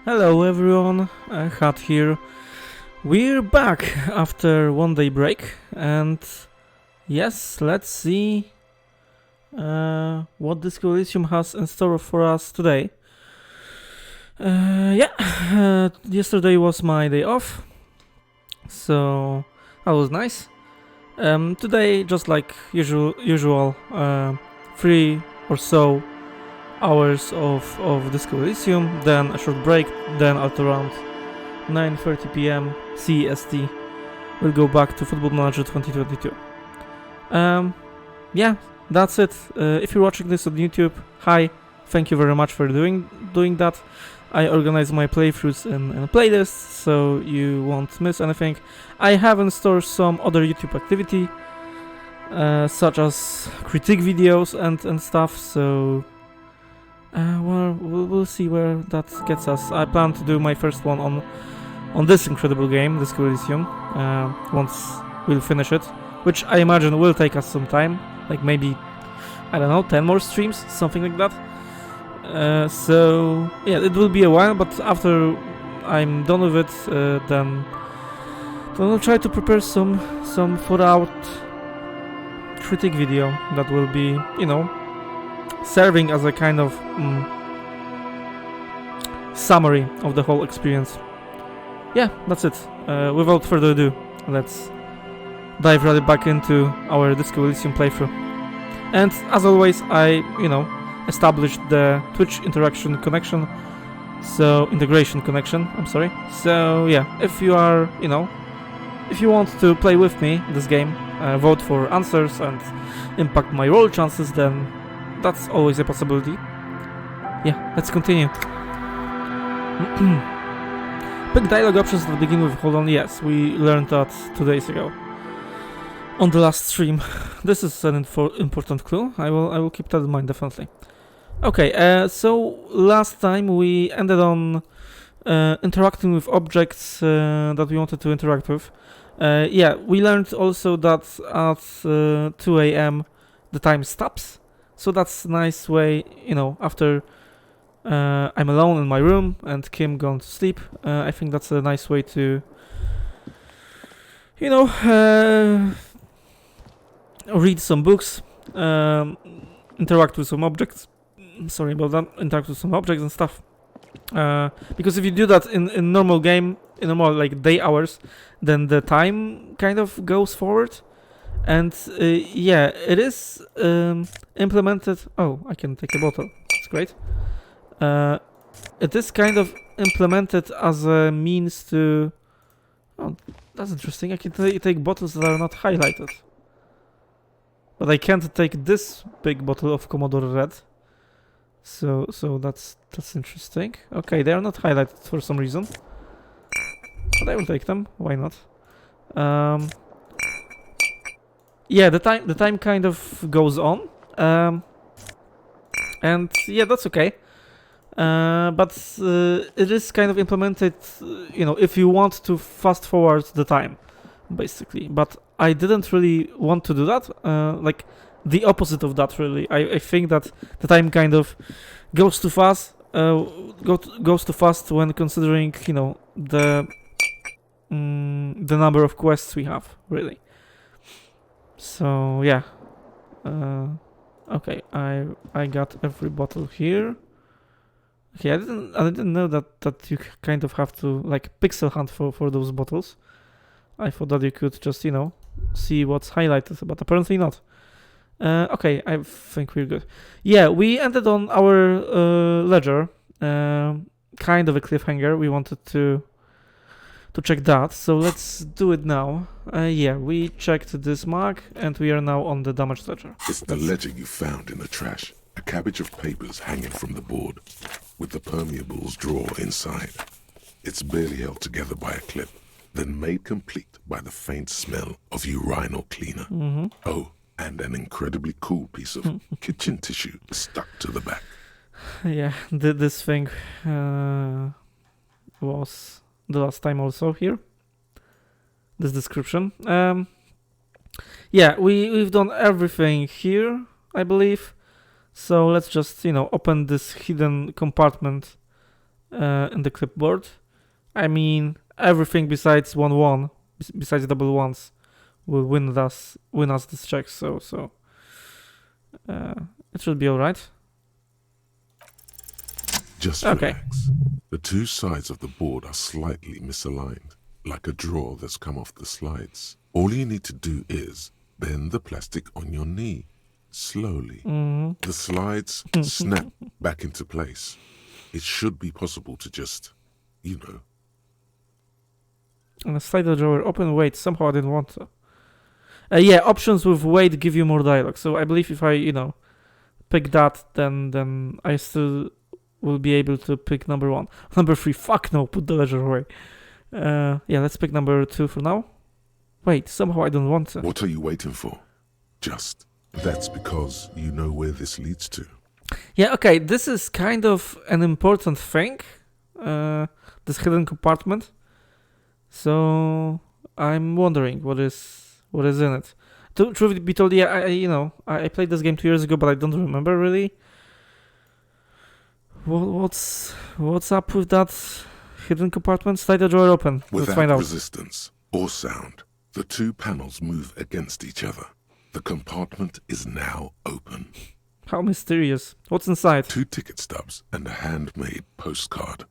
Hello everyone, Had here. We're back after 1 day break, and yes, let's see what Disco Elysium has in store for us today. Yesterday was my day off, so that was nice. Today, just like usual, 3 or so hours of Disco Elysium, then a short break, then at around 9:30 PM CEST we'll go back to Football Manager 2022. Yeah, that's it. If you're watching this on YouTube, hi, thank you very much for doing that. I organize my playthroughs in playlists, so you won't miss anything. I have in store some other YouTube activity, such as critique videos and stuff, so we'll see where that gets us. I plan to do my first one on this incredible game, Disco Elysium, once we'll finish it, which I imagine will take us some time, like maybe, I don't know, 10 more streams, something like that. So yeah, it will be a while, but after I'm done with it, then I'll try to prepare some thought-out critique video that will be, serving as a kind of summary of the whole experience. Yeah, that's it. Without further ado, let's dive right back into our Disco Elysium playthrough. And as always, I, established the Twitch integration connection. So yeah, if you are, if you want to play with me this game, vote for answers and impact my roll chances, then that's always a possibility. Yeah, let's continue. Pick dialogue options to begin with. Hold on, yes, we learned that 2 days ago on the last stream. This is an important clue. I will keep that in mind, definitely. Okay, so last time we ended on interacting with objects that we wanted to interact with. Yeah, we learned also that at 2 AM the time stops. So that's a nice way, after I'm alone in my room and Kim gone to sleep. I think that's a nice way to, read some books, interact with some objects. Sorry about that. Interact with some objects and stuff. Because if you do that in normal game, in normal like day hours, then the time kind of goes forward. And yeah, it is implemented. Oh, I can take a bottle. That's great. It is kind of implemented as a means to. Oh, that's interesting. I can take bottles that are not highlighted, but I can't take this big bottle of Commodore Red. So that's interesting. Okay, they are not highlighted for some reason, but I will take them. Why not? Yeah, the time kind of goes on, and yeah, that's okay. But it is kind of implemented, if you want to fast forward the time, basically. But I didn't really want to do that. Like the opposite of that, really. I think that the time kind of goes too fast. Goes too fast when considering, the number of quests we have, really. So yeah. Okay, I got every bottle here. Okay, I didn't know that you kind of have to like pixel hunt for those bottles. I thought that you could just see what's highlighted, but apparently not. Okay, I think we're good. Yeah, we ended on our ledger, kind of a cliffhanger. We wanted to check that, so let's do it now. Yeah, we checked this mark, and we are now on the damage ledger. It's the ledger you found in the trash. A cabbage of papers hanging from the board, with the permeables drawer inside. It's barely held together by a clip, then made complete by the faint smell of urinal cleaner. Mm-hmm. Oh, and an incredibly cool piece of kitchen tissue stuck to the back. Yeah, this thing was the last time also here. This description. Yeah, we've done everything here, I believe. So let's just, open this hidden compartment in the clipboard. I mean, everything besides 1-1, besides double ones, will win us this check. So it should be all right. Just Okay. relax. The two sides of the board are slightly misaligned, like a drawer that's come off the slides. All you need to do is bend the plastic on your knee, slowly. The slides snap back into place. It should be possible to just, you know. And a slider drawer, open weight. Somehow I didn't want to. Yeah, options with weight give you more dialogue. So I believe if I, pick that, then I still will be able to pick number 1. Number 3, fuck no, put the ledger away. Yeah, let's pick number 2 for now. Wait, somehow I don't want to. What are you waiting for? Just. That's because you know where this leads to. Yeah, okay, this is kind of an important thing. This hidden compartment. So I'm wondering what is in it. Truth be told, yeah, I played this game 2 years ago, but I don't remember really. What's up with that hidden compartment? Slide the drawer open. Let's find Without out. resistance or sound, the two panels move against each other. The compartment is now open. How mysterious. What's inside? 2 ticket stubs and a handmade postcard.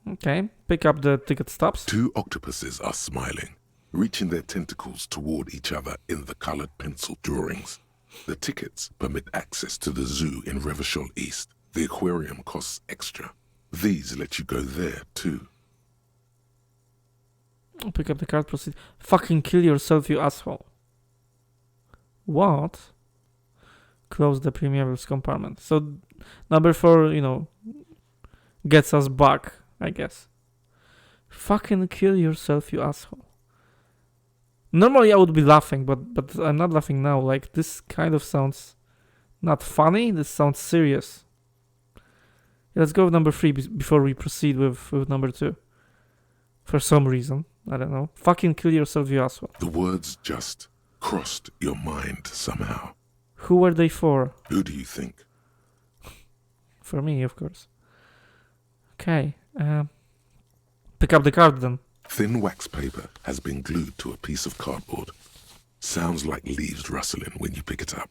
Okay, pick up the ticket stubs. 2 octopuses are smiling, reaching their tentacles toward each other in the colored pencil drawings. The tickets permit access to the zoo in Revachol East. The aquarium costs extra. These let you go there too. Pick up the card, proceed. Fucking kill yourself, you asshole. What? Close the premier's compartment. So number 4, gets us back, I guess. Fucking kill yourself, you asshole. Normally I would be laughing, but I'm not laughing now. Like, this kind of sounds not funny. This sounds serious. Let's go with number 3 before we proceed with number 2. For some reason. I don't know. Fucking kill yourself, you asshole. The words just crossed your mind somehow. Who were they for? Who do you think? For me, of course. Okay. Pick up the card then. Thin wax paper has been glued to a piece of cardboard. Sounds like leaves rustling when you pick it up.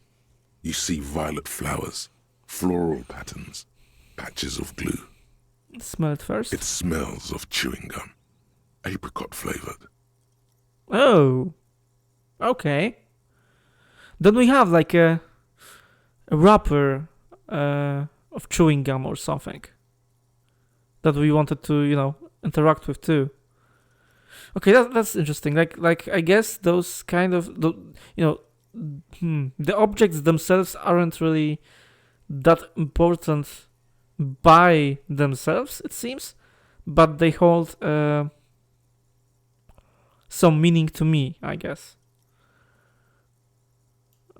You see violet flowers, floral patterns, patches of glue. Smell it first. It smells of chewing gum, apricot flavored. Oh. Okay. Then we have like a wrapper of chewing gum or something that we wanted to, interact with too. Okay, that's interesting. Like I guess those kind of the objects themselves aren't really that important by themselves, it seems, but they hold some meaning to me, I guess.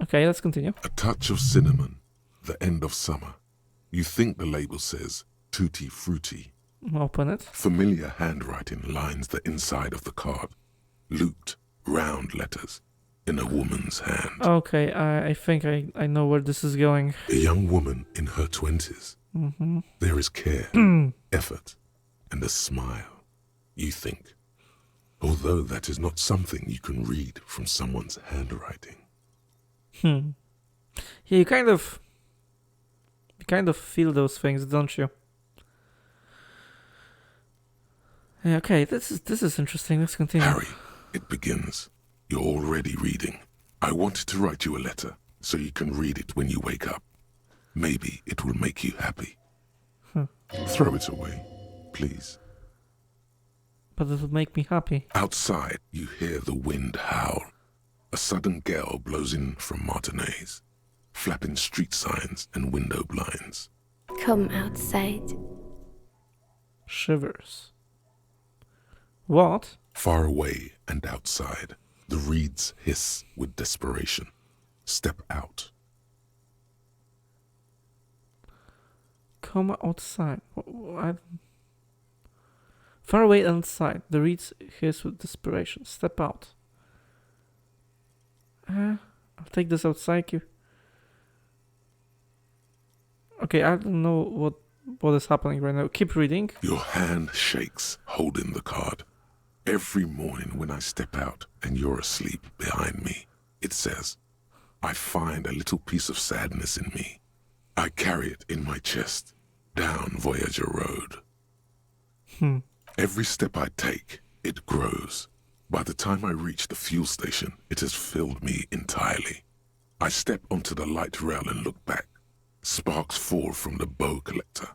Okay, let's continue. A touch of cinnamon, the end of summer. You think the label says tutti frutti. Open it. Familiar handwriting lines the inside of the card. Looped, round letters in a woman's hand. Okay, I think I know where this is going. A young woman in her 20s. Mm-hmm. There is care, effort, and a smile. You think, although that is not something you can read from someone's handwriting. Yeah, you kind of feel those things, don't you? Yeah, okay, this is interesting. Let's continue. Harry, it begins. You're already reading. I wanted to write you a letter so you can read it when you wake up. Maybe it will make you happy. Throw it away, please. But it would make me happy. Outside, you hear the wind howl. A sudden gale blows in from Martinez, flapping street signs and window blinds. Come outside. Shivers. What? Far away and outside, the reeds hiss with desperation. Step out. Come outside. Far away and outside, the reeds hiss with desperation. Step out. I'll take this outside. Okay, I don't know what is happening right now. Keep reading. Your hand shakes, holding the card. Every morning when I step out and you're asleep behind me, it says, I find a little piece of sadness in me. I carry it in my chest, down Voyager Road. Every step I take, it grows. By the time I reach the fuel station, it has filled me entirely. I step onto the light rail and look back. Sparks fall from the bow collector.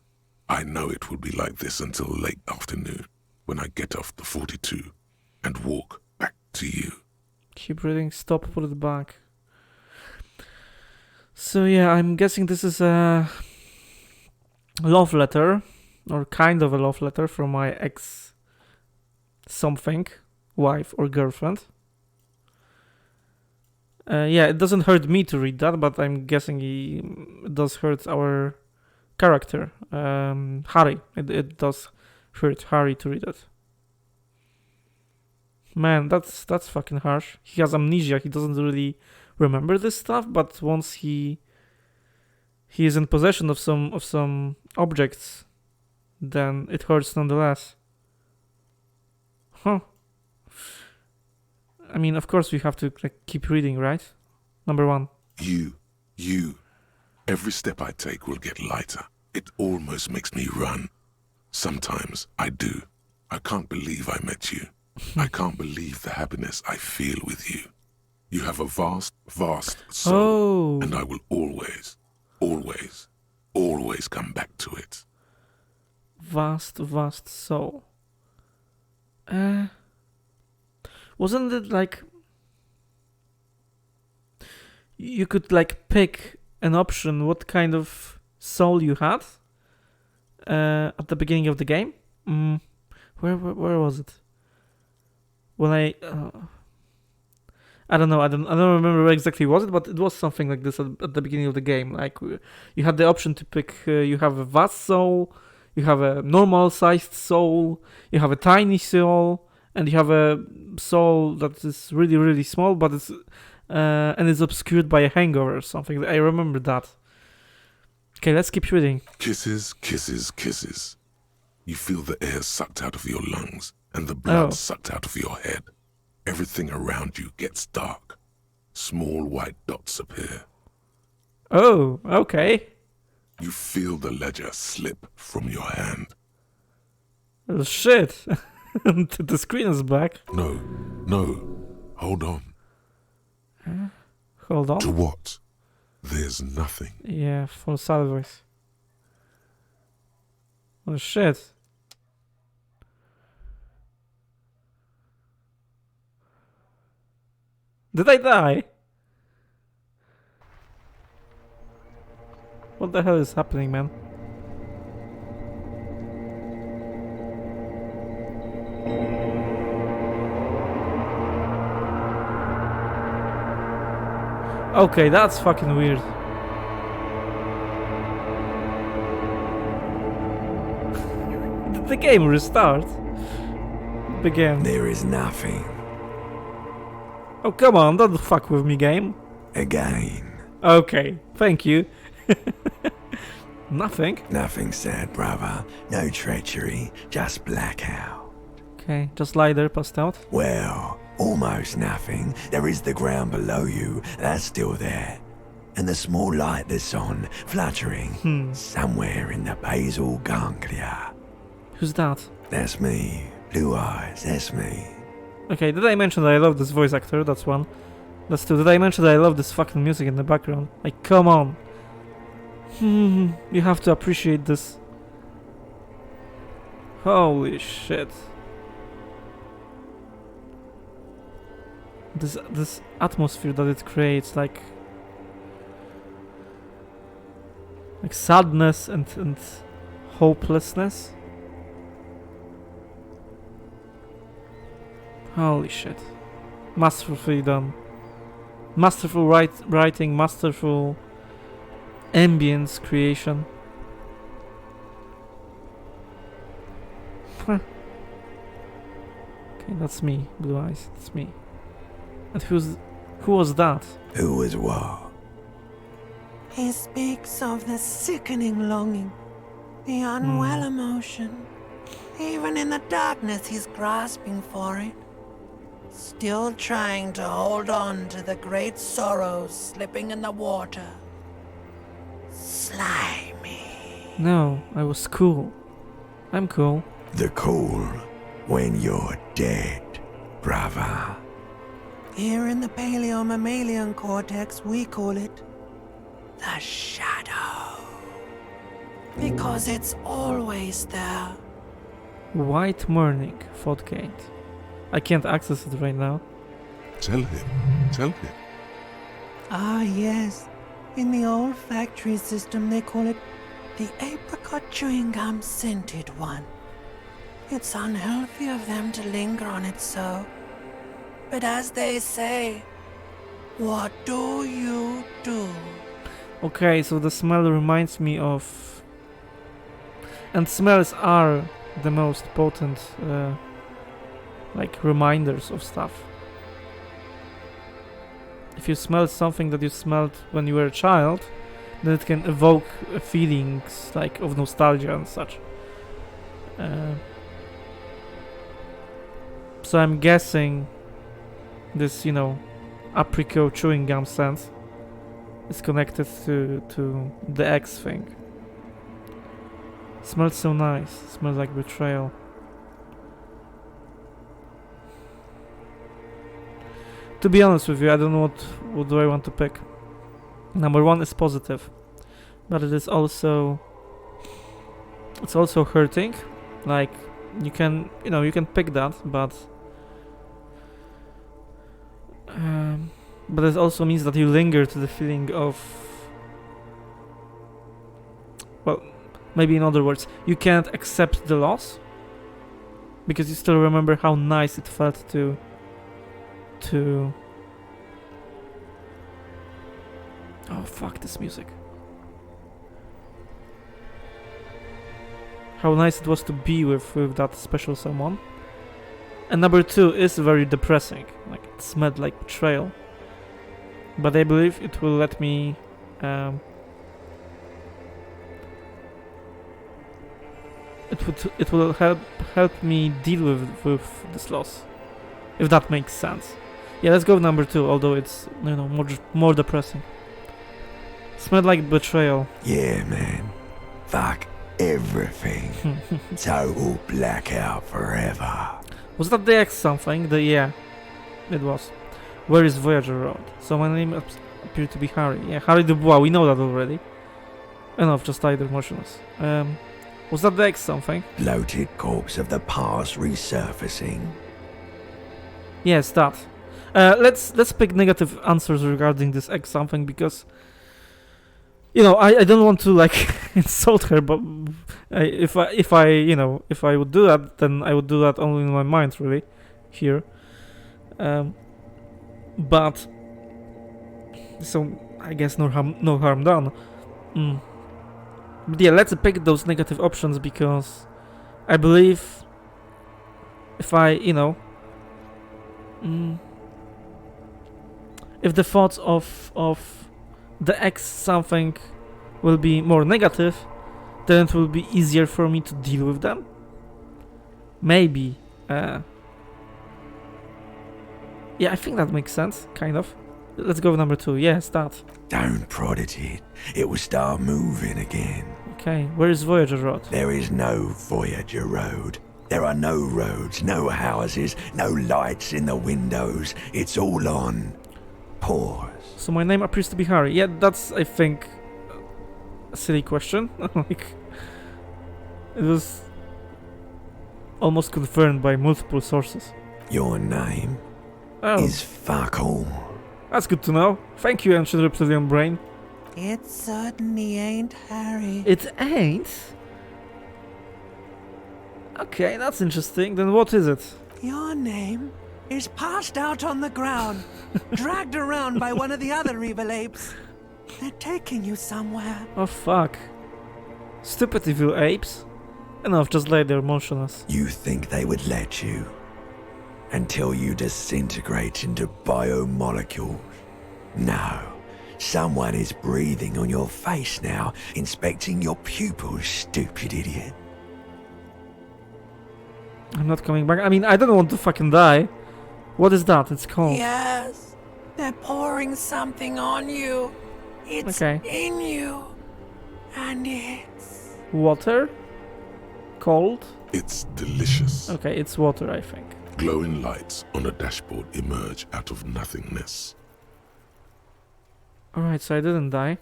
I know it will be like this until late afternoon, when I get off the 42 and walk back to you. Keep reading. Stop. Put it back. So yeah, I'm guessing this is a love letter, or kind of a love letter from my ex something, wife or girlfriend. Yeah, it doesn't hurt me to read that, but I'm guessing it does hurt our character, Harry. It does hurt Harry to read it. Man, that's fucking harsh. He has amnesia. He doesn't really remember this stuff, but once he is in possession of some objects, then it hurts nonetheless. Huh. I mean, of course we have to keep reading, right? Number 1. You. Every step I take will get lighter. It almost makes me run. Sometimes I do. I can't believe I met you. I can't believe the happiness I feel with you. You have a vast, vast soul, and I will always, always, always come back to it. Vast, vast soul. Wasn't it like you could pick an option what kind of soul you had at the beginning of the game? Where was it? When I don't know. I don't remember where exactly was it, but it was something like this at the beginning of the game. Like you had the option to pick. You have a vast soul, you have a normal-sized soul, you have a tiny soul, and you have a soul that is really, really small, but it's and is obscured by a hangover or something. I remember that. Okay, let's keep reading. Kisses, kisses, kisses. You feel the air sucked out of your lungs and the blood sucked out of your head. Everything around you gets dark. Small white dots appear. Oh, okay. You feel the ledger slip from your hand. Oh, shit. The screen is black. No. Hold on. Hold on. To what? There's nothing. Yeah, full sideways. Oh, shit. Did I die? What the hell is happening, man? Okay, that's fucking weird. Did the game restart? Begin. There is nothing. Oh, come on, don't fuck with me, game. Again. Okay, thank you. Nothing. Nothing sad, brother. No treachery, just blackout. Okay, just lie there, passed out. Well, almost nothing. There is the ground below you, that's still there. And the small light that's on, fluttering, somewhere in the basal ganglia. Who's that? That's me. Blue eyes, that's me. Okay, did I mention that I love this voice actor? That's one. That's two. Did I mention that I love this fucking music in the background? Like, come on. You have to appreciate this. Holy shit. This atmosphere that it creates, like sadness and hopelessness. Holy shit. Masterfully done. Masterful writing, masterful ambience creation. Okay, that's me, Blue Eyes, that's me. And who was that? Who was what? He speaks of the sickening longing The unwell emotion. Even in the darkness, he's grasping for it. Still trying to hold on to the great sorrows slipping in the water. Slimy. No, I was cool. I'm cool. The cool when you're dead, brother. Here in the paleo-mammalian cortex, we call it the shadow. Because it's always there. White morning, thought Kate. I can't access it right now. Tell him. Tell him. Ah, yes. In the olfactory system, they call it the apricot chewing gum scented one. It's unhealthy of them to linger on it so. But as they say, what do you do? Okay, so the smell reminds me of... And smells are the most potent, like, reminders of stuff. If you smell something that you smelled when you were a child, then it can evoke feelings, like, of nostalgia and such. So I'm guessing this, you know, apricot chewing gum scent is connected to the X thing. Smells so nice. Smells like betrayal. To be honest with you, I don't know what do I want to pick. Number one is positive, but it is also... It's also hurting. Like, you can pick that, but it also means that you linger to the feeling of... Well, maybe in other words, you can't accept the loss because you still remember how nice it felt to oh fuck this music. How nice it was to be with that special someone. And number two is very depressing. Like, it smelled like betrayal. But I believe it will let me it will help me deal with this loss, if that makes sense. Yeah, let's go with number two, although it's, you know, more depressing. Smelled like betrayal. Yeah, man. Fuck everything. Total blackout forever. Was that the X something? Yeah, it was. Where is Voyager Road? So my name appeared to be Harry. Yeah, Harry Dubois, we know that already. Enough, just either motionless. Was that the X something? Bloated corpse of the past resurfacing. Yes, that. Let's pick negative answers regarding this X something because, you know, I don't want to like insult her, but if I would do that, then I would do that only in my mind, really, here. But so I guess no harm done. But yeah, let's pick those negative options because I believe if I, you know, if the thoughts of the X something will be more negative, then it will be easier for me to deal with them. Maybe. Yeah, I think that makes sense, kind of. Let's go with number two. Yes, that. Don't prod at it. It will start moving again. Okay, where is Voyager Road? There is no Voyager Road. There are no roads, no houses, no lights in the windows. It's all on pause. So my name appears to be Harry. Yeah, that's, I think, a silly question. Like, it was almost confirmed by multiple sources. Your name is fuck all. That's good to know. Thank you, ancient reptilian brain. It certainly ain't Harry. It ain't? Okay, that's interesting. Then what is it? Your name is passed out on the ground, dragged around by one of the other evil apes. They're taking you somewhere. Oh fuck. Stupid evil apes. Enough, just lay there motionless. You think they would let you? Until you disintegrate into biomolecules. No, Someone is breathing on your face now, inspecting your pupils, stupid idiot. I'm not coming back. I mean, I don't want to fucking die. What is that? It's cold. Yes, they're pouring something on you. It's Okay. in you. And it's... Water? Cold? It's delicious. Okay, it's water, I think. Glowing lights on a dashboard emerge out of nothingness. Alright, so I didn't die.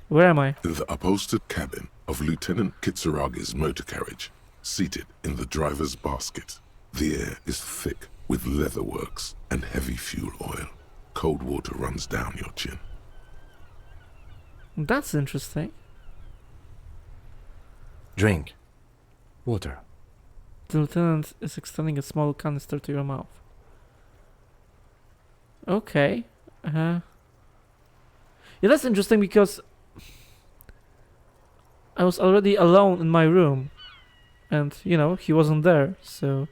Where am I? In the upholstered cabin of Lieutenant Kitsuragi's motor carriage, seated in the driver's basket. The air is thick with leatherworks and heavy fuel oil. Cold water runs down your chin. That's interesting. Drink. Water. The lieutenant is extending a small canister to your mouth. Okay. Yeah, that's interesting because I was already alone in my room. And, you know, he wasn't there, so...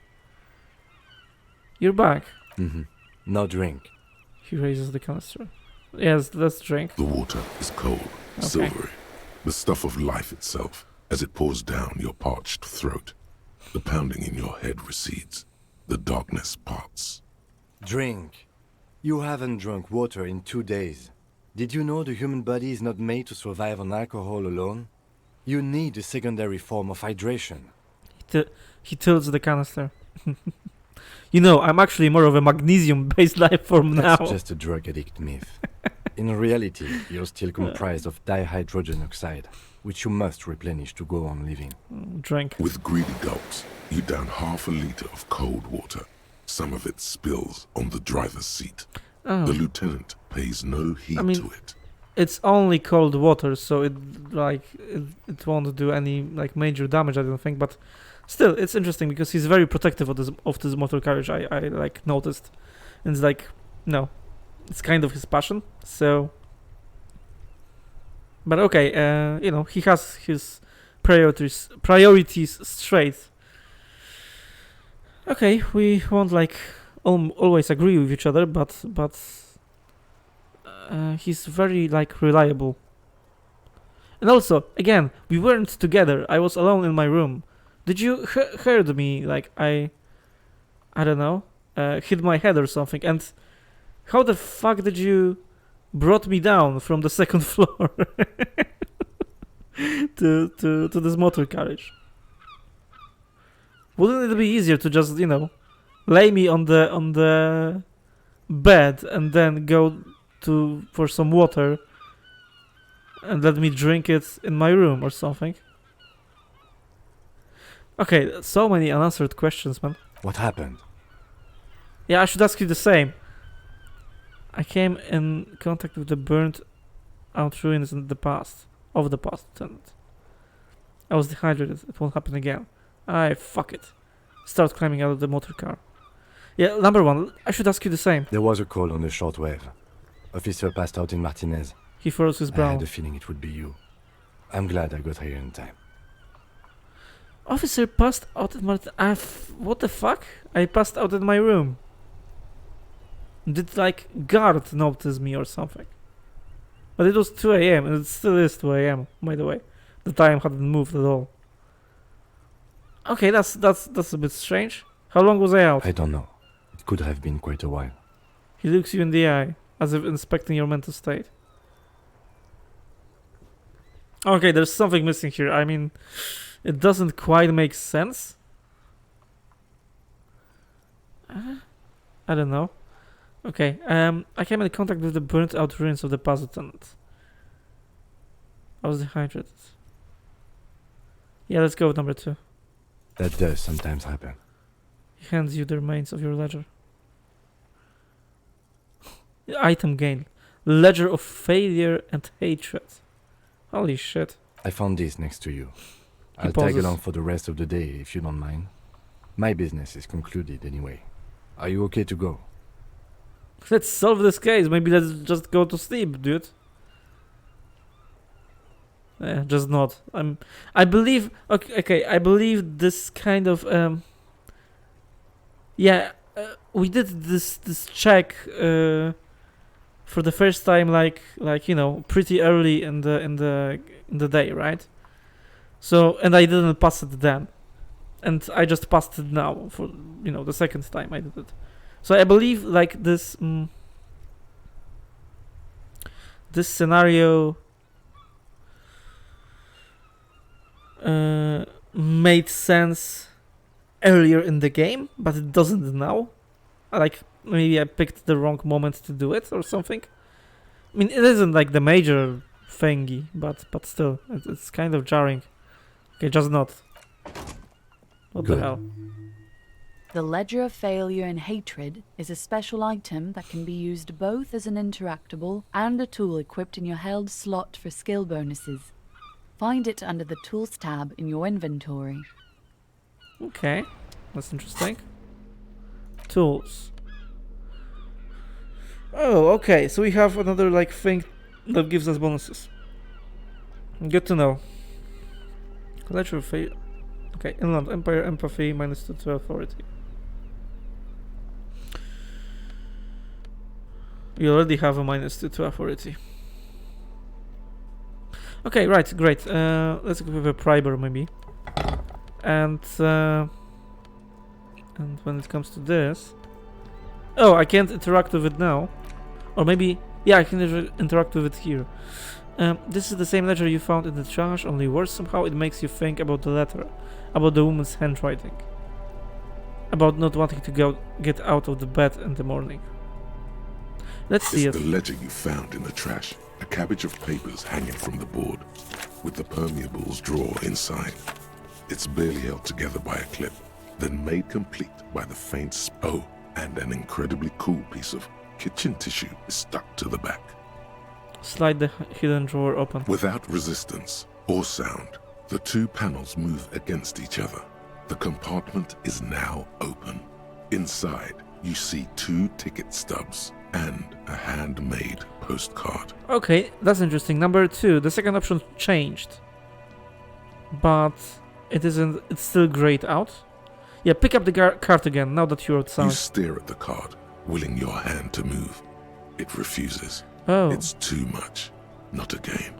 You're back. Mm-hmm. No drink. He raises the canister. Yes, let's drink. The water is cold, silvery, the stuff of life itself, as it pours down your parched throat. The pounding in your head recedes. The darkness parts. Drink. You haven't drunk water in 2 days. Did you know the human body is not made to survive on alcohol alone? You need a secondary form of hydration. He tilts the canister. You know, I'm actually more of a magnesium-based life form now. That's just a drug addict myth. In reality, you're still comprised of dihydrogen oxide, which you must replenish to go on living. Drink. With greedy gulps, you down half a liter of cold water. Some of it spills on the driver's seat. Oh. The lieutenant pays no heed to it. It's only cold water, so it won't do any like major damage, I don't think. But still, it's interesting because he's very protective of this motor carriage. I like noticed, and it's like no, it's kind of his passion. So, but okay, you know, he has his priorities straight. Okay, we won't like always agree with each other, but he's very like reliable. And also, again, we weren't together. I was alone in my room. Did you heard me like I don't know, hit my head or something? And how the fuck did you brought me down from the second floor to this motor carriage? Wouldn't it be easier to just, you know, lay me on the bed and then go for some water and let me drink it in my room or something? Okay, so many unanswered questions, man. What happened? Yeah, I should ask you the same. I came in contact with the burnt out ruins in the past, Lieutenant. I was dehydrated. It won't happen again. Fuck it. Start climbing out of the motor car. Yeah, number one, I should ask you the same. There was a call on the shortwave. Officer passed out in Martinez. He furrows his I brow. had a feeling it would be you. I'm glad I got here in time. Officer passed out in my... what the fuck? I passed out in my room. Did, like, guard notice me or something? But it was 2 a.m. and it still is 2 a.m., by the way. The time hadn't moved at all. Okay, that's a bit strange. How long was I out? I don't know. It could have been quite a while. He looks you in the eye, as if inspecting your mental state. Okay, there's something missing here. I mean, it doesn't quite make sense. I don't know. Okay, I came in contact with the burnt out ruins of the past, Lieutenant. I was dehydrated. Yeah, let's go with number 2. That does sometimes happen. He hands you the remains of your ledger. Item gain. Ledger of failure and hatred. Holy shit. I found this next to you. I'll pauses. tag along for the rest of the day if you don't mind. My business is concluded anyway. Are you okay to go? Let's solve this case. Maybe let's just go to sleep, dude. Just not. I believe. Okay. I believe this kind of. Yeah. We did this check for the first time, like you know, pretty early in the day, right? So, and I didn't pass it then, and I just passed it now for, you know, the second time I did it. So I believe like this this scenario made sense earlier in the game, but it doesn't now. Like maybe I picked the wrong moment to do it or something. I mean, it isn't like the major thingy, but still, it's kind of jarring. Okay, just not. What Good. the hell? The Ledger of Failure and Hatred is a special item that can be used both as an interactable and a tool equipped in your held slot for skill bonuses. Find it under the Tools tab in your inventory. Okay, that's interesting. Tools. Oh, okay, so we have another like thing that gives us bonuses. Good to know. Ledger of Failure. Okay, Inland Empire, Empathy, -2 to Authority. You already have a -2 to Authority. Okay, right, great. Let's go with a Priber maybe. And when it comes to this, oh, I can't interact with it now, or maybe yeah, I can interact with it here. This is the same ledger you found in the trash, only worse somehow. It makes you think about the letter, about the woman's handwriting, about not wanting to get out of the bed in the morning. Let's see It's it. the ledger you found in the trash. A cabbage of papers hanging from the board, with the permeables drawer inside. It's barely held together by a clip, then made complete by the faint oh, and an incredibly cool piece of kitchen tissue is stuck to the back. Slide the hidden drawer open. Without resistance or sound, the two panels move against each other. The compartment is now open. Inside, you see 2 ticket stubs and a handmade postcard. Okay, that's interesting. Number 2, the second option changed, but it isn't. It's still grayed out. Yeah, pick up the card again now that you're You outside. stare at the card, willing your hand to move. It refuses. Oh, It's too much. Not a game.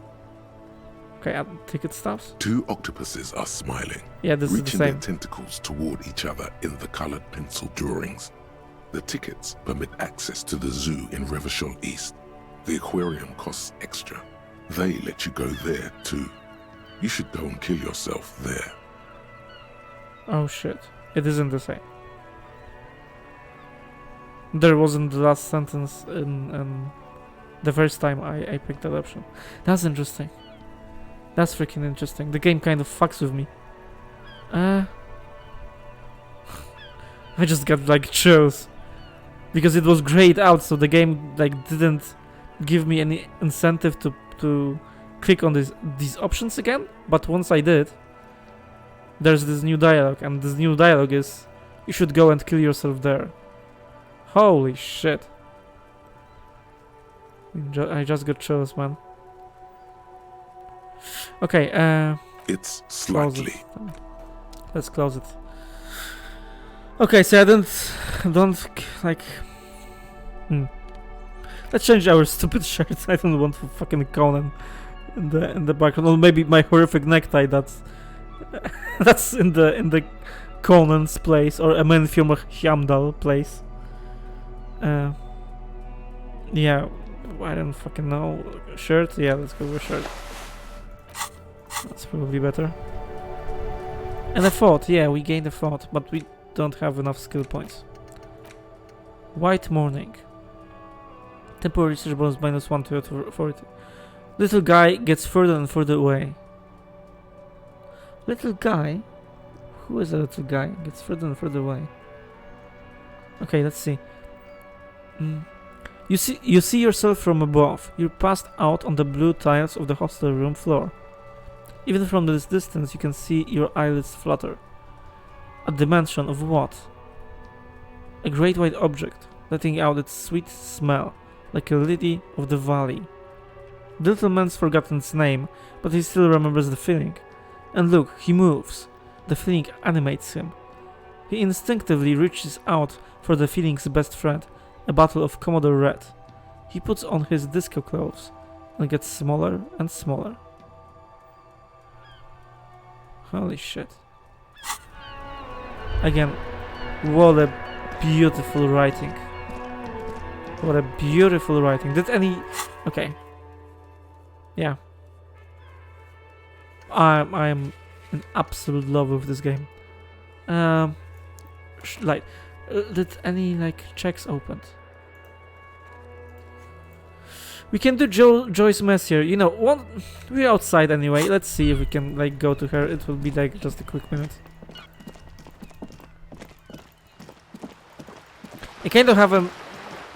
okay. Ticket stubs. 2 octopuses are smiling, Yeah, this is the reaching their same. tentacles toward each other in the colored pencil drawings. The tickets permit access to the zoo in Revachol East. The aquarium costs extra. They let you go there too. You should go and kill yourself there. Oh shit! It isn't the same. There wasn't the last sentence in the first time I picked that option. That's interesting. That's freaking interesting. The game kind of fucks with me. I just got like chills because it was grayed out, so the game like didn't give me any incentive to click on these options again. But once I did, there's this new dialogue, and this new dialogue is, you should go and kill yourself there. Holy shit. I just got chills, man. Okay, It's close slightly. it. Let's close it. Okay, so I don't like. Let's change our stupid shirts. I don't want fucking Conan in the background, or maybe my horrific necktie. That's in the Conan's place, or a Menfjord Hjamdal place. Yeah, I don't fucking know. Shirt? Yeah, let's go with shirt. That's probably better. And a thought, yeah, we gained a thought, but we don't have enough skill points. White Morning. Temporary research bonus -1 to authority. Little guy gets further and further away. Little guy? Who is a little guy? Gets further and further away. Okay, let's see. You see yourself from above. You're passed out on the blue tiles of the hostel room floor. Even from this distance, you can see your eyelids flutter. At the mention of what? A great white object, letting out its sweet smell, like a lily of the valley. The little man's forgotten its name, but he still remembers the feeling. And look, he moves. The feeling animates him. He instinctively reaches out for the feeling's best friend, a bottle of Commodore Red. He puts on his disco clothes and gets smaller and smaller. Holy shit. Again, what a beautiful writing. What a beautiful writing. Did any... Okay. Yeah. I'm in absolute love with this game. Did any, like, checks opened? We can do Joyce Messier. You know, we're outside anyway. Let's see if we can, like, go to her. It will be, like, just a quick minute. I kind of have an...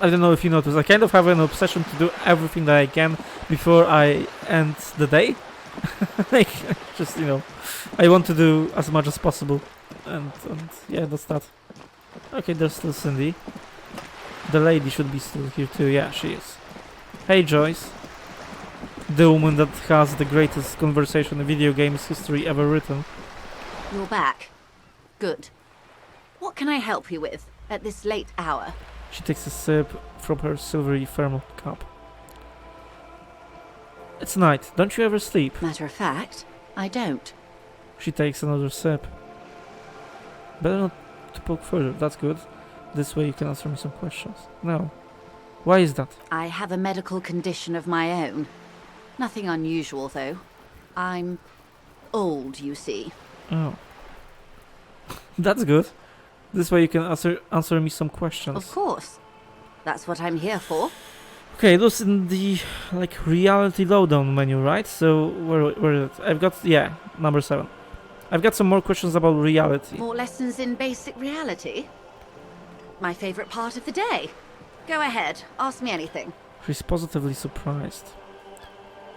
I don't know if you noticed. I kind of have an obsession to do everything that I can before I end the day. Like, just, you know, I want to do as much as possible. And yeah, that's that. Okay, there's still Cindy. The lady should be still here too. Yeah, she is. Hey, Joyce. The woman that has the greatest conversation in video games history ever written. You're back. Good. What can I help you with at this late hour? She takes a sip from her silvery thermal cup. It's night. Don't you ever sleep? Matter of fact, I don't. She takes another sip. Better not to poke further. That's good. This way you can answer me some questions. No. Why is that? I have a medical condition of my own. Nothing unusual, though. I'm old, you see. Oh. That's good. This way you can answer me some questions. Of course. That's what I'm here for. Okay, it was in the, like, reality lowdown menu, right? So, where is it? I've got, yeah, number 7. I've got some more questions about reality. More lessons in basic reality? My favorite part of the day. Go ahead, ask me anything. She's positively surprised.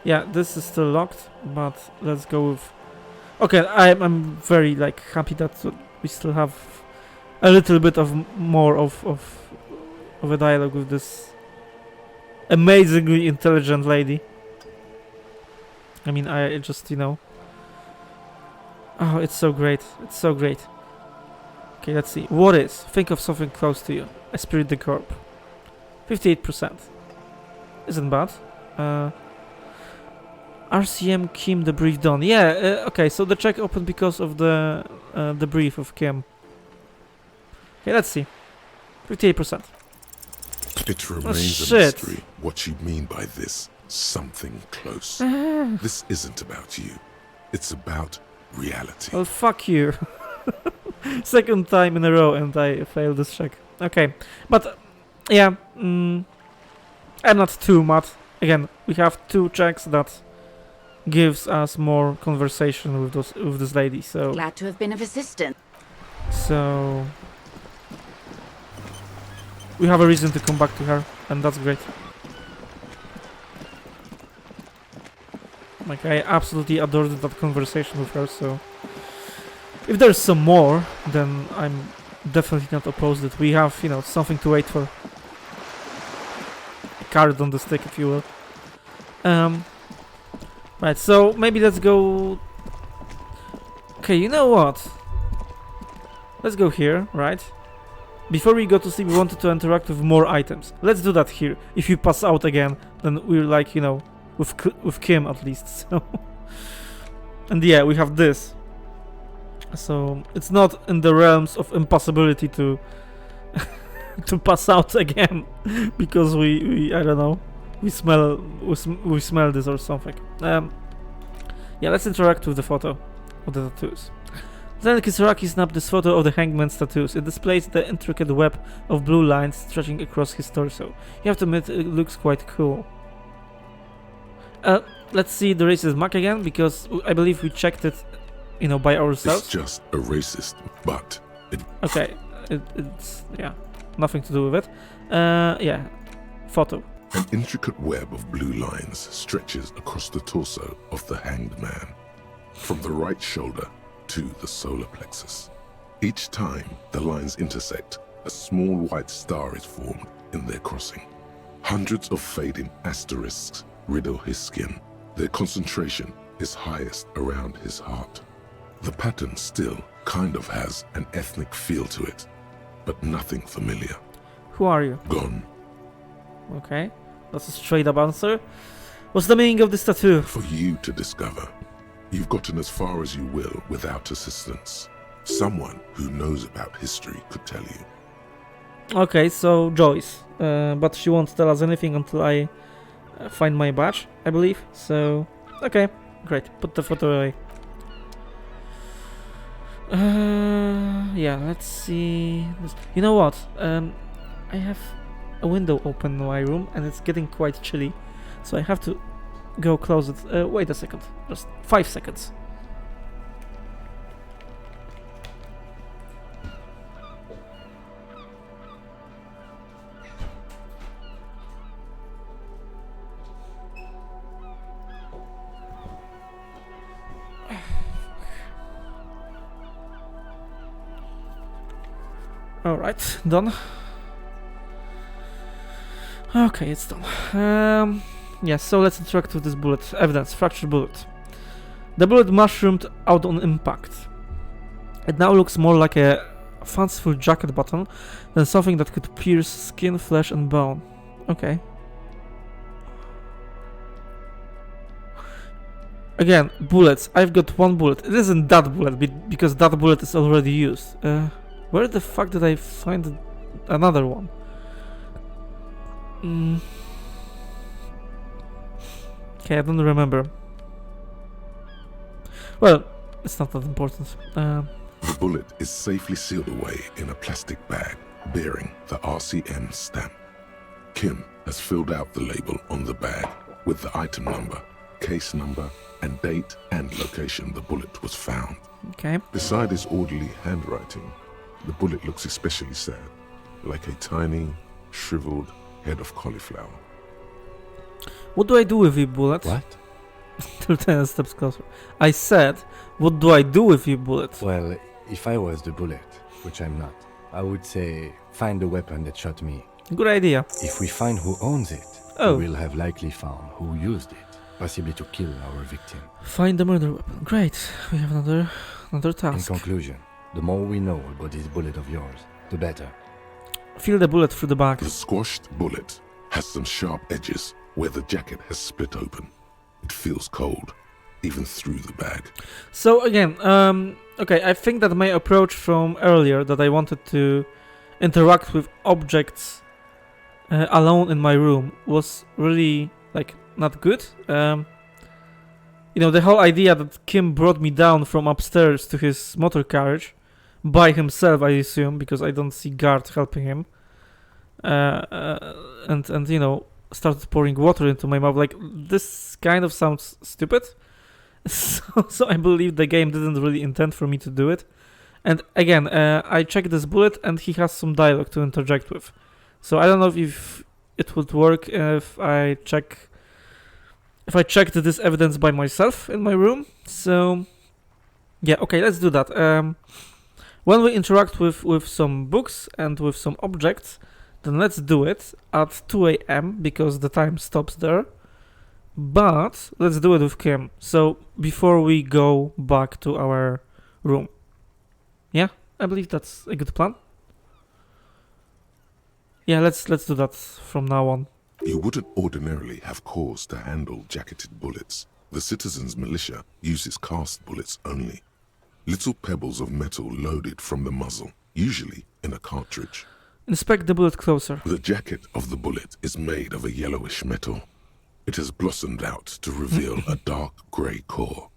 Yeah, this is still locked, but let's go with... Okay, I'm very, like, happy that we still have a little bit of more of a dialogue with this amazingly intelligent lady. I mean, I just, you know... Oh, it's so great. It's so great. Okay, let's see. What is? Think of something close to you. Esprit de corps. 58%. Isn't bad. RCM Kim the brief done. Yeah, okay, so the check opened because of the brief of Kim. Okay, let's see. 58%. It remains a shit. mystery what you mean by this something close. This isn't about you. It's about reality. Well, fuck you. Second time in a row and I failed this check. Okay, but yeah, I'm not too mad. Again, we have 2 checks that gives us more conversation with this lady. So Glad to have been of assistance. So we have a reason to come back to her, and that's great. Like, I absolutely adored that conversation with her, so if there's some more, then I'm definitely not opposed that we have, you know, something to wait for. A card on the stick, if you will. Right, so maybe let's go... Okay, you know what? Let's go here, right? Before we go to sleep, we wanted to interact with more items. Let's do that here. If you pass out again, then we're like, you know, with Kim at least. So. And yeah, we have this. So it's not in the realms of impossibility to to pass out again because we I don't know, we smell this or something. Yeah, let's interact with the photo of the tattoos. Then Kisaraki snapped this photo of the hangman's tattoos. It displays the intricate web of blue lines stretching across his torso. You have to admit, it looks quite cool. Let's see the racist mark again, because I believe we checked it, you know, by ourselves. It's just a racist, but it... Okay, it's, yeah, nothing to do with it. Yeah, photo. An intricate web of blue lines stretches across the torso of the hanged man, from the right shoulder to the solar plexus. Each time the lines intersect, a small white star is formed in their crossing. Hundreds of fading asterisks riddle his skin. Their concentration is highest around his heart. The pattern still kind of has an ethnic feel to it, but nothing familiar. Who are you? Gone. Okay. That's a straight up answer. What's the meaning of this tattoo? For you to discover. You've gotten as far as you will without assistance. Someone who knows about history could tell you. Okay, so Joyce. But she won't tell us anything until I find my badge, I believe. So, okay, great. Put the photo away. Yeah, let's see. You know what? I have a window open in my room and it's getting quite chilly. So I have to go close it. Wait a second. Just 5 seconds. Alright, done. Okay, it's done. Yes, so let's interact with this bullet. Evidence, fractured bullet. The bullet mushroomed out on impact. It now looks more like a fanciful jacket button than something that could pierce skin, flesh and bone. Okay. Again, bullets. I've got one bullet. It isn't that bullet because that bullet is already used. Where the fuck did I find another one? Okay, I don't remember. Well, it's not that important. The bullet is safely sealed away in a plastic bag bearing the RCM stamp. Kim has filled out the label on the bag with the item number, case number, and date and location the bullet was found. Okay. Beside his orderly handwriting, the bullet looks especially sad, like a tiny, shriveled head of cauliflower. What do I do with your bullet? What? 10 steps closer. I said, what do I do with your bullet? Well, if I was the bullet, which I'm not, I would say find the weapon that shot me. Good idea. If we find who owns it, Oh. we will have likely found who used it, possibly to kill our victim. Find the murder weapon. Great. We have another In task. conclusion, the more we know about this bullet of yours, the better. Feel the bullet through the bag. The squashed bullet has some sharp edges where the jacket has split open. It feels cold, even through the bag. So again, okay, I think that my approach from earlier, that I wanted to interact with objects alone in my room, was really like not good. You know, the whole idea that Kim brought me down from upstairs to his motor carriage by himself, I assume, because I don't see guard helping him, and you know, started pouring water into my mouth. Like, this kind of sounds stupid. So I believe the game didn't really intend for me to do it. And again, I checked this bullet and he has some dialogue to interject with. So I don't know if it would work if I checked this evidence by myself in my room. So yeah, okay, let's do that. When we interact with some books and with some objects, then let's do it at 2 a.m. because the time stops there. But let's do it with Kim. So before we go back to our room. Yeah, I believe that's a good plan. Yeah, let's do that from now on. You wouldn't ordinarily have cause to handle jacketed bullets. The citizens' militia uses cast bullets only. Little pebbles of metal loaded from the muzzle, usually in a cartridge. Inspect the bullet closer. The jacket of the bullet is made of a yellowish metal. It has blossomed out to reveal a dark grey core.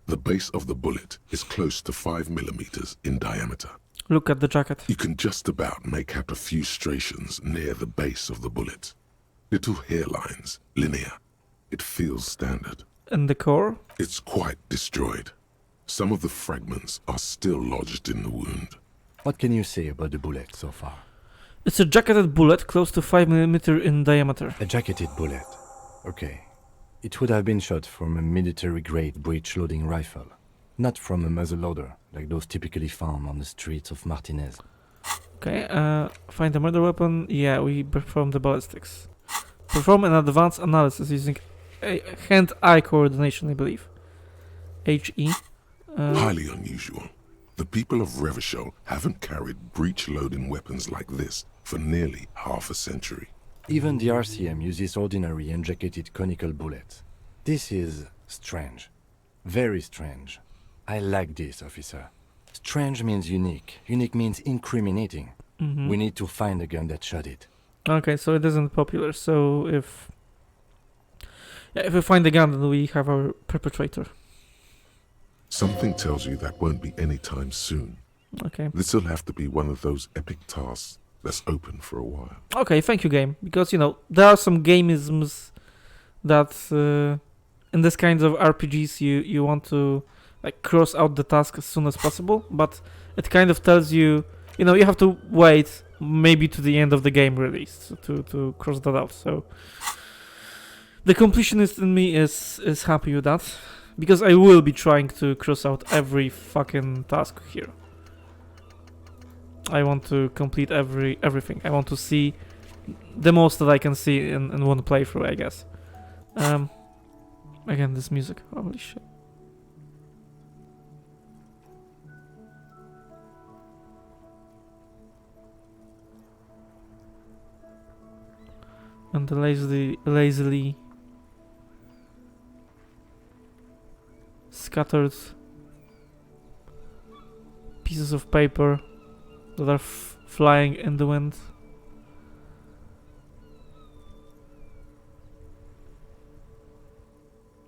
The base of the bullet is close to 5 millimeters in diameter. Look at the jacket. You can just about make out a few striations near the base of the bullet. Little hairlines, linear. It feels standard. And the core? It's quite destroyed. Some of the fragments are still lodged in the wound. What can you say about the bullet so far? It's a jacketed bullet close to 5 millimeters in diameter. A jacketed bullet. Okay. It would have been shot from a military-grade breech-loading rifle, not from a muzzleloader, like those typically found on the streets of Martinez. Okay, find the murder weapon. Yeah, we perform the ballistics. Perform an advanced analysis using hand-eye coordination, I believe. HE. Highly unusual. The people of Revachol haven't carried breech-loading weapons like this for nearly half a century. Even the RCM uses ordinary unjacketed conical bullets. This is strange. Very strange. I like this, officer. Strange means unique. Unique means incriminating. We need to find the gun that shot it. Okay, so it isn't popular. So if we find the gun, then we have our perpetrator. Something tells you that won't be anytime soon. Okay. This'll have to be one of those epic tasks that's open for a while. Okay, thank you, game. Because, you know, there are some gameisms that in this kind of RPGs you want to like cross out the task as soon as possible, but it kind of tells you, you know, you have to wait maybe to the end of the game release to cross that out. So the completionist in me is happy with that, because I will be trying to cross out every fucking task here. I want to complete everything. I want to see the most that I can see in one playthrough, I guess. Again, this music, holy shit. And the lazily scattered pieces of paper that are flying in the wind.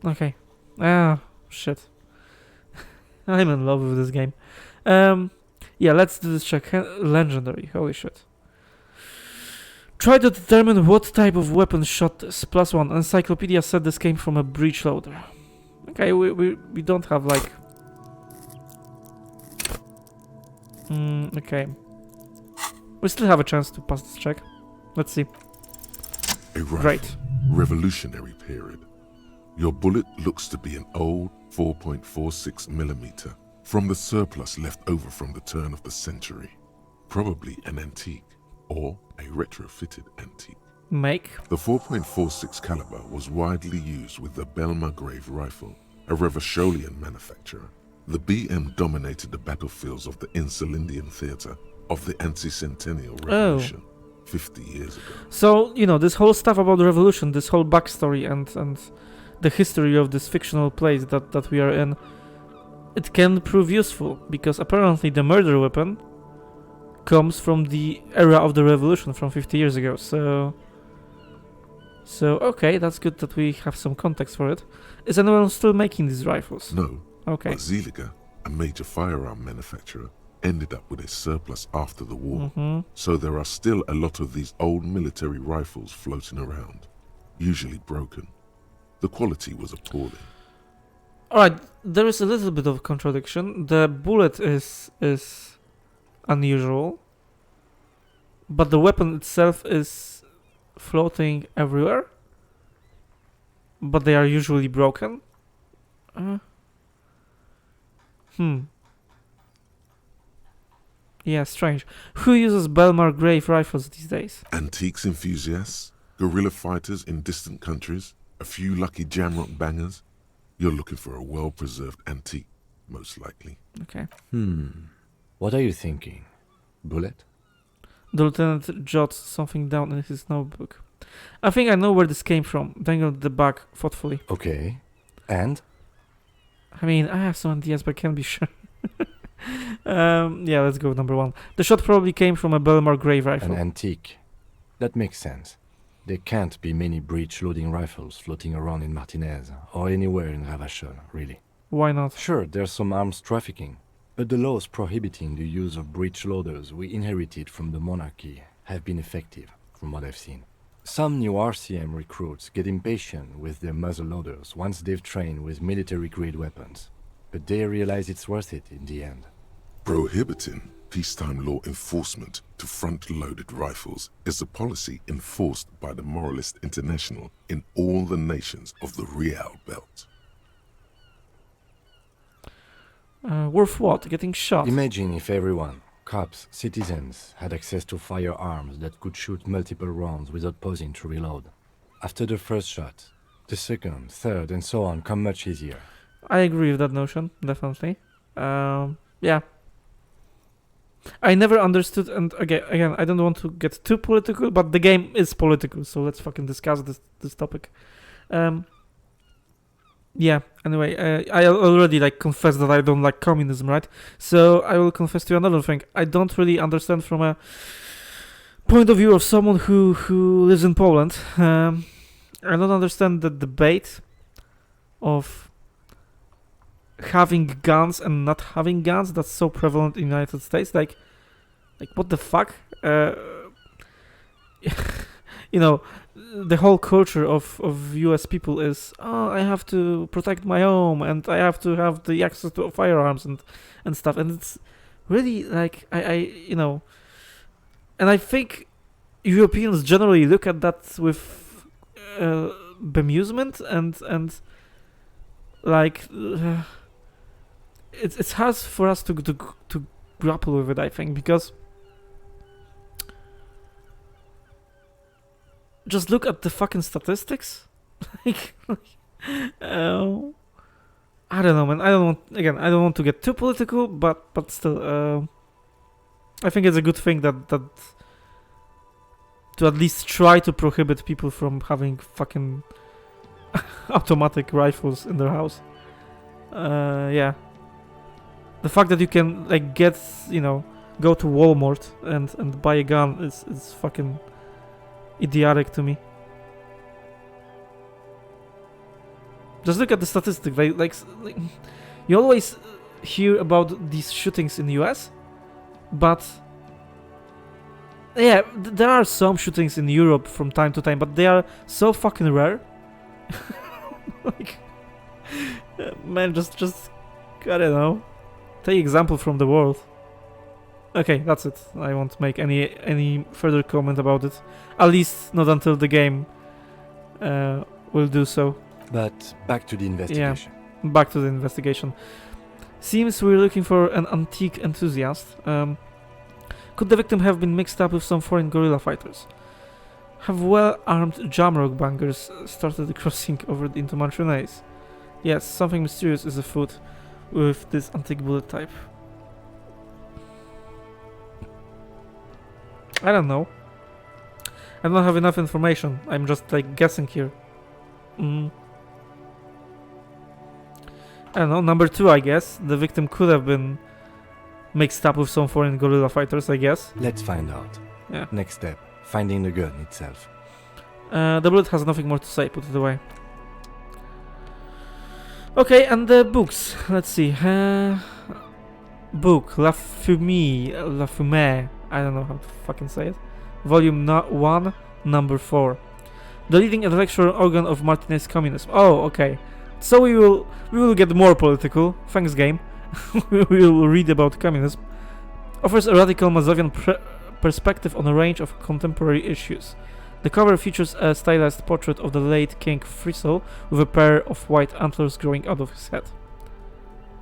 Okay. Ah, shit. I'm in love with this game. Yeah, let's do this check. Legendary, holy shit. Try to determine what type of weapon shot this. +1. Encyclopedia said this came from a breech loader. Okay, we don't have like... okay. We still have a chance to pass this check. Let's see. A rifle. Great. Revolutionary period. Your bullet looks to be an old 4.46mm from the surplus left over from the turn of the century. Probably an antique or a retrofitted antique. Make. The 4.46 caliber was widely used with the Belmargrave rifle, a Revacholian manufacturer. The BM dominated the battlefields of the Insulindian theatre of the anti-centennial revolution 50 years ago. So, you know, this whole stuff about the revolution, this whole backstory and the history of this fictional place that we are in, it can prove useful, because apparently the murder weapon comes from the era of the revolution from 50 years ago. So okay, that's good that we have some context for it. Is anyone still making these rifles? No, Okay. but Zeliger, a major firearm manufacturer, ended up with a surplus after the war. So there are still a lot of these old military rifles floating around, usually broken. The quality was appalling. Alright, there is a little bit of contradiction. The bullet is unusual, but the weapon itself is floating everywhere, but they are usually broken. Yeah, strange. Who uses Belmargrave rifles these days? Antiques enthusiasts, guerrilla fighters in distant countries, a few lucky jamrock bangers. You're looking for a well-preserved antique, most likely. Okay. What are you thinking? Bullet? The lieutenant jots something down in his notebook. I think I know where this came from. Dangled the bag thoughtfully. Okay. And? I mean, I have some ideas, but can't be sure. Yeah, let's go with number 1. The shot probably came from a Belmargrave rifle. An antique. That makes sense. There can't be many breech-loading rifles floating around in Martinez, or anywhere in Ravachol, really. Why not? Sure, there's some arms trafficking, but the laws prohibiting the use of breech loaders we inherited from the monarchy have been effective, from what I've seen. Some new RCM recruits get impatient with their muzzle loaders once they've trained with military-grade weapons, but they realize it's worth it in the end. Prohibiting peacetime law enforcement to front-loaded rifles is a policy enforced by the Moralist International in all the nations of the Real Belt. Worth what? Getting shot? Imagine if everyone, cops, citizens, had access to firearms that could shoot multiple rounds without pausing to reload. After the first shot, the second, third, and so on come much easier. I agree with that notion, definitely. Yeah. I never understood, and again, I don't want to get too political, but the game is political, so let's fucking discuss this topic. Yeah, anyway, I already like confessed that I don't like communism, right? So I will confess to you another thing. I don't really understand from a point of view of someone who lives in Poland. I don't understand the debate of having guns and not having guns that's so prevalent in the United States. Like what the fuck? You know, the whole culture of US people is, oh, I have to protect my home and I have to have the access to firearms and stuff. And it's really like, I you know, and I think Europeans generally look at that with bemusement and like it's hard for us to grapple with it, I think, because just look at the fucking statistics. like, I don't know, man. I don't want to get too political, but still, I think it's a good thing that to at least try to prohibit people from having fucking automatic rifles in their house. Yeah. The fact that you can like get, you know, go to Walmart and buy a gun is fucking idiotic to me. Just look at the statistics. Like you always hear about these shootings in the US, but yeah, there are some shootings in Europe from time to time, but they are so fucking rare. Like, man, just I don't know. Take example from the world. Okay, that's it. I won't make any further comment about it. At least not until the game will do so. But back to the investigation. Yeah, back to the investigation. Seems we're looking for an antique enthusiast. Could the victim have been mixed up with some foreign guerrilla fighters? Have well-armed jamrock bangers started crossing over into Martinez? Yes, something mysterious is afoot with this antique bullet type. I don't know. I don't have enough information. I'm just like guessing here. I don't know. Number 2, I guess. The victim could have been mixed up with some foreign guerrilla fighters, I guess. Let's find out. Yeah. Next step, finding the gun itself. The bullet has nothing more to say, put it away. Okay, and the books. Let's see. Book, La Fumée. I don't know how to fucking say it. Volume 1, number 4. The leading intellectual organ of Martinez communism. Oh, okay. So we will get more political. Thanks, game. We will read about communism. Offers a radical Mazovian perspective on a range of contemporary issues. The cover features a stylized portrait of the late King Friesel with a pair of white antlers growing out of his head.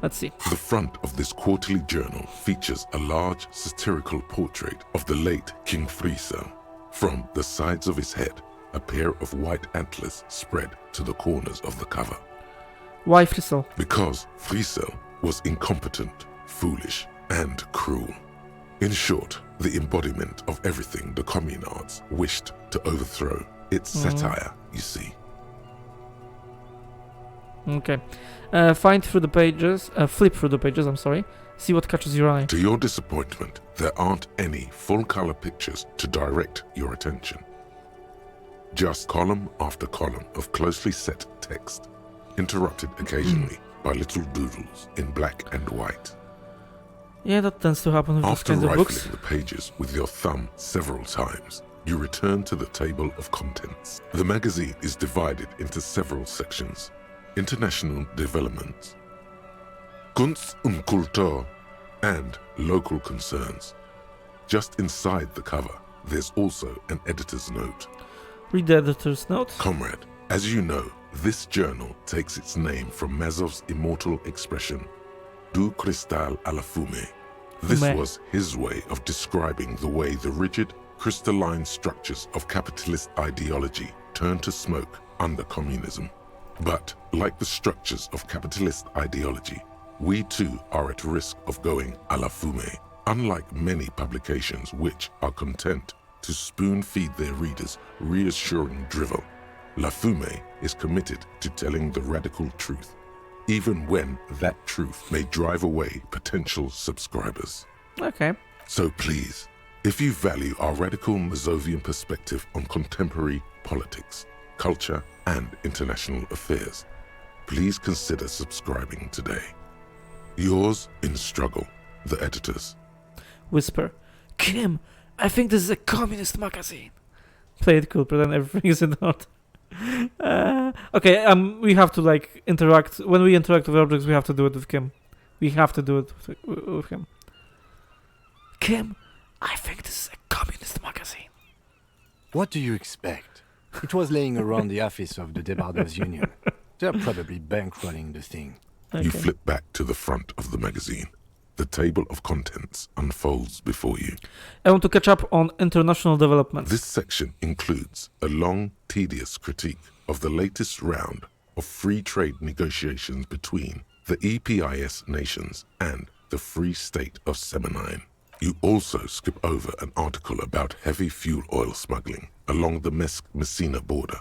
Let's see. The front of this quarterly journal features a large satirical portrait of the late King Friesel. From the sides of his head, a pair of white antlers spread to the corners of the cover. Why Friesel? Because Friesel was incompetent, foolish, and cruel. In short, the embodiment of everything the communards wished to overthrow. It's satire, you see. Okay. Flip through the pages, I'm sorry. See what catches your eye. To your disappointment, there aren't any full-color pictures to direct your attention. Just column after column of closely set text, interrupted occasionally by little doodles in black and white. Yeah, that tends to happen with these After kinds of books. rifling the pages with your thumb several times, you return to the table of contents. The magazine is divided into several sections. International developments, Kunst und Kultur, and local concerns. Just inside the cover, there's also an editor's note. Read the editor's note. Comrade, as you know, this journal takes its name from Mazov's immortal expression, Du cristal à la fumée. This was his way of describing the way the rigid, crystalline structures of capitalist ideology turn to smoke under communism. But, like the structures of capitalist ideology, we too are at risk of going à la fumée. Unlike many publications which are content to spoon-feed their readers reassuring drivel, La Fume is committed to telling the radical truth, even when that truth may drive away potential subscribers. Okay. So please, if you value our radical Mazovian perspective on contemporary politics, culture, and international affairs, please consider subscribing today. Yours in struggle, the editors. Whisper. Kim, I think this is a communist magazine. Play it cool, pretend everything is in order. Okay, we have to like interact. When we interact with objects, we have to do it with Kim. We have to do it with him. Kim, I think this is a communist magazine. What do you expect? It was laying around the office of the Debarders Union. They're probably bankrolling the thing. Okay. You flip back to the front of the magazine. The table of contents unfolds before you. I want to catch up on international developments. This section includes a long, tedious critique of the latest round of free trade negotiations between the EPIS nations and the Free State of Semenine. You also skip over an article about heavy fuel oil smuggling along the Messina border,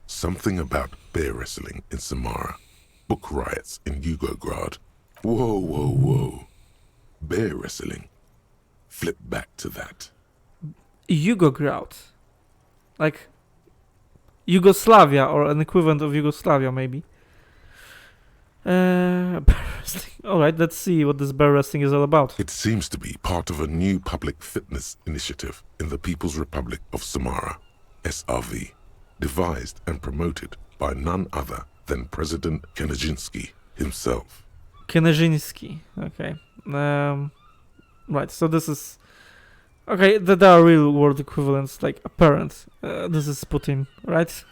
something about bear wrestling in Samara, book riots in Yugograd. Whoa, whoa, whoa. Bear wrestling. Flip back to that. Yugograd. Like Yugoslavia, or an equivalent of Yugoslavia, maybe. Bear wrestling. Alright, let's see what this bear wrestling is all about. It seems to be part of a new public fitness initiative in the People's Republic of Samara, SRV, devised and promoted by none other than President Kenezinski himself. Kenezinski. Okay. Right, so this is... Okay, there are real world equivalents, like apparent. This is Putin, right?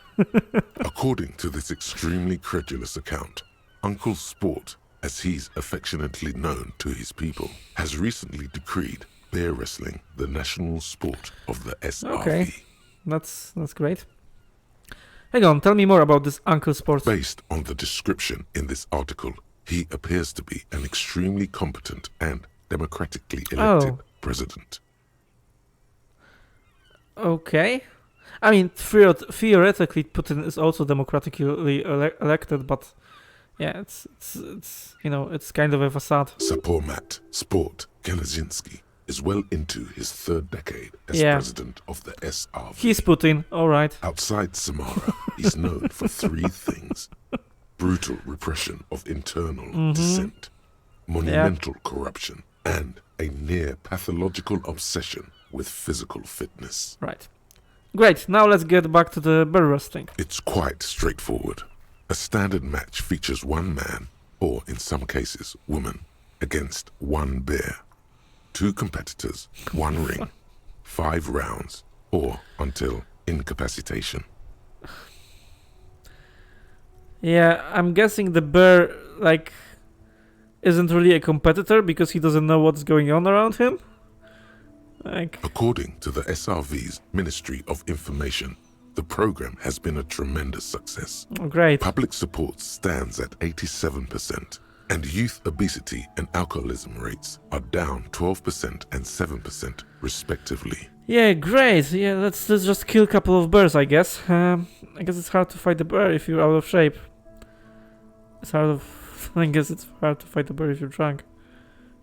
According to this extremely credulous account, Uncle Sport, as he's affectionately known to his people, has recently decreed bear wrestling the national sport of the SRV. Okay, that's great. Hang on, tell me more about this Uncle Sport. Based on the description in this article, he appears to be an extremely competent and democratically elected president. Okay. I mean, theoretically, Putin is also democratically elected, but yeah, it's you know, it's kind of a facade. Sapormat Sport Kenezinski is well into his third decade as president of the SRV. He's Putin, alright. Outside Samara, he's known for three things: brutal repression of internal dissent, monumental corruption, and a near pathological obsession with physical fitness. Right. Great, now let's get back to the bear wrestling. It's quite straightforward. A standard match features one man, or in some cases, woman, against one bear. 2 competitors, 1 ring, 5 rounds, or until incapacitation. Yeah, I'm guessing the bear, like, isn't really a competitor because he doesn't know what's going on around him. Like, according to the SRV's Ministry of Information, the program has been a tremendous success. Oh, great. Public support stands at 87%, and youth obesity and alcoholism rates are down 12% and 7% respectively. Yeah, great. Yeah, let's just kill a couple of bears, I guess. I guess it's hard to fight the bear if you're out of shape. I guess it's hard to fight the bear if you're drunk.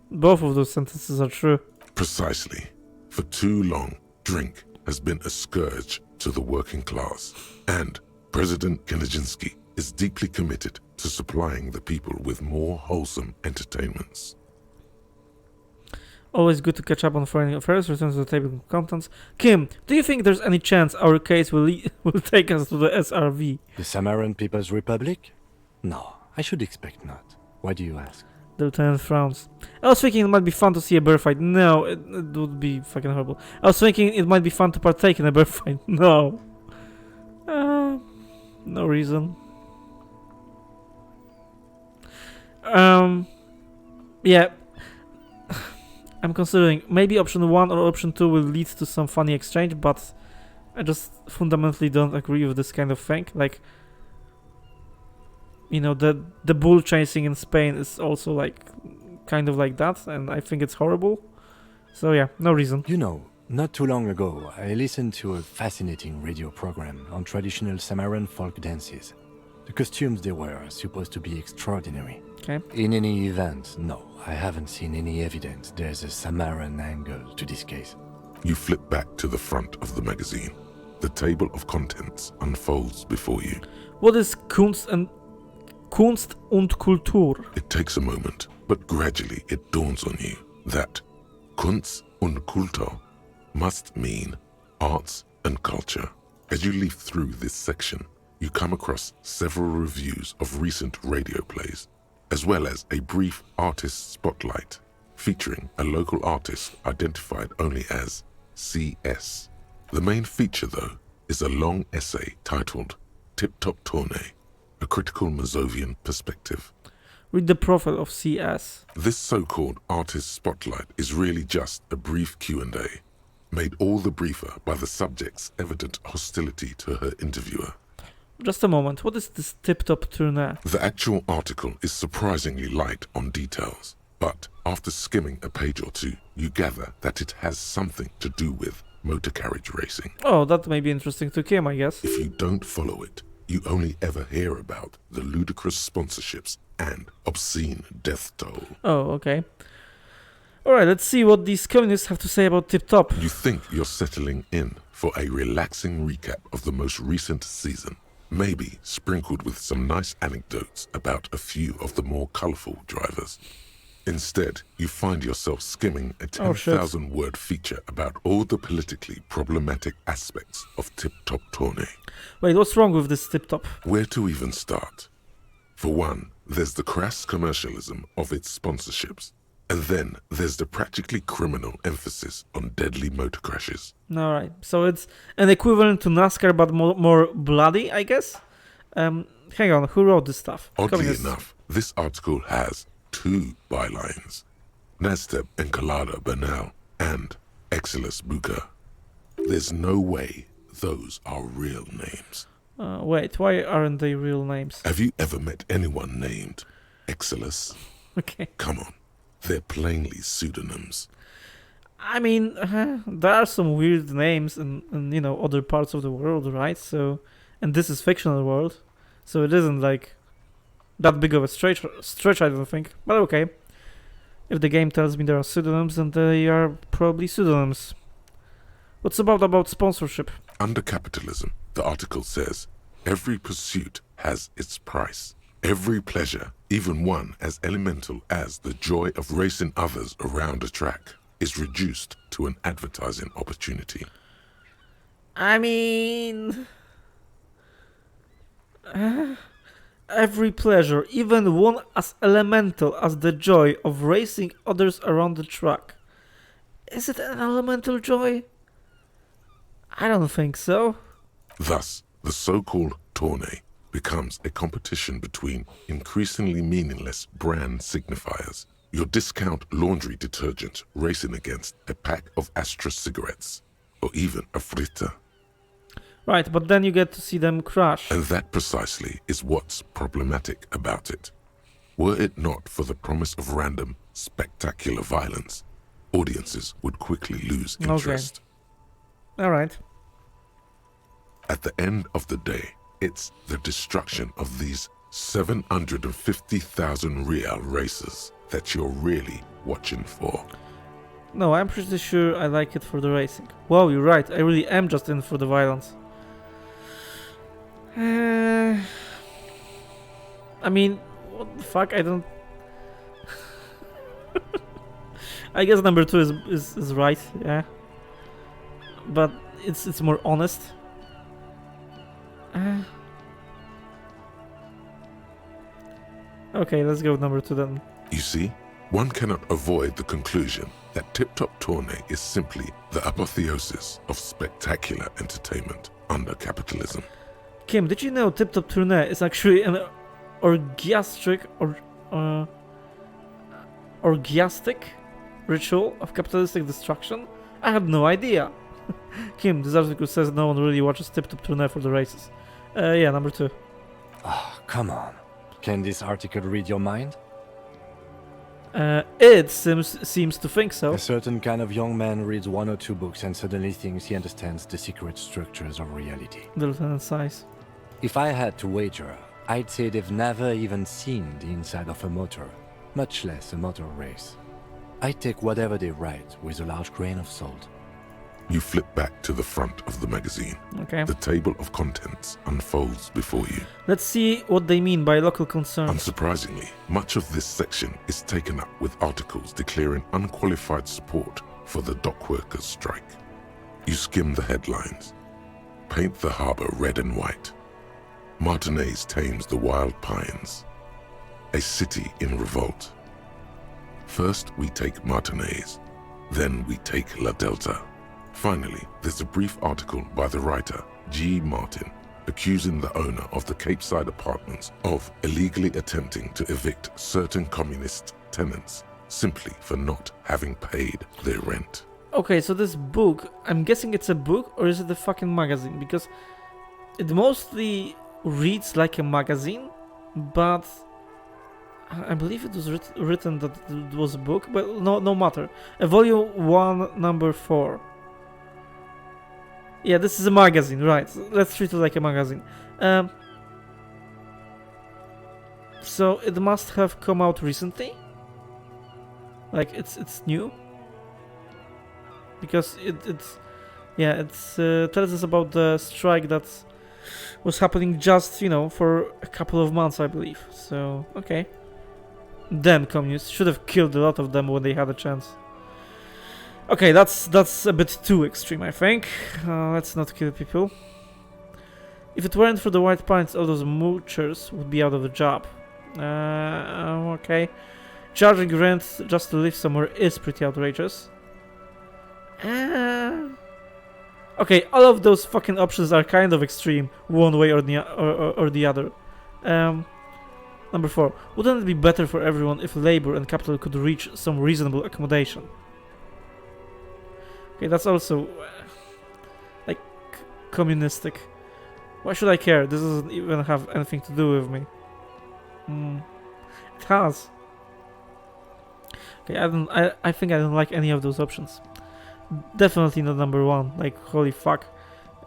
Both of those sentences are true. Precisely. For too long, drink has been a scourge to the working class, and President Kenezinski is deeply committed to supplying the people with more wholesome entertainments. Always good to catch up on foreign affairs, return to the table of contents. Kim, do you think there's any chance our case will take us to the SRV? The Samaran People's Republic? No, I should expect not. Why do you ask? The lieutenant frowns. I was thinking it might be fun to see a bear fight. No, it would be fucking horrible. I was thinking it might be fun to partake in a bear fight. No. No reason. Yeah. I'm considering maybe option 1 or option 2 will lead to some funny exchange, but I just fundamentally don't agree with this kind of thing. Like, you know, the bull chasing in Spain is also like kind of like that, and I think it's horrible. So yeah, no reason. You know, not too long ago, I listened to a fascinating radio program on traditional Samaran folk dances. The costumes they wear are supposed to be extraordinary. Okay. In any event, no, I haven't seen any evidence there's a Samaran angle to this case. You flip back to the front of the magazine. The table of contents unfolds before you. What is Kunst und Kultur? It takes a moment, but gradually it dawns on you that Kunst und Kultur must mean arts and culture. As you leaf through this section, you come across several reviews of recent radio plays, as well as a brief artist spotlight featuring a local artist identified only as CS. The main feature, though, is a long essay titled Tip Top Tournée, a critical Mazovian perspective. Read the profile of CS. This so-called artist spotlight is really just a brief Q&A, made all the briefer by the subject's evident hostility to her interviewer. Just a moment, what is this tip-top tournée? The actual article is surprisingly light on details, but after skimming a page or two, you gather that it has something to do with motor carriage racing. Oh, that may be interesting to Kim, I guess. If you don't follow it, you only ever hear about the ludicrous sponsorships and obscene death toll. Oh, okay. Alright, let's see what these communists have to say about Tip Top. You think you're settling in for a relaxing recap of the most recent season, maybe sprinkled with some nice anecdotes about a few of the more colourful drivers. Instead, you find yourself skimming a 10,000-word feature about all the politically problematic aspects of Tip Top Tournée. Wait, what's wrong with this Tip Top? Where to even start? For one, there's the crass commercialism of its sponsorships, and then there's the practically criminal emphasis on deadly motor crashes. Alright, so it's an equivalent to NASCAR but more bloody, I guess? Hang on, who wrote this stuff? Oddly Communists. enough, this article has 2 bylines: Nasteb Encolada Bernal and Exilus Buka. There's no way those are real names. Wait, why aren't they real names? Have you ever met anyone named Exilus? Okay. Come on, they're plainly pseudonyms. I mean, there are some weird names in you know, other parts of the world, right? So, and this is fictional world, so it isn't like that big of a stretch, I don't think. But okay, if the game tells me there are pseudonyms, then they are probably pseudonyms. What's about sponsorship? Under capitalism, the article says, every pursuit has its price. Every pleasure, even one as elemental as the joy of racing others around a track, is reduced to an advertising opportunity. I mean, every pleasure, even one as elemental as the joy of racing others around the track. Is it an elemental joy? I don't think so. Thus, the so-called tournée becomes a competition between increasingly meaningless brand signifiers. Your discount laundry detergent racing against a pack of Astra cigarettes, or even a Fritta. Right, but then you get to see them crash. And that precisely is what's problematic about it. Were it not for the promise of random, spectacular violence, audiences would quickly lose interest. Alright. At the end of the day, it's the destruction of these 750,000 real races that you're really watching for. No, I'm pretty sure I like it for the racing. Wow, you're right, I really am just in for the violence. I mean, what the fuck, I don't... I guess number 2 is right, yeah. But it's more honest. Okay, let's go with number 2 then. You see, one cannot avoid the conclusion that Tip Top Tournée is simply the apotheosis of spectacular entertainment under capitalism. Kim, did you know Tip Top Tournée is actually an orgiastic ritual of capitalistic destruction? I had no idea. Kim, this article says no one really watches Tip Top Tournée for the races. Yeah, number 2. Oh, come on. Can this article read your mind? It seems to think so. A certain kind of young man reads 1 or 2 books and suddenly thinks he understands the secret structures of reality. The lieutenant size. If I had to wager, I'd say they've never even seen the inside of a motor, much less a motor race. I take whatever they write with a large grain of salt. You flip back to the front of the magazine. Okay. The table of contents unfolds before you. Let's see what they mean by local concerns. Unsurprisingly, much of this section is taken up with articles declaring unqualified support for the dock workers' strike. You skim the headlines. Paint the harbor red and white. Martinez tames the wild pines. A city in revolt. First we take Martinez, then we take La Delta. Finally, there's a brief article by the writer, G. Martin, accusing the owner of the Capeside Apartments of illegally attempting to evict certain communist tenants simply for not having paid their rent. Okay, so this book, I'm guessing it's a book or is it a fucking magazine? Because it mostly reads like a magazine, but I believe it was written that it was a book, but no matter. A volume 1, number 4. Yeah, this is a magazine, right? Let's treat it like a magazine. So it must have come out recently. Like it's new. Because it tells us about the strike that was happening just, for a couple of months, I believe. So, okay. Damn communists, should have killed a lot of them when they had a chance. Okay, that's a bit too extreme, I think. Let's not kill people. If it weren't for the white pines, all those moochers would be out of the job. Okay. Charging rent just to live somewhere is pretty outrageous. Okay, all of those fucking options are kind of extreme, one way or the other. Number 4. Wouldn't it be better for everyone if labor and capital could reach some reasonable accommodation? Okay, that's also like communistic. Why should I care? This doesn't even have anything to do with me. It has. Okay, I think I don't like any of those options. Definitely not number 1. Like, holy fuck.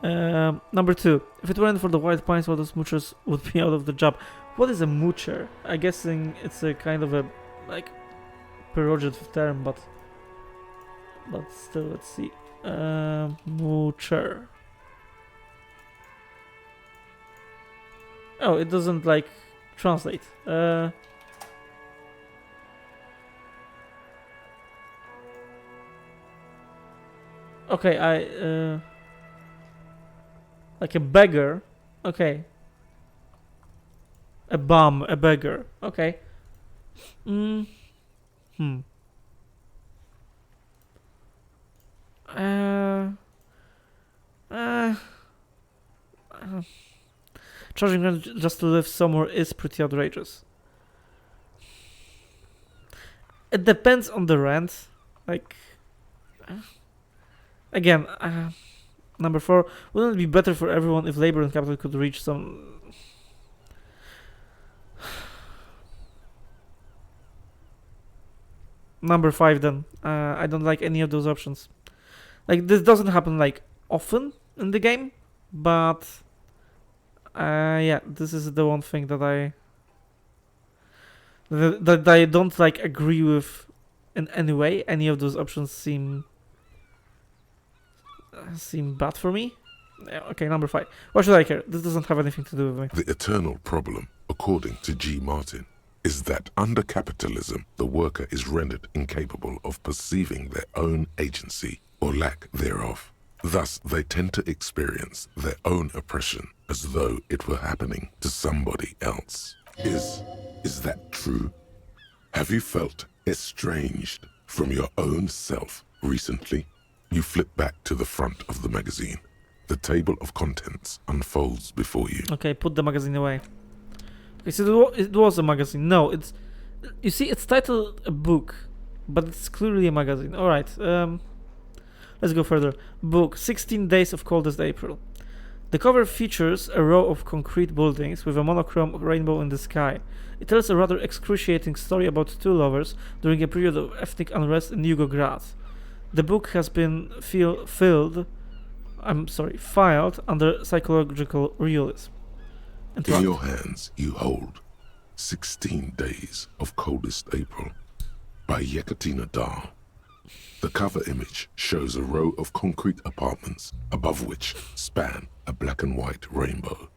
Number 2. If it weren't for the white pines, all those moochers would be out of the job. What is a moocher? I'm guessing it's a kind of a like pejorative term, but still, let's see. Moocher. Oh, it doesn't like translate. Okay, like a beggar. Okay. A bum, a beggar. Okay. Charging rent just to live somewhere is pretty outrageous. It depends on the rent. Like, again, number 4. Wouldn't it be better for everyone if labor and capital could reach some... Number 5 then. I don't like any of those options. Like, this doesn't happen like often in the game, but yeah, this is the one thing that I don't like agree with in any way. Any of those options seem bad for me. Okay, number 5. Why should I care? This doesn't have anything to do with me. The eternal problem, according to G. Martin, is that under capitalism, the worker is rendered incapable of perceiving their own agency or lack thereof. Thus, they tend to experience their own oppression as though it were happening to somebody else. Is that true? Have you felt estranged from your own self recently? You flip back to the front of the magazine. The table of contents unfolds before you. Okay, put the magazine away. Okay, so it was a magazine. No, it's... You see, it's titled a book, but it's clearly a magazine. Alright, let's go further. Book, 16 Days of Coldest April. The cover features a row of concrete buildings with a monochrome rainbow in the sky. It tells a rather excruciating story about two lovers during a period of ethnic unrest in Yugograd. The book has been filed under psychological realism. In your hands, you hold 16 Days of Coldest April by Yekaterina Dahl. The cover image shows a row of concrete apartments above which span a black and white rainbow.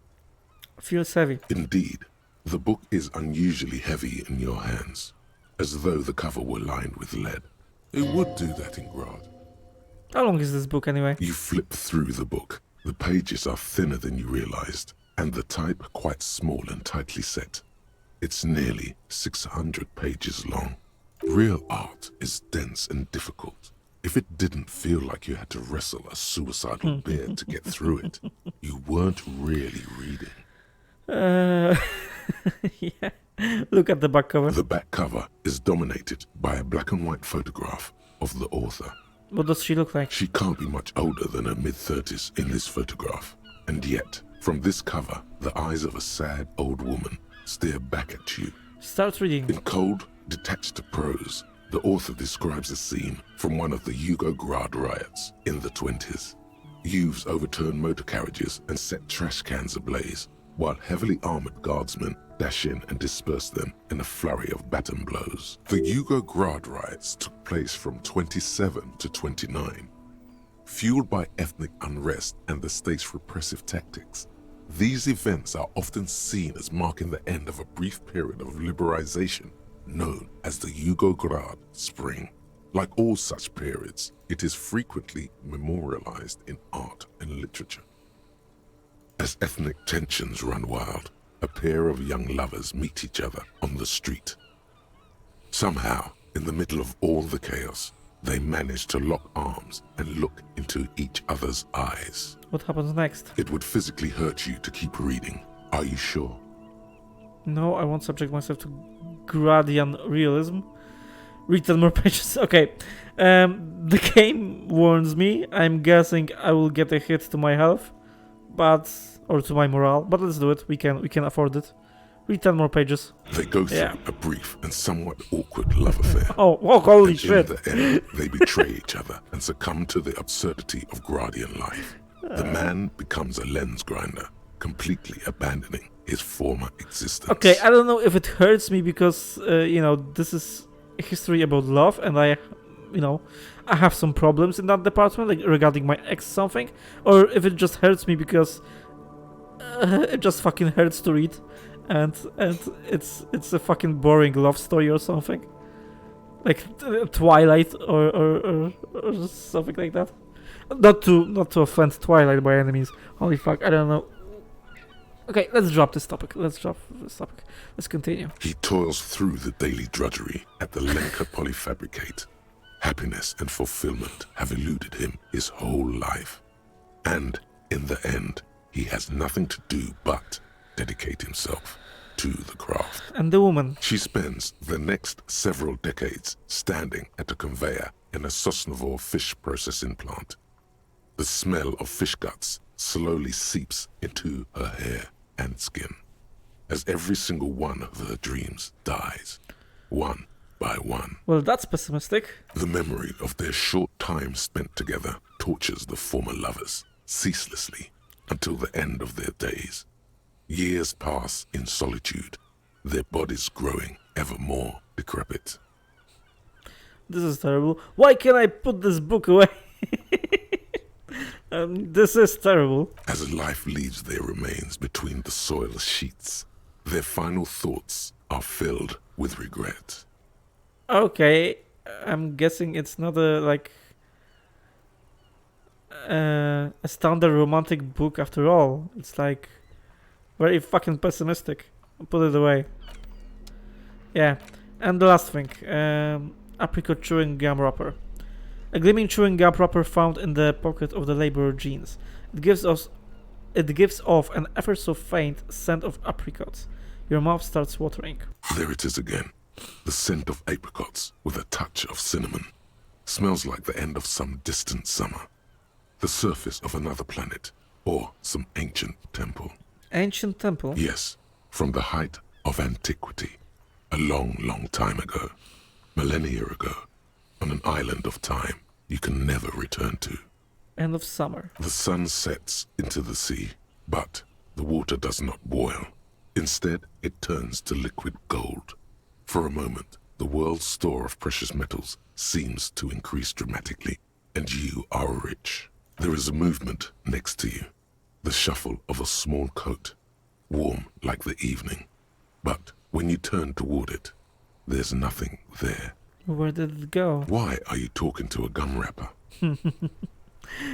Feels heavy. Indeed, the book is unusually heavy in your hands, as though the cover were lined with lead. It would do that in Grad. How long is this book anyway? You flip through the book. The pages are thinner than you realized, and the type quite small and tightly set. It's nearly 600 pages long. Real art is dense and difficult. If it didn't feel like you had to wrestle a suicidal bear to get through it, you weren't really reading. Yeah. Look at the back cover. The back cover is dominated by a black and white photograph of the author. What does she look like? She can't be much older than her mid-30s in this photograph. And yet, from this cover, the eyes of a sad old woman stare back at you. Start reading. In cold, detached prose, the author describes a scene from one of the Yugograd riots in the 20s. Youths overturned motor carriages and set trash cans ablaze, while heavily armored guardsmen dash in and disperse them in a flurry of baton blows. The Yugograd riots took place from 27 to 29. Fueled by ethnic unrest and the state's repressive tactics, these events are often seen as marking the end of a brief period of liberalization known as the Yugograd Spring. Like all such periods, it is frequently memorialized in art and literature. As ethnic tensions run wild, a pair of young lovers meet each other on the street. Somehow, in the middle of all the chaos, they manage to lock arms and look into each other's eyes. What happens next? It would physically hurt you to keep reading. Are you sure? No, I won't subject myself to Gradian realism. Read 10 more pages. Okay. The game warns me. I'm guessing I will get a hit to my health, or to my morale. But let's do it. We can afford it. Read 10 more pages. They go through a brief and somewhat awkward love affair. Oh, holy and shit. In the end, they betray each other and succumb to the absurdity of Gradian life. The man becomes a lens grinder, completely abandoning his former existence. Okay, I don't know if it hurts me because, this is a history about love and I have some problems in that department, like regarding my ex something, or if it just hurts me because it just fucking hurts to read. And it's a fucking boring love story or something, like Twilight or something like that. Not to offend Twilight by any means. Holy fuck, I don't know. Okay, let's drop this topic. Let's continue. He toils through the daily drudgery at the Lenka Polyfabricate. Happiness and fulfillment have eluded him his whole life, and in the end, he has nothing to do but dedicate himself to the craft. And the woman. She spends the next several decades standing at a conveyor in a Sosnovo fish processing plant. The smell of fish guts slowly seeps into her hair and skin as every single one of her dreams dies, one by one. Well, that's pessimistic. The memory of their short time spent together tortures the former lovers ceaselessly until the end of their days. Years pass in solitude, their bodies growing ever more decrepit. This is terrible. Why can't I put this book away? This is terrible. As life leaves their remains between the soil sheets, their final thoughts are filled with regret. Okay, I'm guessing it's not a standard romantic book after all. It's like very fucking pessimistic. I'll put it away. Yeah, and the last thing, apricot chewing gum wrapper. A gleaming chewing gum wrapper found in the pocket of the laborer jeans. It gives off an ever so faint scent of apricots. Your mouth starts watering. There it is again. The scent of apricots with a touch of cinnamon. Smells like the end of some distant summer. The surface of another planet, or some ancient temple. Ancient temple? Yes, from the height of antiquity, a long, long time ago, millennia ago, on an island of time you can never return to. End of summer. The sun sets into the sea, but the water does not boil. Instead, it turns to liquid gold. For a moment, the world's store of precious metals seems to increase dramatically, and you are rich. There is a movement next to you, the shuffle of a small coat, warm like the evening. But when you turn toward it, there's nothing there. Where did it go? Why are you talking to a gum wrapper?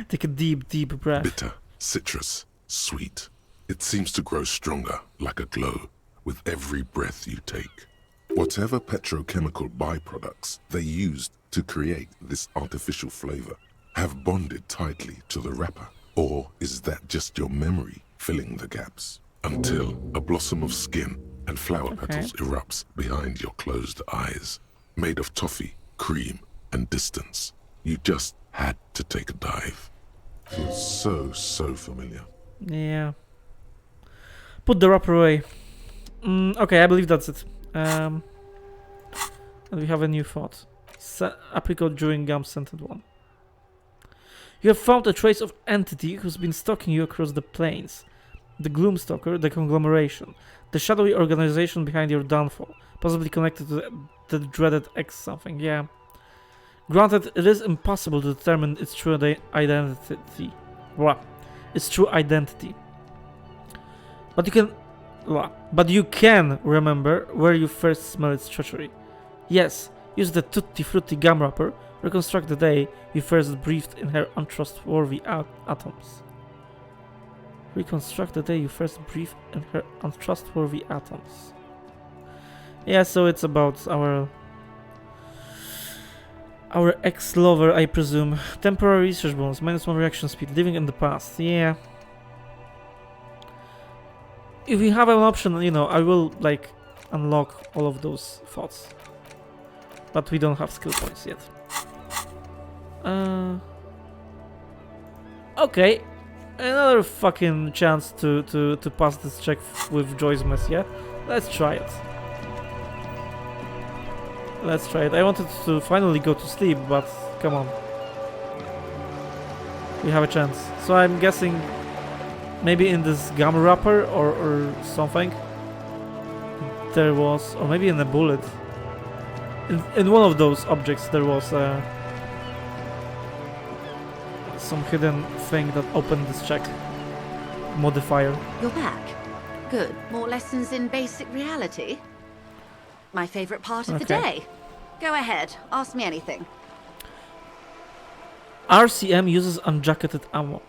Take a deep, deep breath. Bitter, citrus, sweet. It seems to grow stronger, like a glow, with every breath you take. Whatever petrochemical byproducts they used to create this artificial flavor have bonded tightly to the wrapper. Or is that just your memory filling the gaps? Until a blossom of skin and flower petals erupts behind your closed eyes, made of toffee, cream, and distance. You just had to take a dive. Feels so familiar. Yeah. Put the wrapper away. Okay, I believe that's it. And we have a new thought. Apricot chewing gum scented one. You have found a trace of entity who's been stalking you across the plains. The Gloomstalker, the conglomeration, the shadowy organization behind your downfall, possibly connected to the dreaded X something, yeah. Granted, it is impossible to determine its true identity. But you can remember where you first smelled its treachery. Yes, use the Tutti Frutti gum wrapper, reconstruct the day you first breathed in her untrustworthy atoms. Reconstruct the day you first breathed in her untrustworthy atoms. Yeah, so it's about our ex-lover, I presume. Temporary research bonus, -1 reaction speed, living in the past. Yeah. If we have an option, you know, I will like unlock all of those thoughts. But we don't have skill points yet. Okay. Another fucking chance to pass this check with Joy's mess, yeah? Let's try it. Let's try it. I wanted to finally go to sleep, but come on. We have a chance. So I'm guessing maybe in this gum wrapper or something there was, or maybe in the bullet. In one of those objects there was some hidden thing that opened this check modifier. You're back. Good. More lessons in basic reality? My favorite part of the day. Go ahead. Ask me anything. RCM uses unjacketed ammo.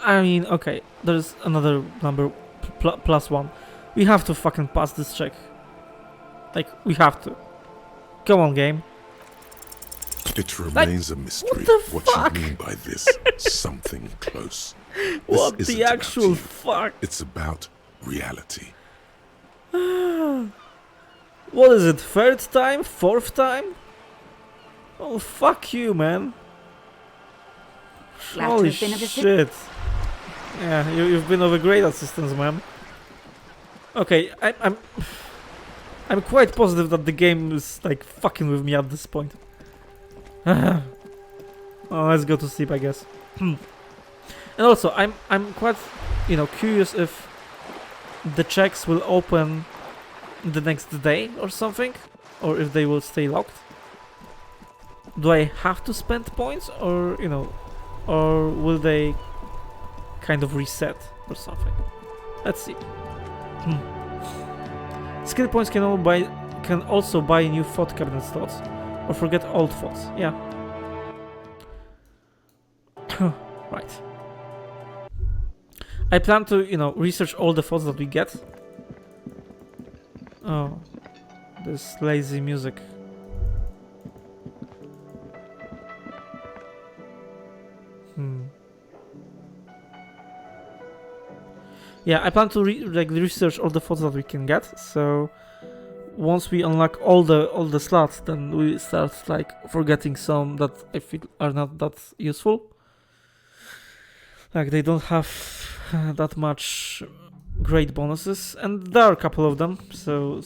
I mean, okay, there's another number, +1. We have to fucking pass this check. Like, we have to. Come on, game. It remains a mystery what you mean by this something close. What the actual fuck? It's about reality. What is it, third time? Fourth time? Oh, fuck you, man. Holy shit. Yeah, you've been of a great assistance, man. Okay, I'm quite positive that the game is like fucking with me at this point. Oh, let's go to sleep, I guess. And also, I'm quite, you know, curious if the checks will open the next day or something, or if they will stay locked. Do I have to spend points, or you know, or will they kind of reset or something? Let's see. Skill points can also buy new thought cabinet slots, or forget old thoughts. Yeah. Right. I plan to, you know, research all the thoughts that we get. Oh, this lazy music. Yeah, I plan to research all the thoughts that we can get. So once we unlock all the slots, then we start like forgetting some that I feel are not that useful. Like they don't have that much great bonuses, and there are a couple of them, so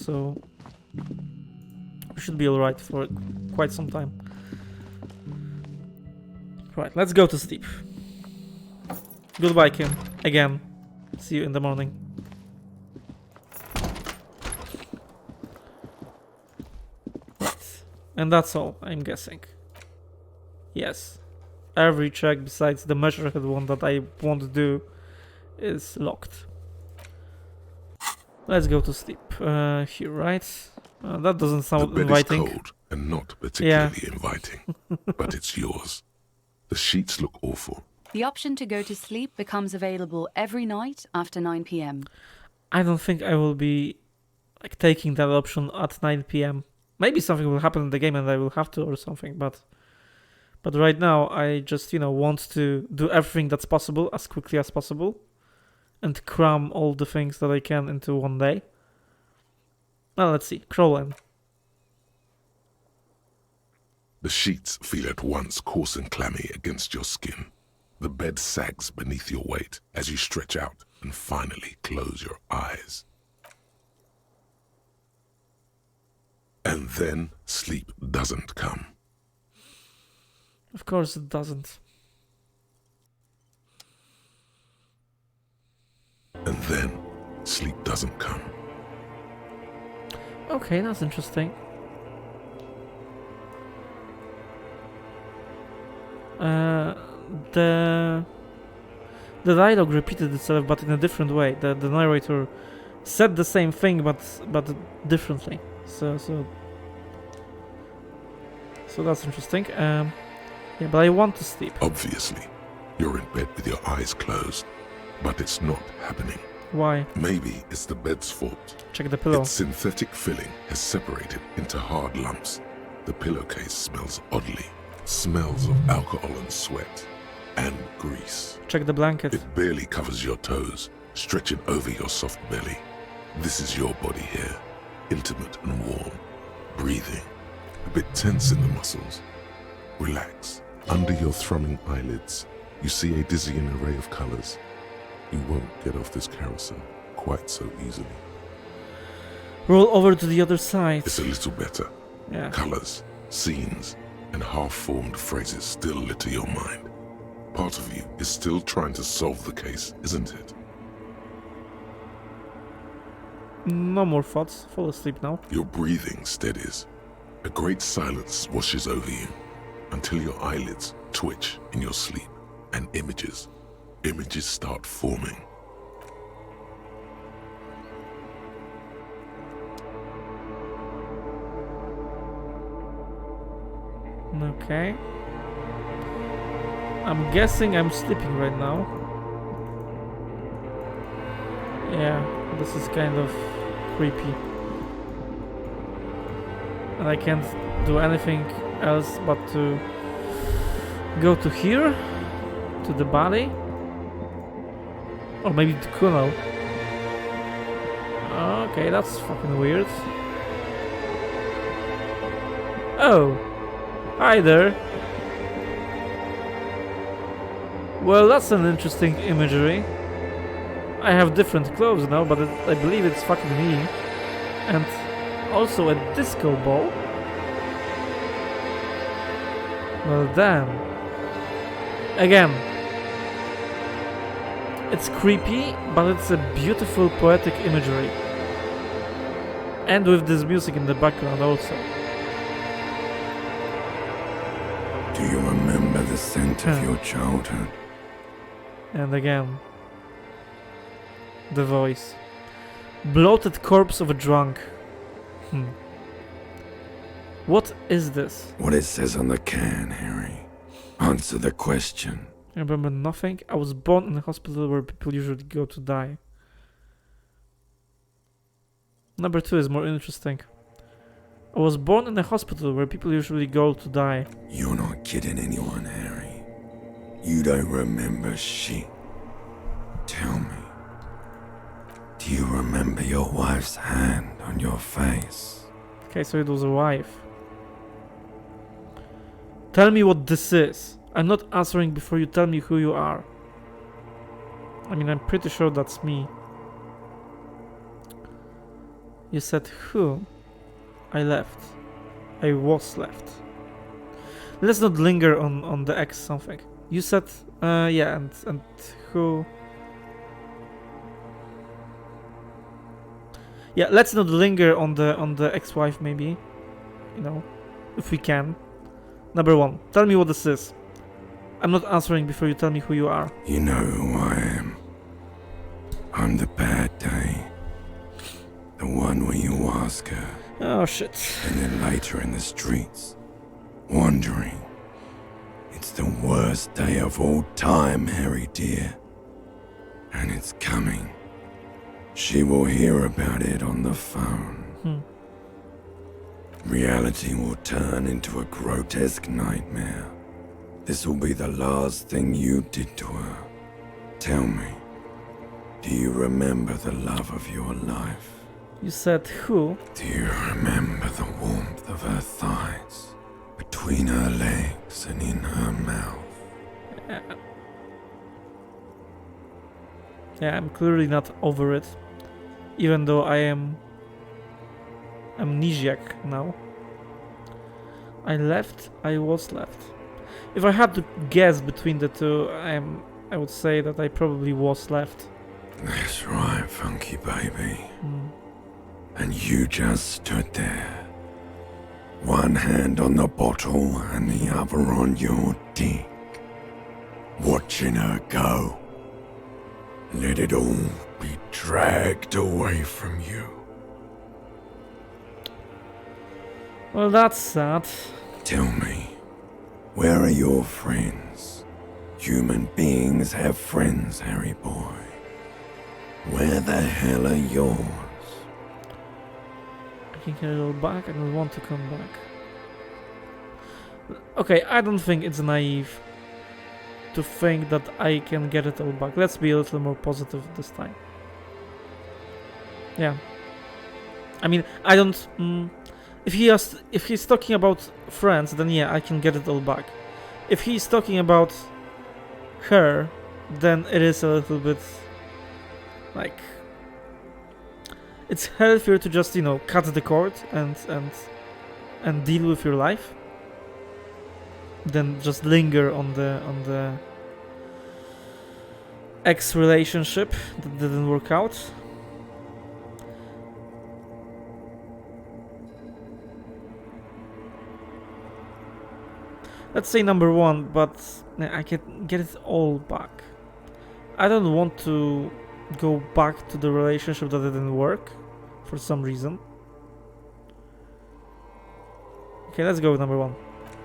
we should be alright for quite some time. Right, let's go to sleep. Goodbye, Kim. Again. See you in the morning. Right. And that's all, I'm guessing. Yes. Every check besides the measurehead one that I won't do is locked. Let's go to sleep. Here, right? That doesn't sound the bed inviting. is cold and not particularly inviting, but it's yours. The sheets look awful. The option to go to sleep becomes available every night after 9 p.m. I don't think I will be like taking that option at 9 p.m. Maybe something will happen in the game and I will have to or something, but right now I just, want to do everything that's possible as quickly as possible and cram all the things that I can into one day. Well, let's see. Crawl in. The sheets feel at once coarse and clammy against your skin. The bed sags beneath your weight as you stretch out and finally close your eyes. And then sleep doesn't come. Of course it doesn't. And then sleep doesn't come. Okay, that's interesting. The dialogue repeated itself, but in a different way. The narrator said the same thing, but differently. So that's interesting. Yeah, but I want to sleep. Obviously, you're in bed with your eyes closed, but it's not happening. Why? Maybe it's the bed's fault. Check the pillow. Its synthetic filling has separated into hard lumps. The pillowcase smells oddly. Smells of alcohol and sweat and grease. Check the blanket. It barely covers your toes, stretching over your soft belly. This is your body here, intimate and warm, breathing, a bit tense in the muscles. Relax. Under your thrumming eyelids, you see a dizzying array of colors. You won't get off this carousel quite so easily. Roll over to the other side. It's a little better. Yeah. Colors, scenes, and half-formed phrases still litter your mind. Part of you is still trying to solve the case, isn't it? No more thoughts. Fall asleep now. Your breathing steadies. A great silence washes over you until your eyelids twitch in your sleep and images start forming. Okay. I'm guessing I'm sleeping right now. Yeah, this is kind of creepy. And I can't do anything else but to go to here, to the body, or maybe to Kuno. Okay, that's fucking weird. Oh, hi there. Well, that's an interesting imagery. I have different clothes now, but I believe it's fucking me. And also a disco ball. Well, damn. Again, it's creepy, but it's a beautiful poetic imagery. And with this music in the background also. Do you remember the scent of your childhood? And again, the voice. Bloated corpse of a drunk. What is this? What it says on the can, Harry. Answer the question. I remember nothing. I was born in a hospital where people usually go to die. Number 2 is more interesting. I was born in a hospital where people usually go to die. You're not kidding anyone, Harry. You don't remember shit. Tell me. Do you remember your wife's hand on your face? Okay, so it was a wife. Tell me what this is. I'm not answering before you tell me who you are. I mean, I'm pretty sure that's me. You said who? I left. I was left. Let's not linger on the X something. You said, yeah, and who? Yeah, let's not linger on the ex-wife, maybe. You know, if we can. Number 1, tell me what this is. I'm not answering before you tell me who you are. You know who I am. I'm the bad day. The one where you ask her. Oh shit. And then later in the streets, wandering. It's the worst day of all time, Harry dear. And it's coming. She will hear about it on the phone. Reality will turn into a grotesque nightmare. This will be the last thing you did to her. Tell me, do you remember the love of your life? You said who? Do you remember the warmth of her thighs, between her legs and in her mouth? Yeah, I'm clearly not over it. Even though I am amnesiac now. I left, I was left. If I had to guess between the two, I would say that I probably was left. That's right, funky baby. And you just stood there. One hand on the bottle and the other on your dick. Watching her go. Let it all be dragged away from you. Well, that's sad. Tell me, where are your friends? Human beings have friends, Harry boy. Where the hell are yours? I can get it all back. I don't want to come back. Okay, I don't think it's naive to think that I can get it all back. Let's be a little more positive this time. Yeah. I mean, I don't... if he's talking about friends, then yeah, I can get it all back. If he's talking about her, then it is a little bit... like... it's healthier to just, you know, cut the cord and deal with your life than just linger on the ex relationship that didn't work out. Let's say number 1, but I can get it all back. I don't want to go back to the relationship that didn't work for some reason. Okay, let's go with number 1.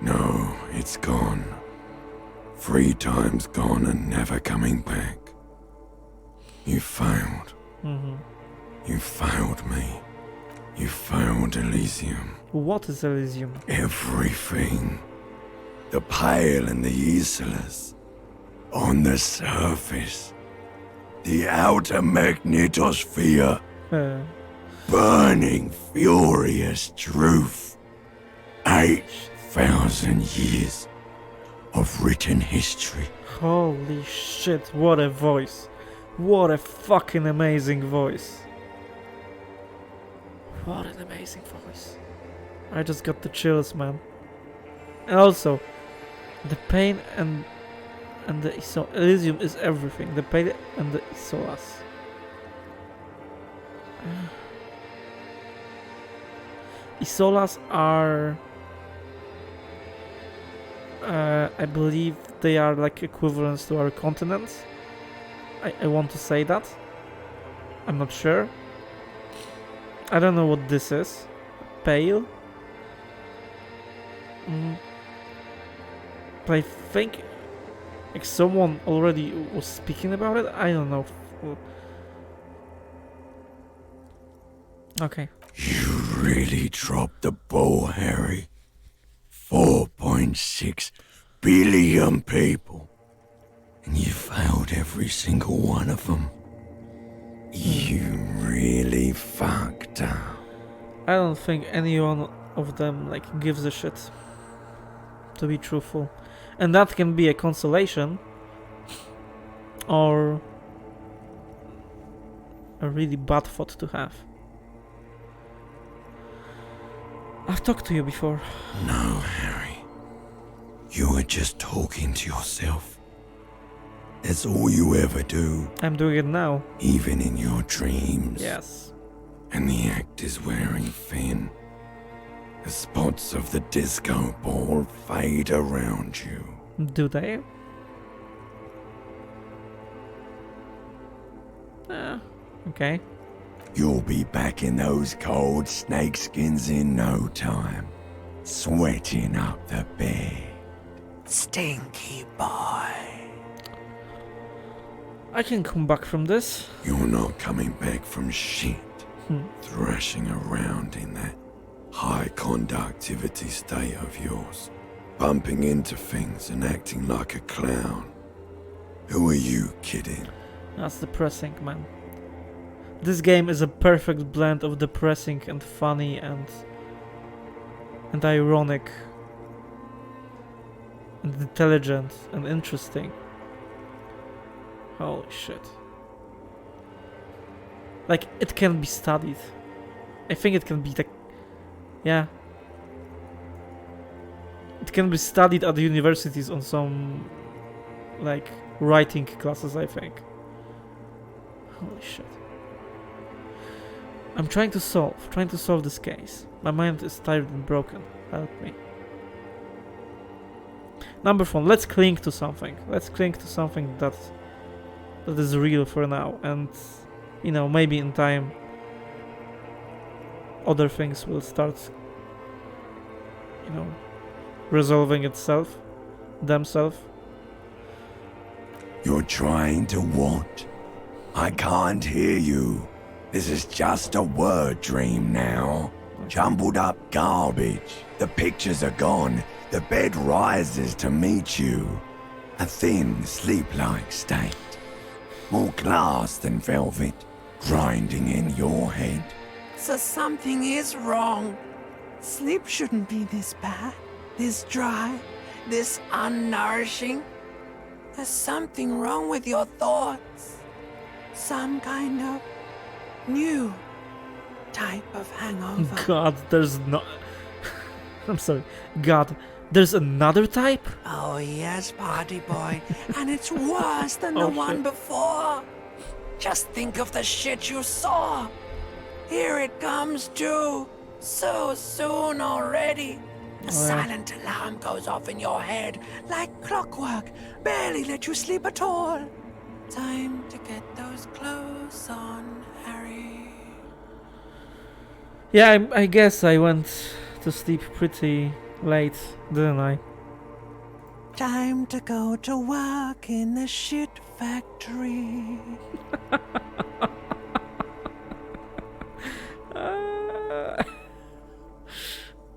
No, it's gone. 3 times gone and never coming back. You failed. You failed me. You failed Elysium. What is Elysium? Everything. The Pale and the Isolas. On the surface. The outer magnetosphere. Burning, furious truth. 8,000 years of written history. Holy shit, what a voice. What a fucking amazing voice. What an amazing voice. I just got the chills, man. And also, the pain and the Elysium is everything. The pain and the Isolas. Isolas are... I believe they are like equivalents to our continents. I want to say that. I'm not sure. I don't know what this is. Pale? But I think like someone already was speaking about it. I don't know. Okay. You really dropped the ball, Harry. 4.6 billion people. And you failed every single one of them. You really fucked up. I don't think any one of them like gives a shit, to be truthful. And that can be a consolation or a really bad thought to have. I've talked to you before. No, Harry. You were just talking to yourself. That's all you ever do, I'm doing it now. even in your dreams. Yes. And the act is wearing thin. The spots of the disco ball fade around you. Do they? Okay. You'll be back in those cold snakeskins in no time, sweating up the bed. Stinky boy. I can come back from this. You're not coming back from shit. Thrashing around in that high conductivity state of yours, bumping into things and acting like a clown. Who are you kidding? That's depressing, man. This game is a perfect blend of depressing and funny and ironic and intelligent and interesting. Holy shit. Like, it can be studied. I think it can be like, yeah. It can be studied at the universities on some, like, writing classes, I think. Holy shit. I'm trying to solve this case. My mind is tired and broken. Help me. Number 1, let's cling to something. Let's cling to something that is real for now, and you know, maybe in time other things will start, you know, resolving themselves. You're trying to what? I can't hear you. This is just a word dream now. Jumbled up garbage. The pictures are gone. The bed rises to meet you. A thin, sleep-like state. More glass than velvet, grinding in your head. So something is wrong. Sleep shouldn't be this bad, this dry, this unnourishing. There's something wrong with your thoughts. Some kind of new type of hangover. God, there's no... I'm sorry. God, there's another type? Oh yes, party boy. And it's worse than the one before. Just think of the shit you saw. Here it comes too. So soon already. The silent alarm goes off in your head like clockwork. Barely let you sleep at all. Time to get those clothes on, Harry. Yeah, I guess I went to sleep pretty late, didn't I? Time to go to work in the shit factory.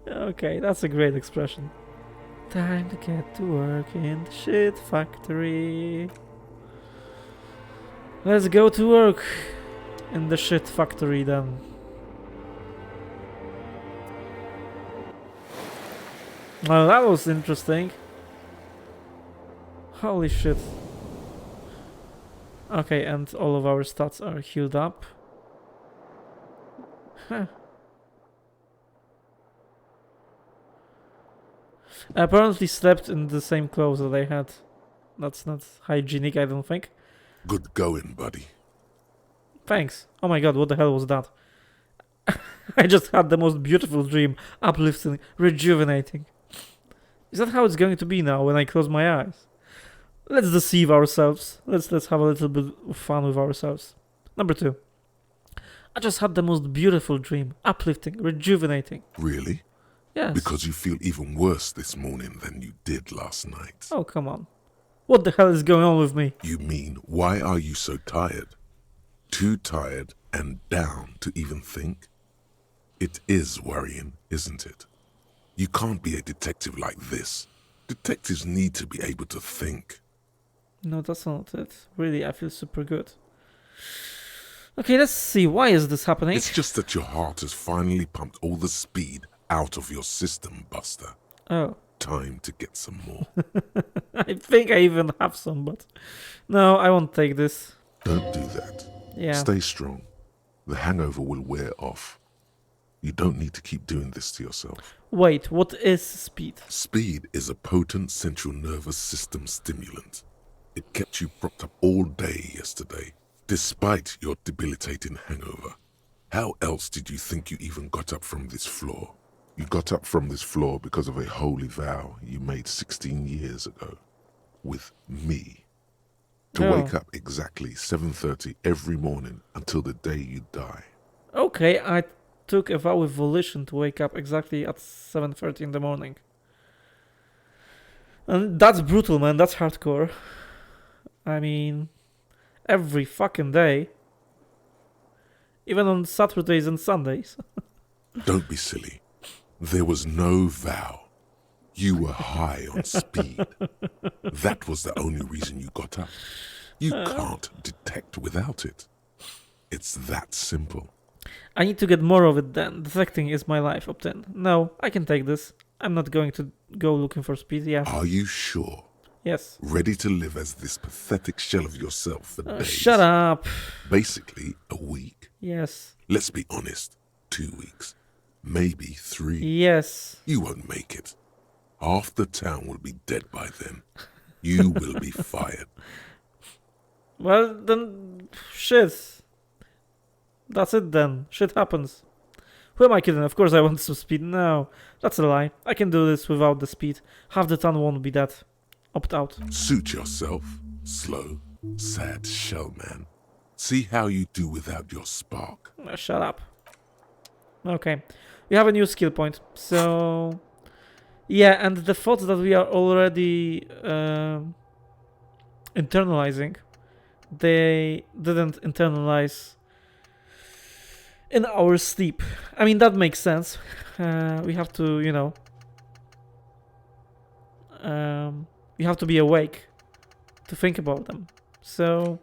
Okay, that's a great expression. Time to get to work in the shit factory. Let's go to work in the shit factory then. Well, that was interesting. Holy shit. Okay, and all of our stats are healed up. Huh. I apparently slept in the same clothes that I had. That's not hygienic, I don't think. Good going, buddy. Thanks. Oh my god, what the hell was that? I just had the most beautiful dream. Uplifting, rejuvenating. Is that how it's going to be now when I close my eyes? Let's deceive ourselves. Let's have a little bit of fun with ourselves. Number 2. I just had the most beautiful dream. Uplifting, rejuvenating. Really? Yes. Because you feel even worse this morning than you did last night. Oh, come on. What the hell is going on with me? You mean, why are you so tired? Too tired and down to even think? It is worrying, isn't it? You can't be a detective like this. Detectives need to be able to think. No, that's not it. Really, I feel super good. Okay, let's see. Why is this happening? It's just that your heart has finally pumped all the speed out of your system, Buster. Oh. Time to get some more. I think I even have some, but... No, I won't take this. Don't do that. Yeah. Stay strong. the hangover will wear off. You don't need to keep doing this to yourself. Wait, what is speed? Speed is a potent central nervous system stimulant. It kept you propped up all day yesterday, despite your debilitating hangover. How else did you think you even got up from this floor? You got up from this floor because of a holy vow you made 16 years ago. With me. To Oh. wake up exactly 7:30 every morning until the day you die. Okay, I took a vow with volition to wake up exactly at 7:30 in the morning. And that's brutal, man. That's hardcore. I mean, every fucking day. Even on Saturdays and Sundays. Don't be silly. There was no vow. You were high on speed. That was the only reason you got up. You can't detect without it. It's that simple. I need to get more of it then. Detecting is my life up 10. No, I can take this. I'm not going to go looking for speed, yeah. Are you sure? Yes. Ready to live as this pathetic shell of yourself for days? Shut up. Basically, a week. Yes. Let's be honest. 2 weeks. Maybe 3. Yes. You won't make it. Half the town will be dead by then. You will be fired. Well, then, shit. That's it then. Shit happens. Who am I kidding? Of course I want some speed. No, that's a lie. I can do this without the speed. Half the town won't be dead. Opt out. Suit yourself, slow, sad shell man. See how you do without your spark. Shut up. Okay. We have a new skill point. So... yeah, and the thoughts that we are already internalizing, they didn't internalize in our sleep. I mean, that makes sense. We have to, you know... we have to be awake to think about them. So...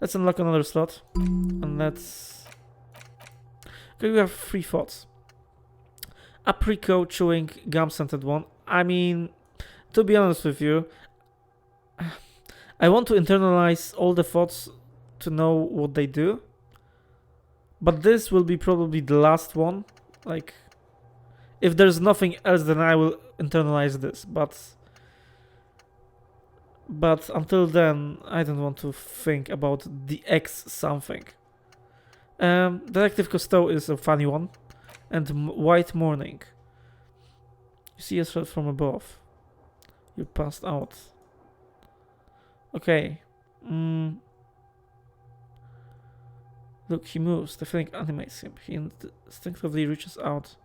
let's unlock another slot. And let's... okay, we have 3 thoughts. Apricot chewing gum scented one. I mean, to be honest with you, I want to internalize all the thoughts to know what they do. But this will be probably the last one. Like, if there's nothing else, then I will internalize this. But until then, I don't want to think about the X something. Detective Cousteau is a funny one. And White Morning. You see yourself from above. You passed out. Okay. Look, he moves. The feeling animates him. He instinctively reaches out.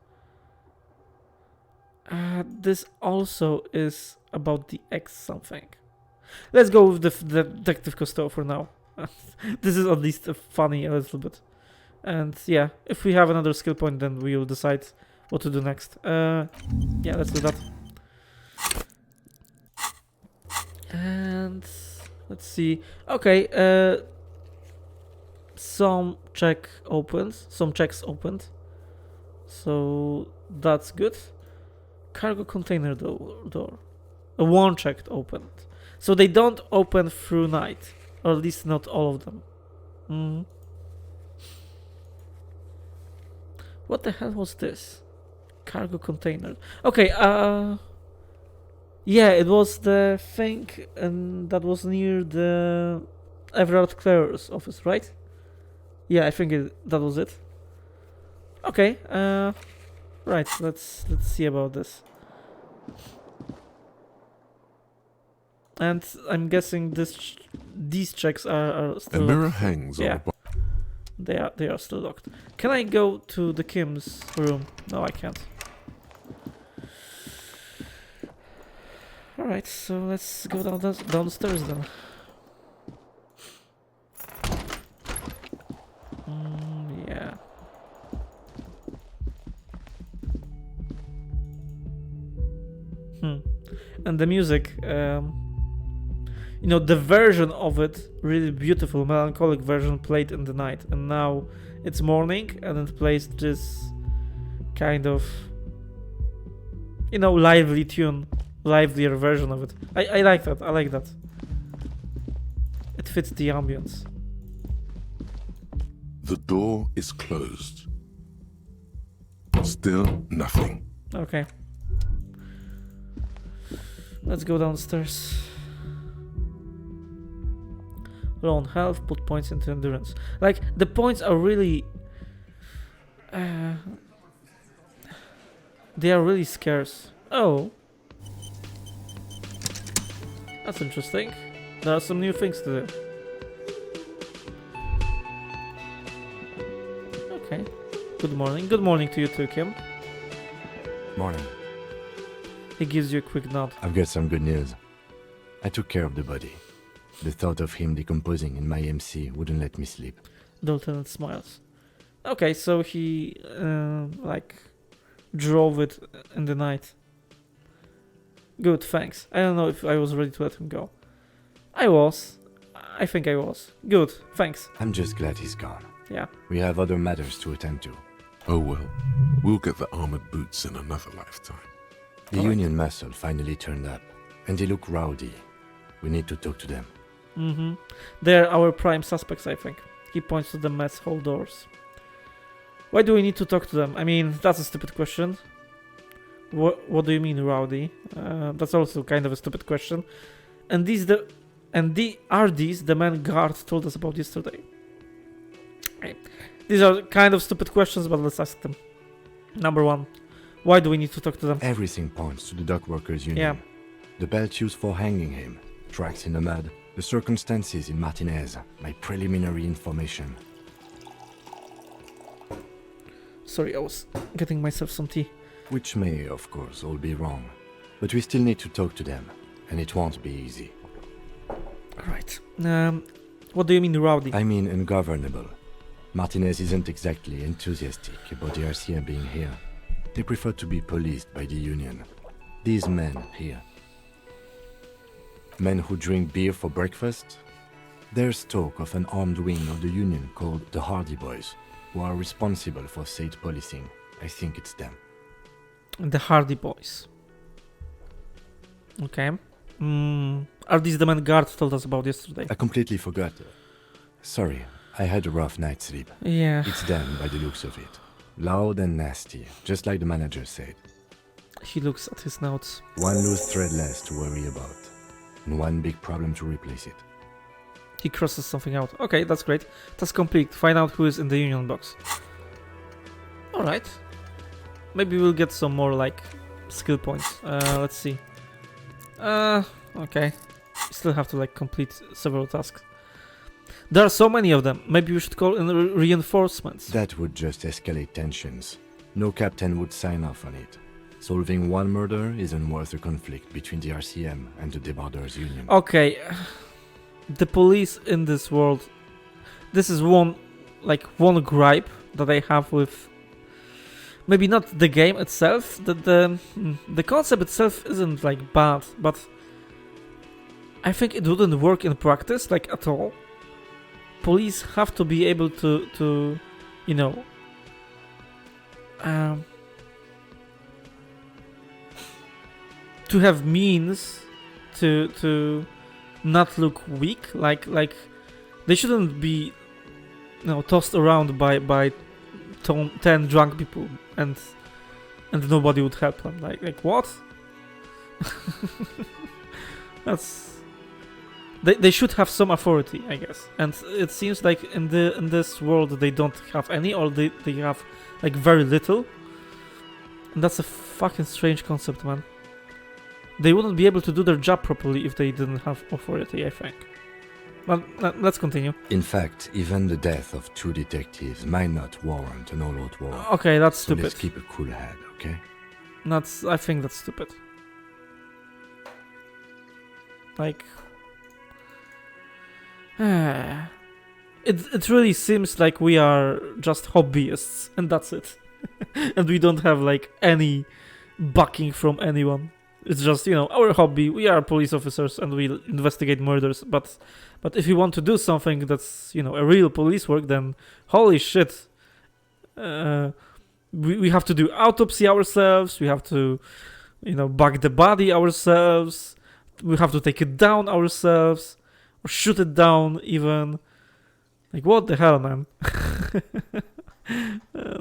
This also is about the X something. Let's go with the Detective Cousteau for now. This is at least funny a little bit. And yeah, if we have another skill point, then we will decide what to do next. Yeah, let's do that. And let's see. Okay, some checks opened. So that's good. Cargo container door. One checked opened. So they don't open through night, or at least not all of them. What the hell was this? Cargo container. Okay, yeah, it was the thing that was near the Everard Clare's office, right? Yeah, I think that was it. Okay, right, let's see about this. And I'm guessing these checks are still A mirror locked. hangs on Yeah. a box. They are still locked. Can I go to the Kim's room? No, I can't. Alright, so let's go down the stairs then. Yeah. And the music, you know, the version of it, really beautiful, melancholic version played in the night. And now it's morning and it plays this kind of, you know, livelier version of it. I like that, I like that. It fits the ambience. The door is closed. Still nothing. Okay. Let's go downstairs. Low on health, put points into endurance. Like, the points are really... they are really scarce. Oh. That's interesting. There are some new things to do. Okay. Good morning. Good morning to you too, Kim. Morning. He gives you a quick nod. I've got some good news. I took care of the body. The thought of him decomposing in my MC wouldn't let me sleep. The lieutenant smiles. Okay, so he, like, drove it in the night. Good, thanks. I don't know if I was ready to let him go. I was. I think I was. Good, thanks. I'm just glad he's gone. Yeah. We have other matters to attend to. Oh well, we'll get the armored boots in another lifetime. The Alright. Union muscle finally turned up, and they look rowdy. We need to talk to them. Mm-hmm. They're our prime suspects, I think. He points to the mess hall doors. Why do we need to talk to them? I mean, that's a stupid question. What do you mean, rowdy? That's also kind of a stupid question. And are these the men guard told us about yesterday? Okay. These are kind of stupid questions, but let's ask them. Number one, why do we need to talk to them? Everything points to the dock workers union. Yeah. The belt used for hanging him, tracks in the mud, the circumstances in Martinez, my preliminary information. Sorry, I was getting myself some tea. Which may, of course, all be wrong. But we still need to talk to them, and it won't be easy. Alright. What do you mean rowdy? I mean ungovernable. Martinez isn't exactly enthusiastic about the RCM being here. They prefer to be policed by the Union. These men here. Men who drink beer for breakfast? There's talk of an armed wing of the Union called the Hardy Boys, who are responsible for state policing. I think it's them. The Hardy Boys. Okay. Are these the men guard told us about yesterday? I completely forgot. Sorry, I had a rough night's sleep. Yeah. It's them by the looks of it. Loud and nasty, just like the manager said. He looks at his notes. One loose thread less to worry about, and one big problem to replace it. He crosses something out. Okay, that's great. Task complete. Find out who is in the Union box. Alright. Maybe we'll get some more, like, skill points. Let's see. Okay. Still have to, like, complete several tasks. There are so many of them. Maybe we should call in reinforcements. That would just escalate tensions. No captain would sign off on it. Solving one murder isn't worth a conflict between the RCM and the Debarders Union. Okay. The police in this world... This is one gripe that I have with... Maybe not the game itself. The concept itself isn't, like, bad, but... I think it wouldn't work in practice, like, at all. Police have to be able to you know, to have means to not look weak. Like they shouldn't be, you know, tossed around by 10 drunk people and nobody would help them. Like what? That's. They should have some authority, I guess, and it seems like in this world they don't have any, or they have like very little, and that's a fucking strange concept, man. They wouldn't be able to do their job properly if they didn't have authority, I think. But let's continue. In fact, even the death of 2 detectives might not warrant an all-out war. Okay, that's So stupid. let's keep a cool head, okay? I think that's stupid. Like. It really seems like we are just hobbyists, and that's it. And we don't have, like, any backing from anyone. It's just, you know, our hobby. We are police officers and we investigate murders. But if you want to do something that's, you know, a real police work, then holy shit. We have to do autopsy ourselves. We have to, you know, bag the body ourselves. We have to take it down ourselves. Or shoot it down even. Like, what the hell, man?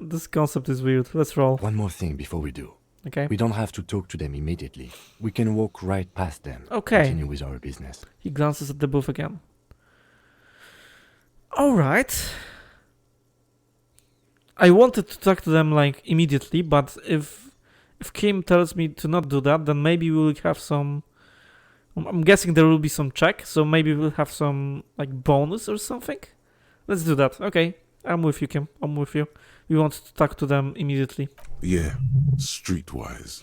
This concept is weird. Let's roll. One more thing before we do. Okay. We don't have to talk to them immediately. We can walk right past them. Okay. Continue with our business. He glances at the booth again. Alright. I wanted to talk to them, like, immediately, but if Kim tells me to not do that, then maybe we'll have some... I'm guessing there will be some check, so maybe we'll have some, like, bonus or something? Let's do that. Okay. I'm with you, Kim. I'm with you. We want to talk to them immediately. Yeah, streetwise.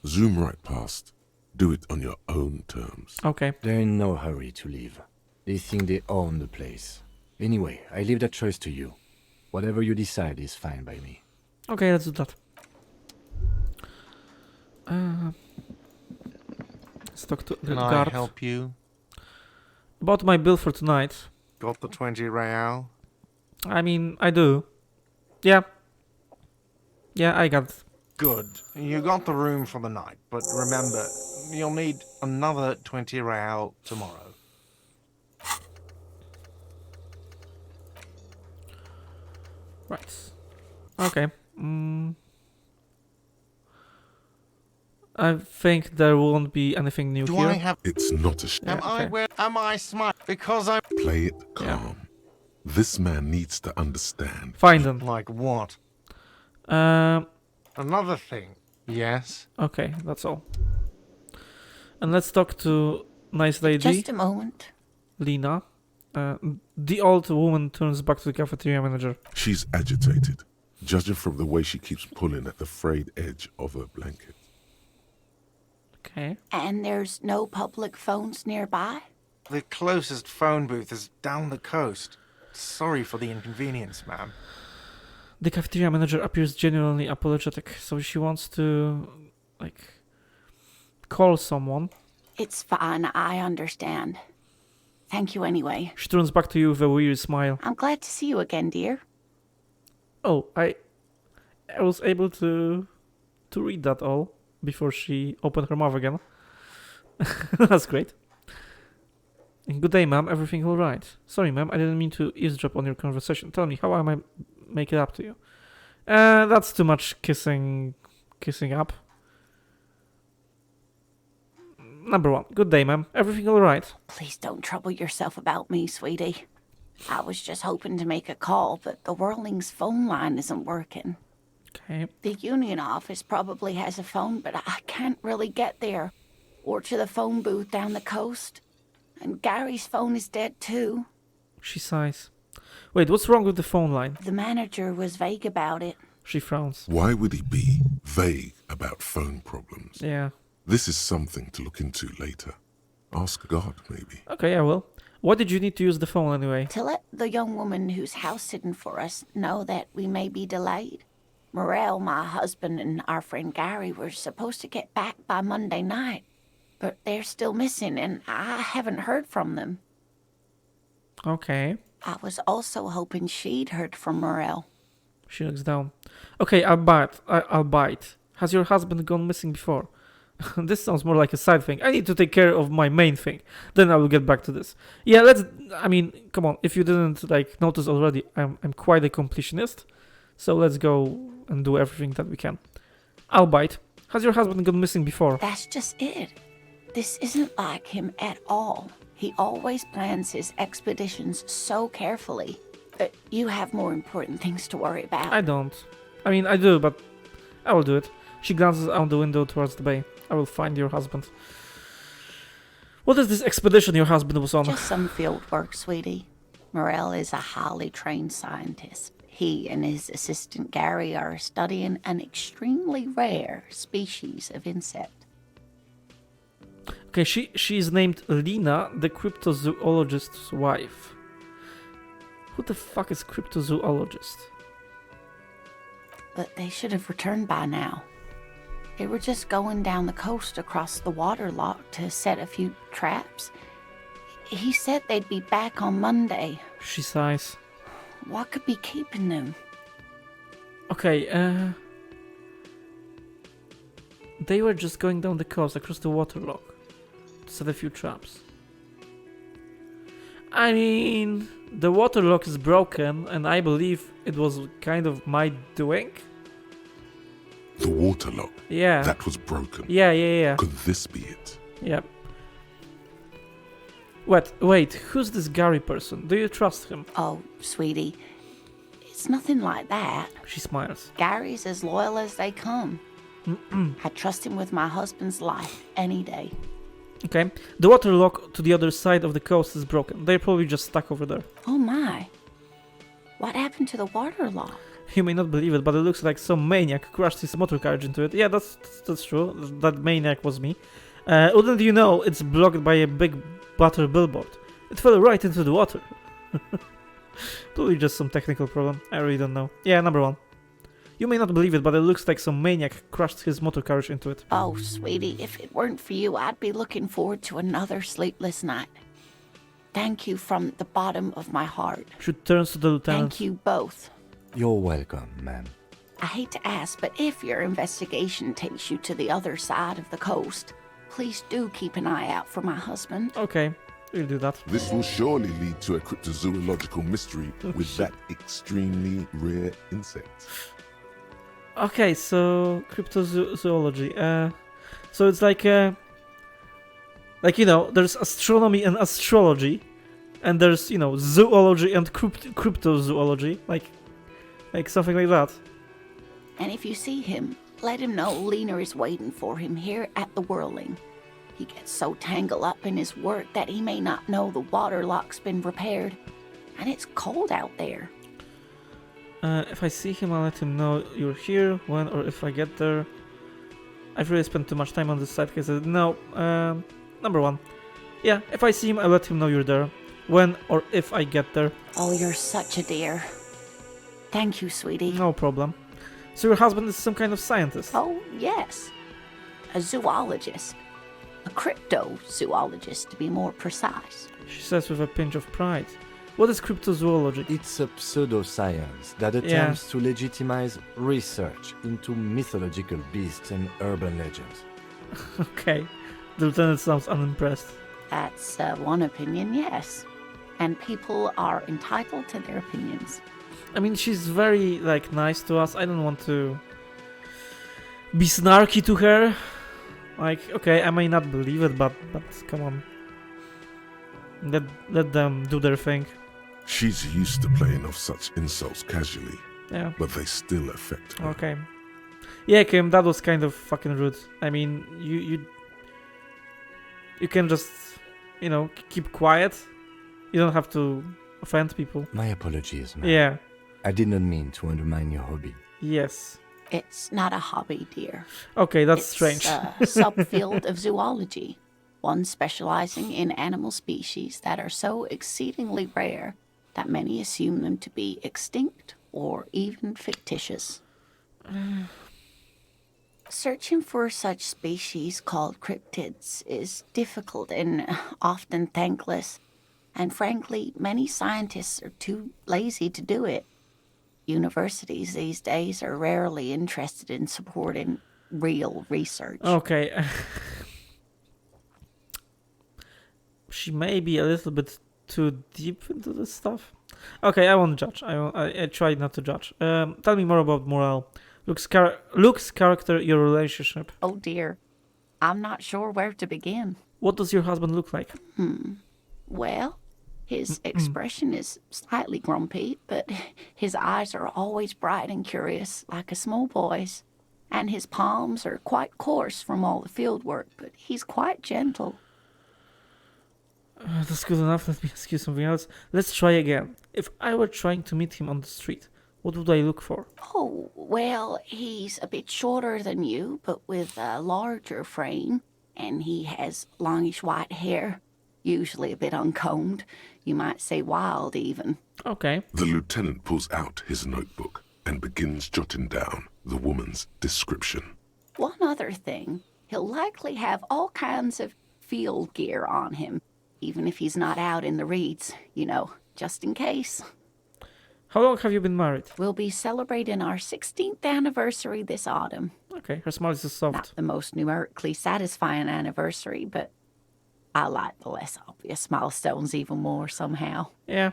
Zoom right past. Do it on your own terms. Okay. They're in no hurry to leave. They think they own the place. Anyway, I leave that choice to you. Whatever you decide is fine by me. Okay, let's do that. Let's talk to the Can I guard. help you? About my bill for tonight. Got the 20 real? I mean, I do. Yeah. Yeah, I got it. Good. You got the room for the night, but remember, you'll need another 20 real tomorrow. Right. Okay. I think there won't be anything new Do here. I have... It's not a Yeah, okay. Am I smart? Because I'm... Play it calm. This man needs to understand. Fine then. Like what? Um. Another thing. Yes? Okay, that's all. And let's talk to nice lady Just a moment. Lena. The old woman turns back to the cafeteria manager. She's agitated, judging from the way she keeps pulling at the frayed edge of her blanket. Okay. And there's no public phones nearby? The closest phone booth is down the coast. Sorry for the inconvenience, ma'am. The cafeteria manager appears genuinely apologetic, so she wants to, like, call someone. It's fine, I understand. Thank you anyway. She turns back to you with a weird smile. I'm glad to see you again, dear. Oh, I was able to read that all before she opened her mouth again. That's great. Good day, ma'am. Everything all right? Sorry, ma'am. I didn't mean to eavesdrop on your conversation. Tell me, how am I make it up to you? That's too much kissing up. Number one. Good day, ma'am. Everything all right? Please don't trouble yourself about me, sweetie. I was just hoping to make a call, but the Whirling's phone line isn't working. Okay. The union office probably has a phone, but I can't really get there. Or to the phone booth down the coast. And Gary's phone is dead too. She sighs. Wait, what's wrong with the phone line? The manager was vague about it. She frowns. Why would he be vague about phone problems? Yeah. This is something to look into later. Ask God, maybe. Okay, I will. Why did you need to use the phone anyway? To let the young woman who's house-sitting for us know that we may be delayed. Morel, my husband, and our friend Gary were supposed to get back by Monday night. But they're still missing, and I haven't heard from them. Okay. I was also hoping she'd heard from Morel. She looks down. Okay, I'll bite. Has your husband gone missing before? This sounds more like a side thing. I need to take care of my main thing. Then I will get back to this. Yeah, I mean, come on. If you didn't, like, notice already, I'm quite a completionist. So let's go and do everything that we can. I'll bite. Has your husband gone missing before? That's just it. This isn't like him at all. He always plans his expeditions so carefully. But you have more important things to worry about. I don't. I mean, I do, but I will do it. She glances out the window towards the bay. I will find your husband. What is this expedition your husband was on? Just some field work, sweetie. Morel is a highly trained scientist. He and his assistant Gary are studying an extremely rare species of insect. Okay, she is named Lena, the cryptozoologist's wife. Who the fuck is cryptozoologist? But they should have returned by now. They were just going down the coast across the water lock to set a few traps. He said they'd be back on Monday. She sighs. What could be keeping them? Okay, they were just going down the coast across the water lock to set a few traps. I mean, the water lock is broken, and I believe it was kind of my doing. The water lock. Yeah. That was broken. Yeah. Could this be it? Yep. Wait, who's this Gary person? Do you trust him? Oh, sweetie, it's nothing like that. She smiles. Gary's as loyal as they come. I trust him with my husband's life any day. Okay. The water lock to the other side of the coast is broken. They're probably just stuck over there. Oh my. What happened to the water lock? You may not believe it, but it looks like some maniac crashed his motor carriage into it. Yeah, that's true. That maniac was me. Wouldn't you know, it's blocked by a big butter billboard. It fell right into the water. Probably just some technical problem. I really don't know. Yeah, number 1. You may not believe it, but it looks like some maniac crashed his motor carriage into it. Oh, sweetie, if it weren't for you, I'd be looking forward to another sleepless night. Thank you from the bottom of my heart. She turns to the lieutenant. Thank you both. You're welcome, ma'am. I hate to ask, but if your investigation takes you to the other side of the coast, please do keep an eye out for my husband. Okay, we'll do that. This will surely lead to a cryptozoological mystery with that extremely rare insect. Okay, so cryptozoology. So it's like you know, there's astronomy and astrology, and there's, you know, zoology and cryptozoology, like something like that. And if you see him, let him know Lena is waiting for him here at the Whirling. He gets so tangled up in his work that he may not know the water lock's been repaired, and it's cold out there. If I see him, I'll let him know you're here, when or if I get there. I've really spent too much time on this side because no. Number 1. Yeah, if I see him, I'll let him know you're there, when or if I get there. Oh, you're such a dear. Thank you, sweetie. No problem. So your husband is some kind of scientist? Oh, yes. A zoologist. A cryptozoologist, to be more precise. She says with a pinch of pride. What is cryptozoology? It's a pseudoscience that attempts to legitimize research into mythological beasts and urban legends. Okay. The lieutenant sounds unimpressed. That's one opinion, yes. And people are entitled to their opinions. I mean, she's very, nice to us. I don't want to be snarky to her. Okay, I may not believe it, but come on. Let them do their thing. She's used to playing off such insults casually. Yeah. But they still affect her. Okay. Yeah, Kim, that was kind of fucking rude. I mean, you can just, you know, keep quiet. You don't have to offend people. My apologies, ma'am. Yeah. I did not mean to undermine your hobby. Yes. It's not a hobby, dear. Okay, that's strange. It's a subfield of zoology, one specializing in animal species that are so exceedingly rare that many assume them to be extinct or even fictitious. Searching for such species called cryptids is difficult and often thankless, and frankly, many scientists are too lazy to do it. Universities these days are rarely interested in supporting real research. Okay. She may be a little bit too deep into this stuff. Okay, I won't judge. I try not to judge. Tell me more about Morale. Luke's character, your relationship. Oh dear. I'm not sure where to begin. What does your husband look like? Well, his expression is slightly grumpy, but his eyes are always bright and curious, like a small boy's. And his palms are quite coarse from all the field work, but he's quite gentle. That's good enough. Let me ask you something else. Let's try again. If I were trying to meet him on the street, what would I look for? Oh, well, he's a bit shorter than you, but with a larger frame, and he has longish white hair, usually a bit uncombed. You might say wild, even. Okay. The lieutenant pulls out his notebook and begins jotting down the woman's description. One other thing, he'll likely have all kinds of field gear on him, even if he's not out in the reeds, you know, just in case. How long have you been married? We'll be celebrating our 16th anniversary this autumn. Okay, her smile is soft. Not the most numerically satisfying anniversary, but I like the less obvious milestones even more somehow. Yeah.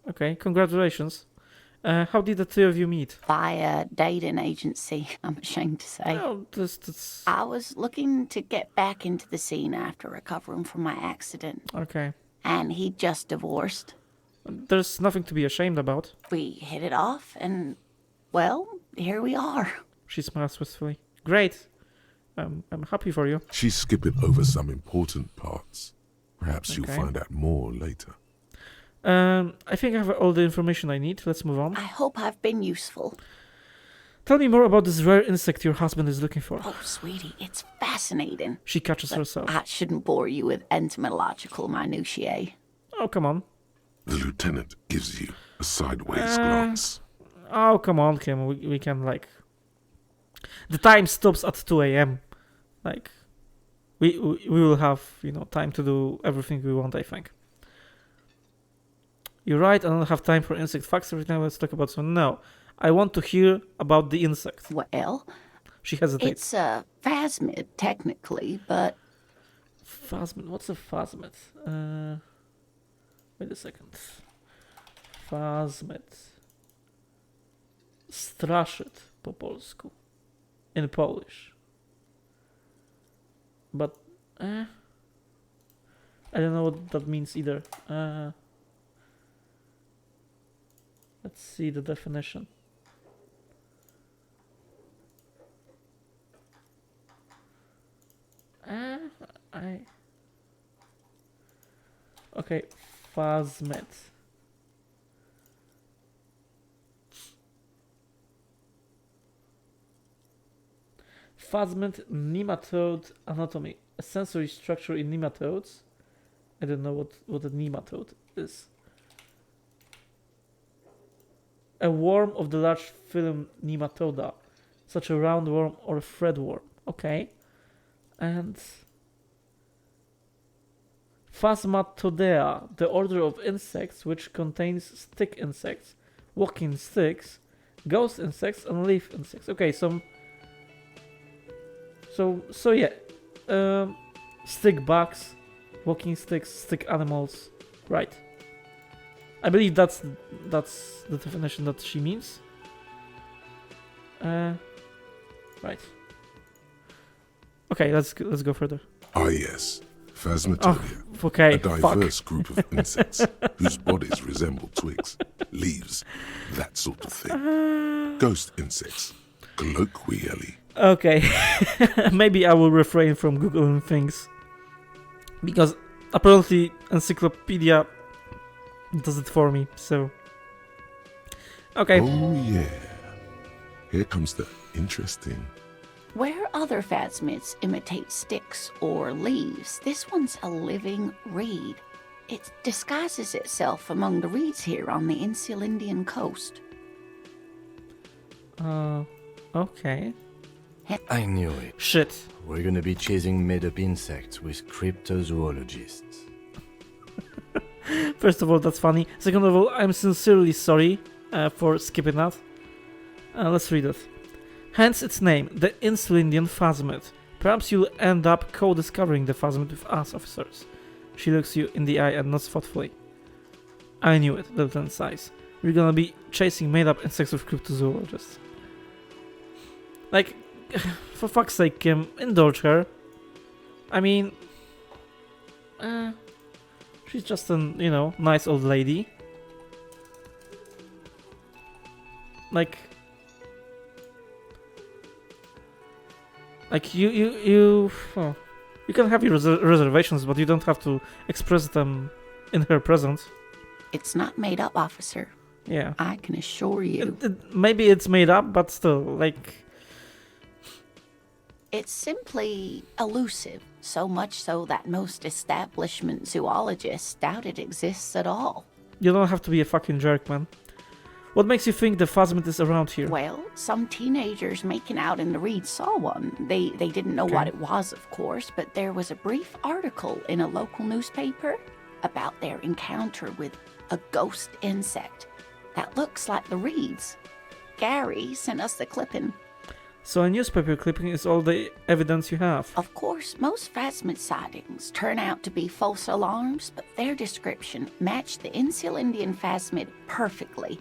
Okay, congratulations. How did the two of you meet? Via dating agency, I'm ashamed to say. Oh, that's... I was looking to get back into the scene after recovering from my accident. Okay. And he just divorced. There's nothing to be ashamed about. We hit it off, and, well, here we are. She smiles wistfully. Great. I'm happy for you. She's skipping over some important parts. Perhaps you'll find out more later. I think I have all the information I need. Let's move on. I hope I've been useful. Tell me more about this rare insect your husband is looking for. Oh, sweetie, it's fascinating. She catches herself. I shouldn't bore you with entomological minutiae. Oh, come on. The lieutenant gives you a sideways glance. Oh, come on, Kim. We can, like... The time stops at 2 a.m. Like, we will have, time to do everything we want, I think. You're right, I don't have time for insect facts right now. Let's talk about some... No, I want to hear about the insect. Well... She hesitates. It's a phasmid, technically, but... Phasmid? What's a phasmid? Wait a second. Phasmid. Straszyt po polsku. In Polish. But, I don't know what that means either. Let's see the definition. Okay, phasmid. Phasmid nematode anatomy. A sensory structure in nematodes. I don't know what a nematode is. A worm of the large phylum Nematoda, such a roundworm or a threadworm. Okay. And Phasmatodea, the order of insects which contains stick insects, walking sticks, ghost insects, and leaf insects. Okay, so yeah, stick bugs, walking sticks, stick animals, right? I believe that's the definition that she means. Right. Okay, let's go further. Ah yes, Phasmatodea. Oh, okay, a diverse group of insects whose bodies resemble twigs, leaves, that sort of thing. Ghost insects, colloquially. Okay, maybe I will refrain from Googling things. Because apparently Encyclopedia does it for me, so... Okay. Oh yeah. Here comes the interesting... Where other phasmids imitate sticks or leaves, this one's a living reed. It disguises itself among the reeds here on the insular Indian coast. Okay. I knew it. Shit. We're gonna be chasing made-up insects with cryptozoologists. First of all, that's funny. Second of all, I'm sincerely sorry for skipping that. Let's read it. Hence its name, the insular Indian phasmid. Perhaps you'll end up co-discovering the phasmid with us, officers. She looks you in the eye and nods thoughtfully. I knew it, the lieutenant sighs. We're gonna be chasing made-up insects with cryptozoologists. Like, for fuck's sake, Kim, indulge her. I mean... she's just an, nice old lady. Like you can have your reservations, but you don't have to express them in her presence. It's not made up, officer. Yeah. I can assure you. Maybe it's made up, but still, like... It's simply elusive, so much so that most establishment zoologists doubt it exists at all. You don't have to be a fucking jerk, man. What makes you think the phasmid is around here? Well, some teenagers making out in the reeds saw one. They didn't know what it was, of course, but there was a brief article in a local newspaper about their encounter with a ghost insect that looks like the reeds. Gary sent us the clipping. So a newspaper clipping is all the evidence you have. Of course, most phasmid sightings turn out to be false alarms, but their description matched the Insulindian phasmid perfectly,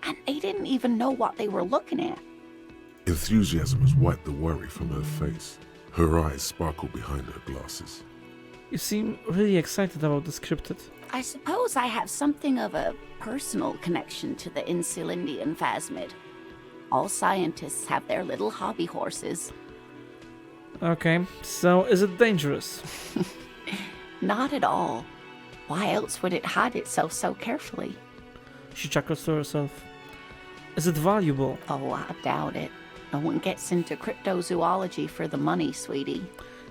and they didn't even know what they were looking at. Enthusiasm has wiped the worry from her face. Her eyes sparkle behind her glasses. You seem really excited about this cryptid. I suppose I have something of a personal connection to the Insulindian phasmid. All scientists have their little hobby horses. Okay, so is it dangerous? Not at all. Why else would it hide itself so carefully? She chuckles to herself. Is it valuable? Oh, I doubt it. No one gets into cryptozoology for the money, sweetie.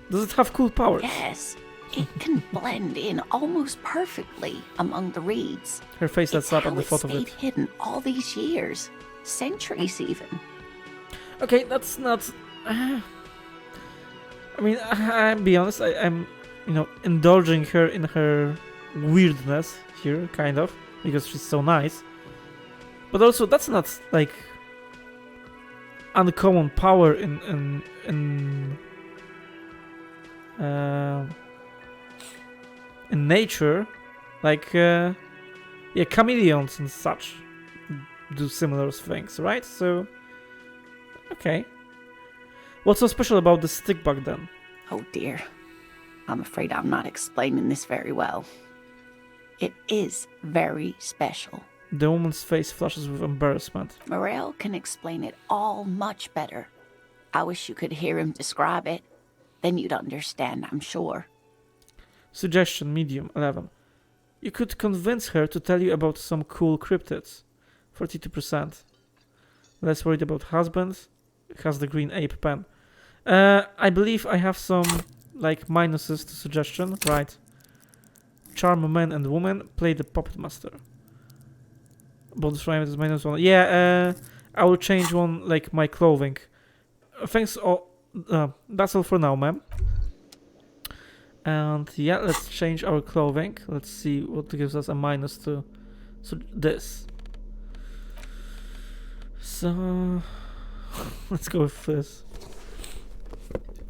Does it have cool powers? Yes. It can blend in almost perfectly among the reeds. Her face lights up at the It's thought of how it it. stayed hidden all these years. Centuries, even. Okay, that's not... I mean, I'll be honest, I'm, indulging her in her weirdness here, kind of, because she's so nice. But also, that's not, like, uncommon power in nature. Like, chameleons and such do similar things, right? So, okay. What's so special about the stick bug then? Oh dear. I'm afraid I'm not explaining this very well. It is very special. The woman's face flushes with embarrassment. Morel can explain it all much better. I wish you could hear him describe it. Then you'd understand, I'm sure. Suggestion, medium, 11. You could convince her to tell you about some cool cryptids. 42%. Less worried about husband. Has the green ape pen. I believe I have some, like, minuses to suggestion. Right. Charm a man and woman. Play the puppet master. Bonus frame is -1. Yeah, I will change one, like, my clothing. Thanks all. That's all for now, ma'am. And yeah, let's change our clothing. Let's see what gives us a minus to this. So let's go with this.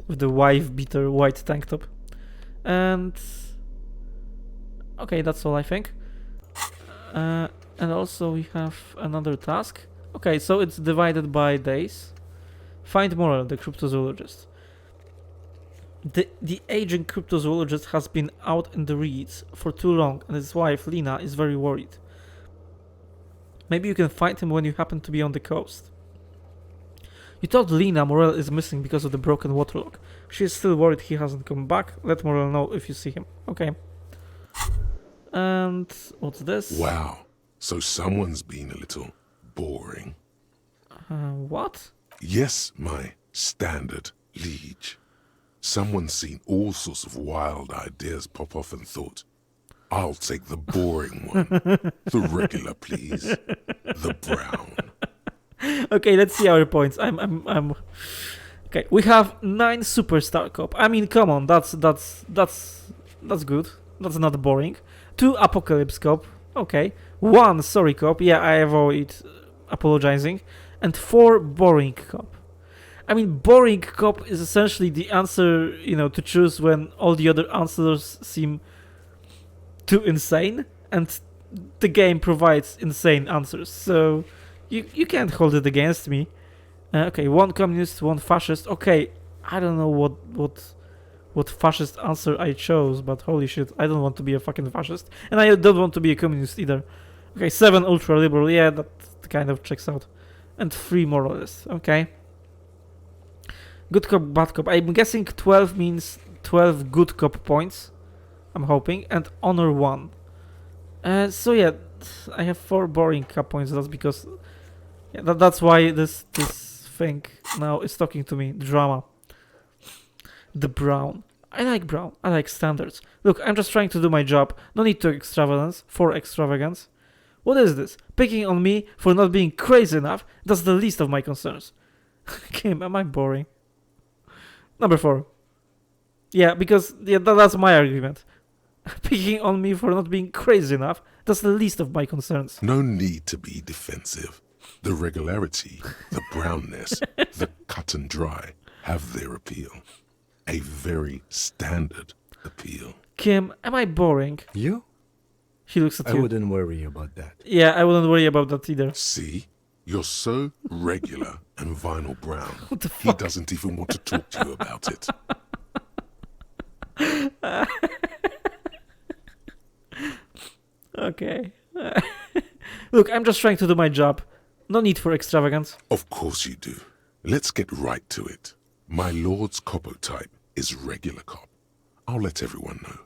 With the wife beater white tank top. And okay, that's all I think. And also we have another task. Okay, so it's divided by days. Find Morel, the cryptozoologist. The aging cryptozoologist has been out in the reeds for too long, and his wife, Lena, is very worried. Maybe you can find him when you happen to be on the coast. You told Lena Morel is missing because of the broken waterlock. She is still worried he hasn't come back. Let Morel know if you see him. Okay. And what's this? Wow. So someone's been a little boring. What? Yes, my standard liege. Someone's seen all sorts of wild ideas pop off and thought, I'll take the boring one. The regular, please. The brown. Okay, let's see our points. I'm okay. We have 9 superstar cop. I mean, come on, that's good. That's not boring. 2 apocalypse cop. Okay. 1 sorry cop. Yeah, I avoid apologizing. And 4 boring cop. I mean, boring cop is essentially the answer, to choose when all the other answers seem too insane, and the game provides insane answers. So you can't hold it against me. Okay, 1 communist, 1 fascist. Okay, I don't know what fascist answer I chose, but holy shit, I don't want to be a fucking fascist, and I don't want to be a communist either. Okay, 7 ultra liberal. Yeah, that kind of checks out. And 3 moralist. Okay. Good cop, bad cop. I'm guessing 12 means 12 good cop points. I'm hoping. And honor 1. So yeah, I have 4 boring cop points. That's because that's why this thing now is talking to me. The drama. The brown. I like brown. I like standards. Look, I'm just trying to do my job. No need to extravagance. What is this? Picking on me for not being crazy enough? That's the least of my concerns. Kim, am I boring? Number 4. Yeah, because that's my argument. Picking on me for not being crazy enough? That's the least of my concerns. No need to be defensive. The regularity, the brownness, the cut and dry have their appeal. A very standard appeal. Kim, am I boring? You? He looks at I you. wouldn't worry about that. Yeah, I wouldn't worry about that either. See? You're so regular and vinyl brown. What the He fuck? doesn't even want to talk to you about it. Okay. Look, I'm just trying to do my job. No need for extravagance. Of course you do. Let's get right to it. My lord's copo type is regular cop. I'll let everyone know.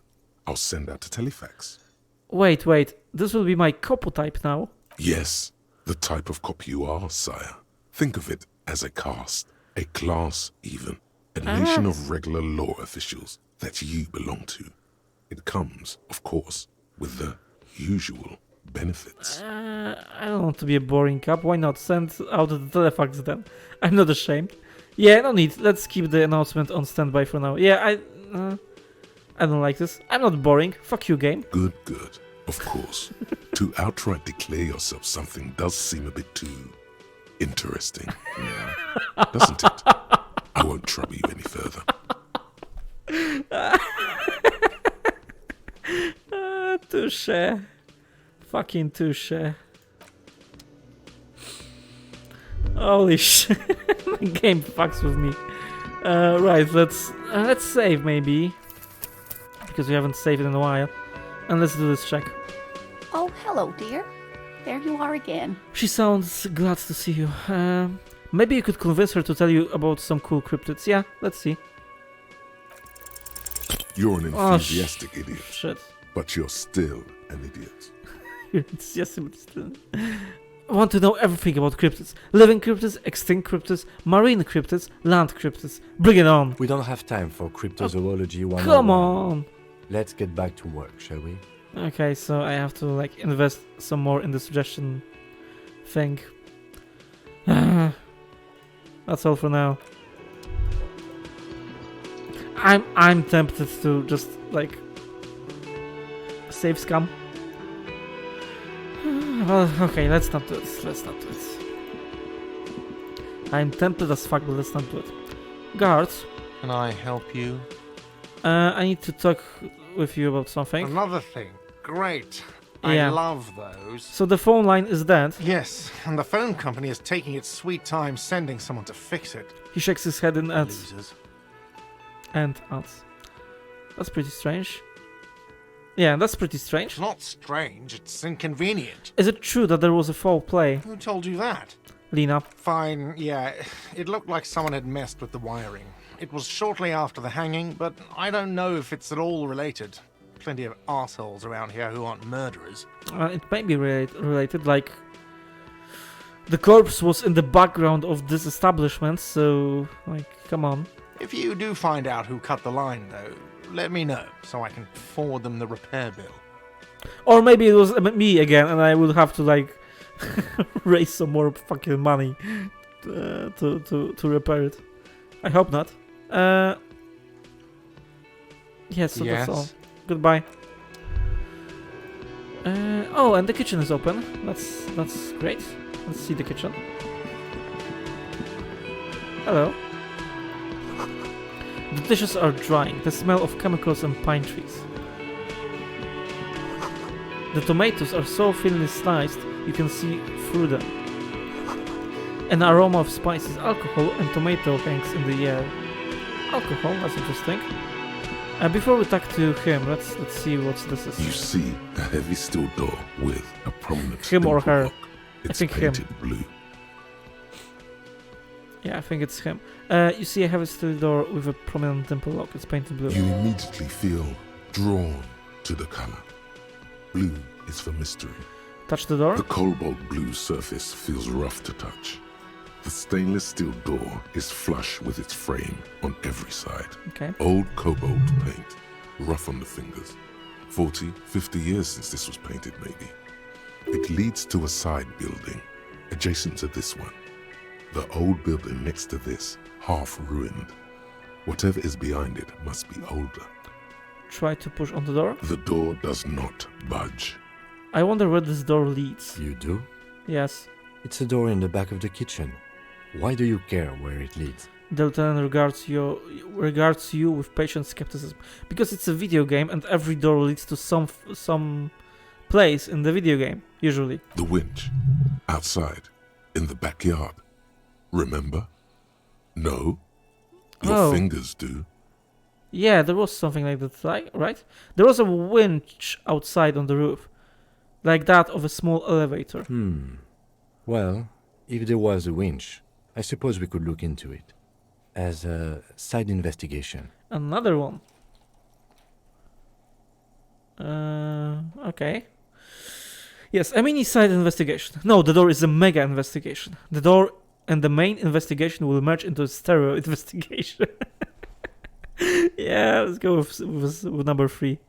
I'll send out a telefax. Wait. This will be my copo type now. Yes, the type of cop you are, sire. Think of it as a caste, a class even, a nation of regular law officials that you belong to. It comes, of course, with the usual benefits. I don't want to be a boring cop. Why not send out the telefax then? I'm not ashamed. Yeah, no need. Let's keep the announcement on standby for now. Yeah, I don't like this. I'm not boring. Fuck you, game. Good. Of course. To outright declare yourself something does seem a bit too interesting now, doesn't it? I won't trouble you any further. Touche. Fucking touche. Holy shit. The game fucks with me. Right, let's save maybe. Because we haven't saved in a while. And let's do this check. Oh, hello, dear. There you are again. She sounds glad to see you. Maybe you could convince her to tell you about some cool cryptids. Yeah, let's see. You're an enthusiastic idiot, Shit. but you're still an idiot. You're enthusiastic, but still. I want to know everything about cryptids. Living cryptids, extinct cryptids, marine cryptids, land cryptids. Bring it on. We don't have time for cryptozoology 101. Come on. Let's get back to work, shall we? Okay, so I have to like invest some more in the suggestion thing. That's all for now. I'm tempted to just like save scum. Well, okay, let's not do it. I'm tempted as fuck, but let's not do it. Guards, Can I help you? I need to talk with you about something. Another thing. Great. Yeah. I love those. So the phone line is dead. Yes, and the phone company is taking its sweet time sending someone to fix it. He shakes his head in ads. Losers. And ads. That's pretty strange. Yeah, that's pretty strange. It's not strange, it's inconvenient. Is it true that there was a foul play, Who told you that? Lena? Fine, yeah. It looked like someone had messed with the wiring. It was shortly after the hanging, but I don't know if it's at all related. Plenty of assholes around here who aren't murderers. It may be related, like... The corpse was in the background of this establishment, so... Like, come on. If you do find out who cut the line, though, let me know, so I can forward them the repair bill. Or maybe it was me again, and I would have to, like... raise some more fucking money to repair it. I hope not. Yes, so that's all. Goodbye. Oh, and the kitchen is open. That's great. Let's see the kitchen. Hello. The dishes are drying. The smell of chemicals and pine trees. The tomatoes are so thinly sliced you can see through them. An aroma of spices, alcohol, and tomato hangs in the air. Alcohol, that's interesting. Before we talk to him, let's see what this is. You see a heavy steel door with a prominent Him or dimple her? lock. It's think him. painted blue. Yeah, I think it's him. You see a heavy steel door with a prominent dimple lock. It's painted blue. You immediately feel drawn to the color. Blue is for mystery. Touch the door. The cobalt blue surface feels rough to touch. The stainless steel door is flush with its frame on every side. Okay. Old cobalt paint, rough on the fingers. 40, 50 years since this was painted, maybe. It leads to a side building, adjacent to this one. The old building next to this, half ruined. Whatever is behind it must be older. Try to push on the door. The door does not budge. I wonder where this door leads. You do? Yes. It's a door in the back of the kitchen. Why do you care where it leads? The lieutenant regards you with patient skepticism. Because it's a video game and every door leads to some place in the video game, usually. The winch. Outside. In the backyard. Remember? No? Your fingers do. Yeah, there was something like that, right? There was a winch outside on the roof. Like that of a small elevator. Well, if there was a winch, I suppose we could look into it. As a side investigation. Another one. Okay. Yes, a mini side investigation. No, the door is a mega investigation. The door and the main investigation will merge into a stereo investigation. Yeah, let's go with number 3.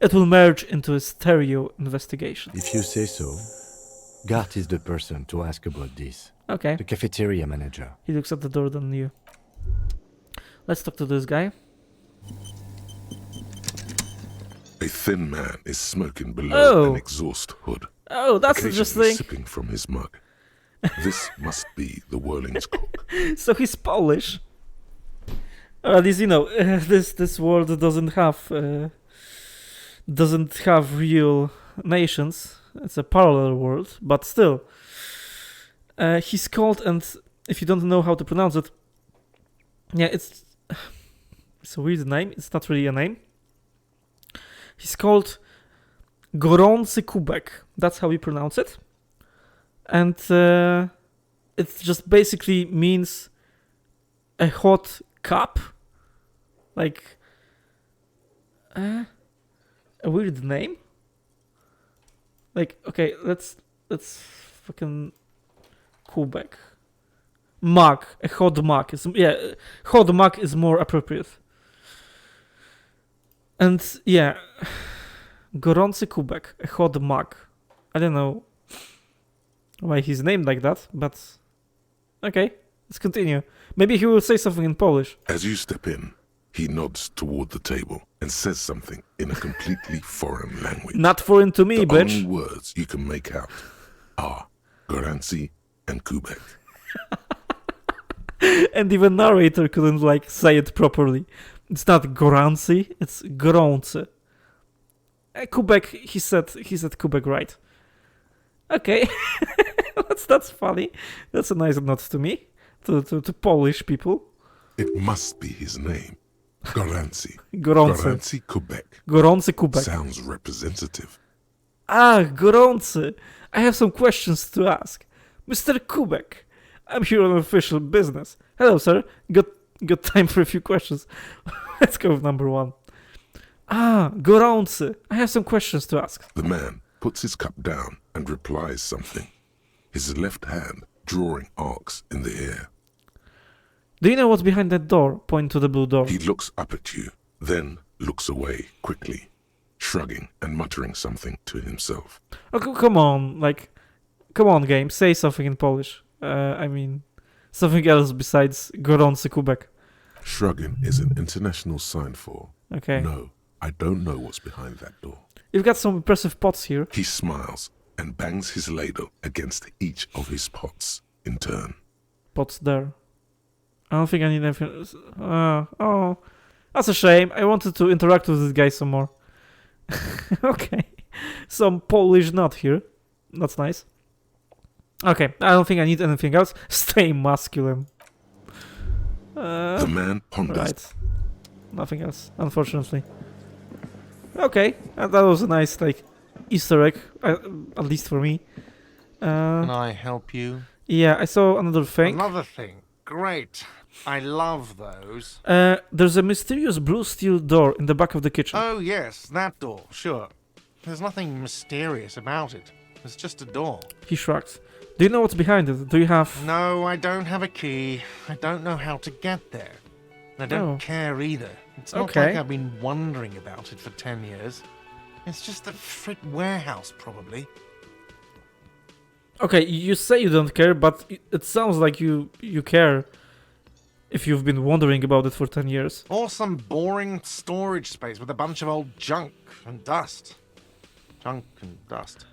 It will merge into a stereo investigation. If you say so. Gart is the person to ask about this. Okay. The cafeteria manager. He looks at the door than you. Let's talk to this guy. A thin man is smoking below an exhaust hood. Oh, that's occasionally interesting. Sipping from his mug. This must be the Whirling's cook. So he's Polish. Or at least, you know, this world doesn't have real nations. It's a parallel world, but still. He's called, and if you don't know how to pronounce it, yeah, it's a weird name. It's not really a name. He's called Gorący Kubek. That's how we pronounce it. And it just basically means a hot cup. Like a weird name. Like, okay, let's fucking Kubek. Mug. A hot mug. Hot mug is more appropriate. And yeah, Gorący Kubek, a hot mug. I don't know why he's named like that, but okay, let's continue. Maybe he will say something in Polish. As you step in, he nods toward the table and says something in a completely foreign language. Not foreign to me, the bitch. The only words you can make out are Gorący and Kubek. And even narrator couldn't like say it properly. It's not Gorący, it's Gorący. Kubek, he said Kubek right. Okay, that's funny. That's a nice nod to me, to Polish people. It must be his name, Gorący. Gorący Kubek. Gorący Kubek. Sounds representative. Ah, Gorący. I have some questions to ask. Mr. Kubek, I'm here on official business. Hello, sir. Got time for a few questions. Let's go with number 1. Ah, Gorący. I have some questions to ask. The man puts his cup down and replies something, his left hand drawing arcs in the air. Do you know what's behind that door? Point to the blue door. He looks up at you, then looks away quickly, shrugging and muttering something to himself. Oh, come on, come on, game. Say something in Polish. I mean, something else besides Gorący Kubek. Shrugging is an international sign for, okay. No, I don't know what's behind that door. You've got some impressive pots here. He smiles and bangs his ladle against each of his pots in turn. Pots there. I don't think I need anything. Oh, that's a shame. I wanted to interact with this guy some more. Okay. Some Polish nut here. That's nice. Okay, I don't think I need anything else. Stay masculine. The man ponders. Right. Nothing else, unfortunately. Okay, that was a nice, Easter egg, at least for me. Can I help you? Yeah, I saw another thing. Another thing. Great. I love those. There's a mysterious blue steel door in the back of the kitchen. Oh, yes, that door, sure. There's nothing mysterious about it. It's just a door. He shrugs. Do you know what's behind it? Do you have... No, I don't have a key. I don't know how to get there. I don't care either. It's not like I've been wondering about it for 10 years. It's just a frit warehouse, probably. Okay, you say you don't care, but it sounds like you care if you've been wondering about it for 10 years. Or some boring storage space with a bunch of old junk and dust. Junk and dust.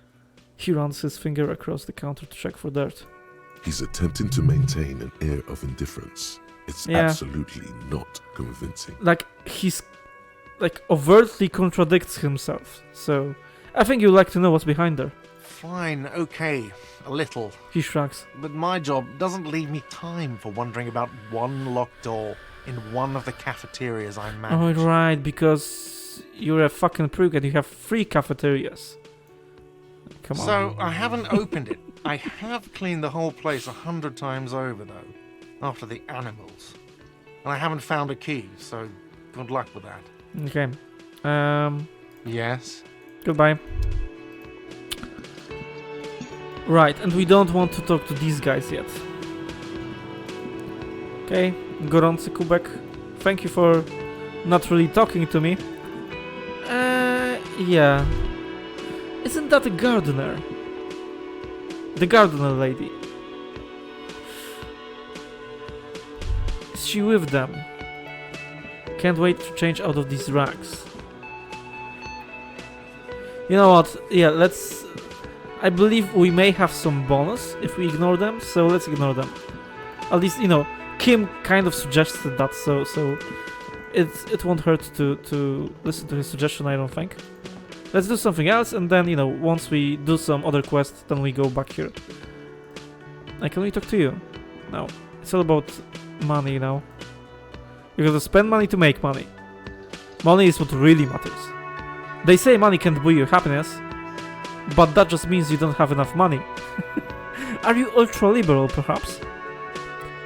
He runs his finger across the counter to check for dirt. He's attempting to maintain an air of indifference. It's absolutely not convincing. Like, he's like overtly contradicts himself. So I think you'd like to know what's behind there. Fine, okay, a little. He shrugs. But my job doesn't leave me time for wondering about one locked door in one of the cafeterias I manage. Oh, right, because you're a fucking prick and you have 3 cafeterias. Come on. So, I haven't opened it. I have cleaned the whole place 100 times over, though, after the animals. And I haven't found a key, so good luck with that. Okay. Yes? Goodbye. Right, and we don't want to talk to these guys yet. Okay, gorący kubek. Thank you for not really talking to me. Yeah. Isn't that a gardener? The gardener lady. Is she with them? Can't wait to change out of these rags. You know what? Yeah, let's... I believe we may have some bonus if we ignore them, so let's ignore them. At least, you know, Kim kind of suggested that, so it won't hurt to listen to his suggestion, I don't think. Let's do something else, and then, you know, once we do some other quest, then we go back here. Can we talk to you? No. It's all about money, you know. You gotta spend money to make money. Money is what really matters. They say money can't buy you happiness, but that just means you don't have enough money. Are you ultra-liberal, perhaps?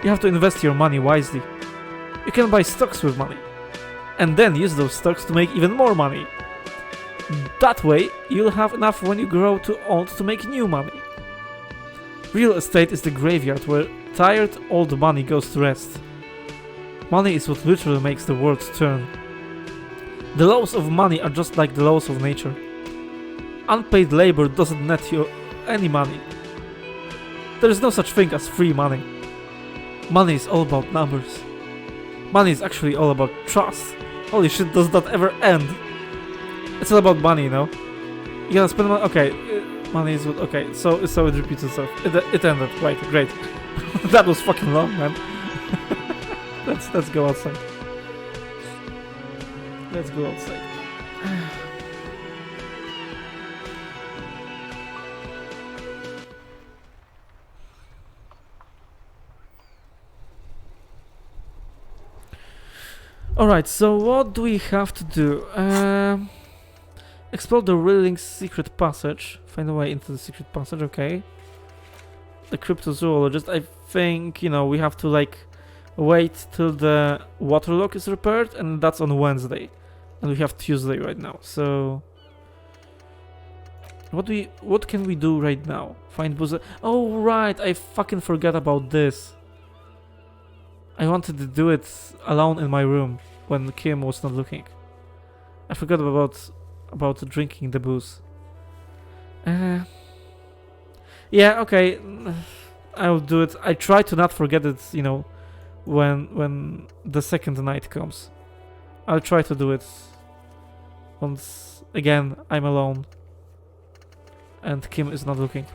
You have to invest your money wisely. You can buy stocks with money, and then use those stocks to make even more money. That way, you'll have enough when you grow too old to make new money. Real estate is the graveyard where tired old money goes to rest. Money is what literally makes the world turn. The laws of money are just like the laws of nature. Unpaid labor doesn't net you any money. There is no such thing as free money. Money is all about numbers. Money is actually all about trust. Holy shit, does that ever end? It's all about money, you know? You gotta spend money. Okay, money is what. Okay, so it repeats itself. It ended. Right, great. That was fucking long, man. Let's go outside. Let's go outside. Alright, so what do we have to do? Explore the Rilling's secret passage. Find a way into the secret passage, okay. The cryptozoologist, I think, you know, we have to, like, wait till the water lock is repaired, and that's on Wednesday. And we have Tuesday right now, so... What can we do right now? Find Buzzer... Oh, right, I fucking forgot about this. I wanted to do it alone in my room when Kim was not looking. I forgot about drinking the booze. Yeah, okay. I'll do it. I try to not forget it, you know, when the second night comes. I'll try to do it once again I'm alone and Kim is not looking.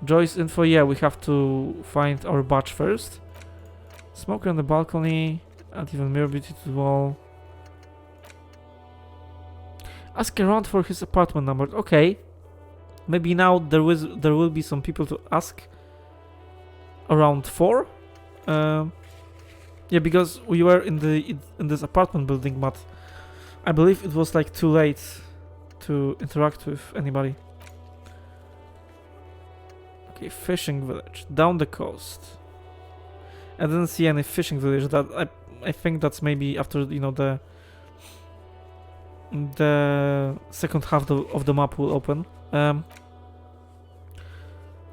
Joyce info, yeah, we have to find our batch first. Smoker on the balcony, add even mirror beauty to the wall. Ask around for his apartment number. Okay. Maybe now there will be some people to ask. Around 4? Yeah, because we were in this apartment building, but I believe it was like too late to interact with anybody. Okay, fishing village down the coast. I didn't see any fishing village. That I think that's maybe after, you know, the second half of the map will open.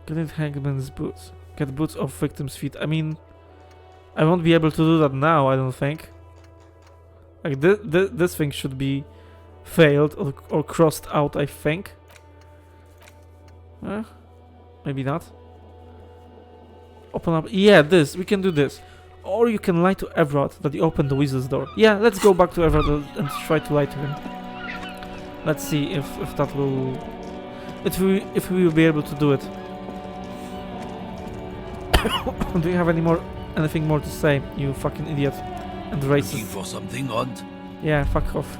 Get Hangman's boots. Get boots off victim's feet. I mean, I won't be able to do that now, I don't think. Like, this thing should be failed or crossed out, I think. Maybe not. Open up. Yeah, this. We can do this. Or you can lie to Everett that you opened the weasel's door. Yeah, let's go back to Everett and try to lie to him. Let's see if that will... if we will be able to do it. Do you have anything more to say, you fucking idiot and racist? Looking for something odd? Yeah, fuck off.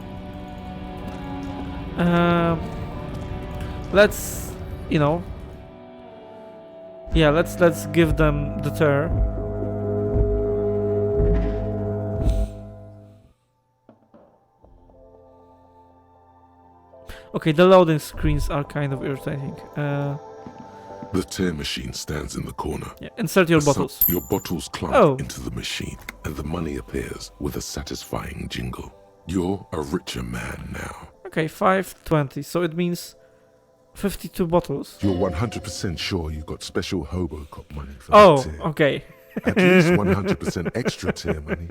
Let's, you know. Yeah, let's give them the tour. Okay, the loading screens are kind of irritating. The tear machine stands in the corner. Yeah, insert your bottles. Your bottles clamp into the machine, and the money appears with a satisfying jingle. You're a richer man now. Okay, 520. So it means 52 bottles. You're 100% sure you got special Hobocop money for that tear. Okay. At least 100% extra tear money.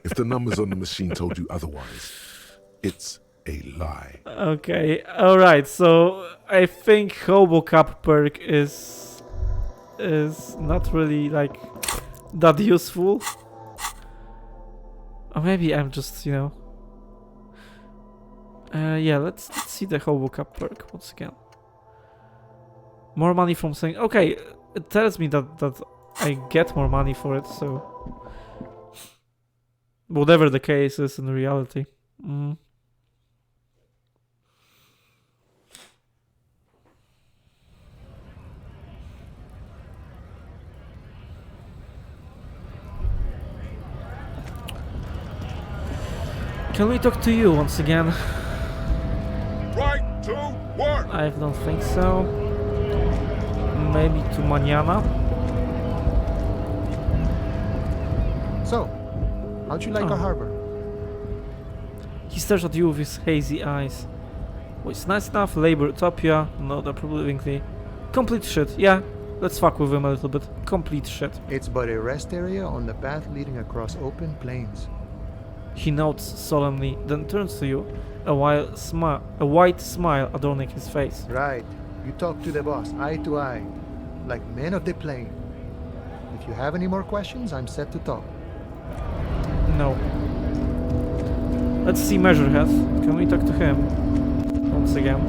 If the numbers on the machine told you otherwise, it's a lie. Okay, alright, so I think Hobocop perk is not really like that useful. Or maybe I'm just, you know. Yeah, let's see the Hobocop perk once again. More money from saying, okay, it tells me that I get more money for it, so whatever the case is in reality. Can we talk to you once again? Right to work! I don't think so. Maybe to mañana. So, how'd you like our harbor? He stares at you with his hazy eyes. Well, it's nice enough, labor utopia, not approvingly. Complete shit, yeah. Let's fuck with him a little bit. Complete shit. It's but a rest area on the path leading across open plains. He nods solemnly, then turns to you, a white smile adorning his face. Right. You talk to the boss, eye to eye, like men of the plain. If you have any more questions, I'm set to talk. No. Let's see Measurehead. Can we talk to him? Once again.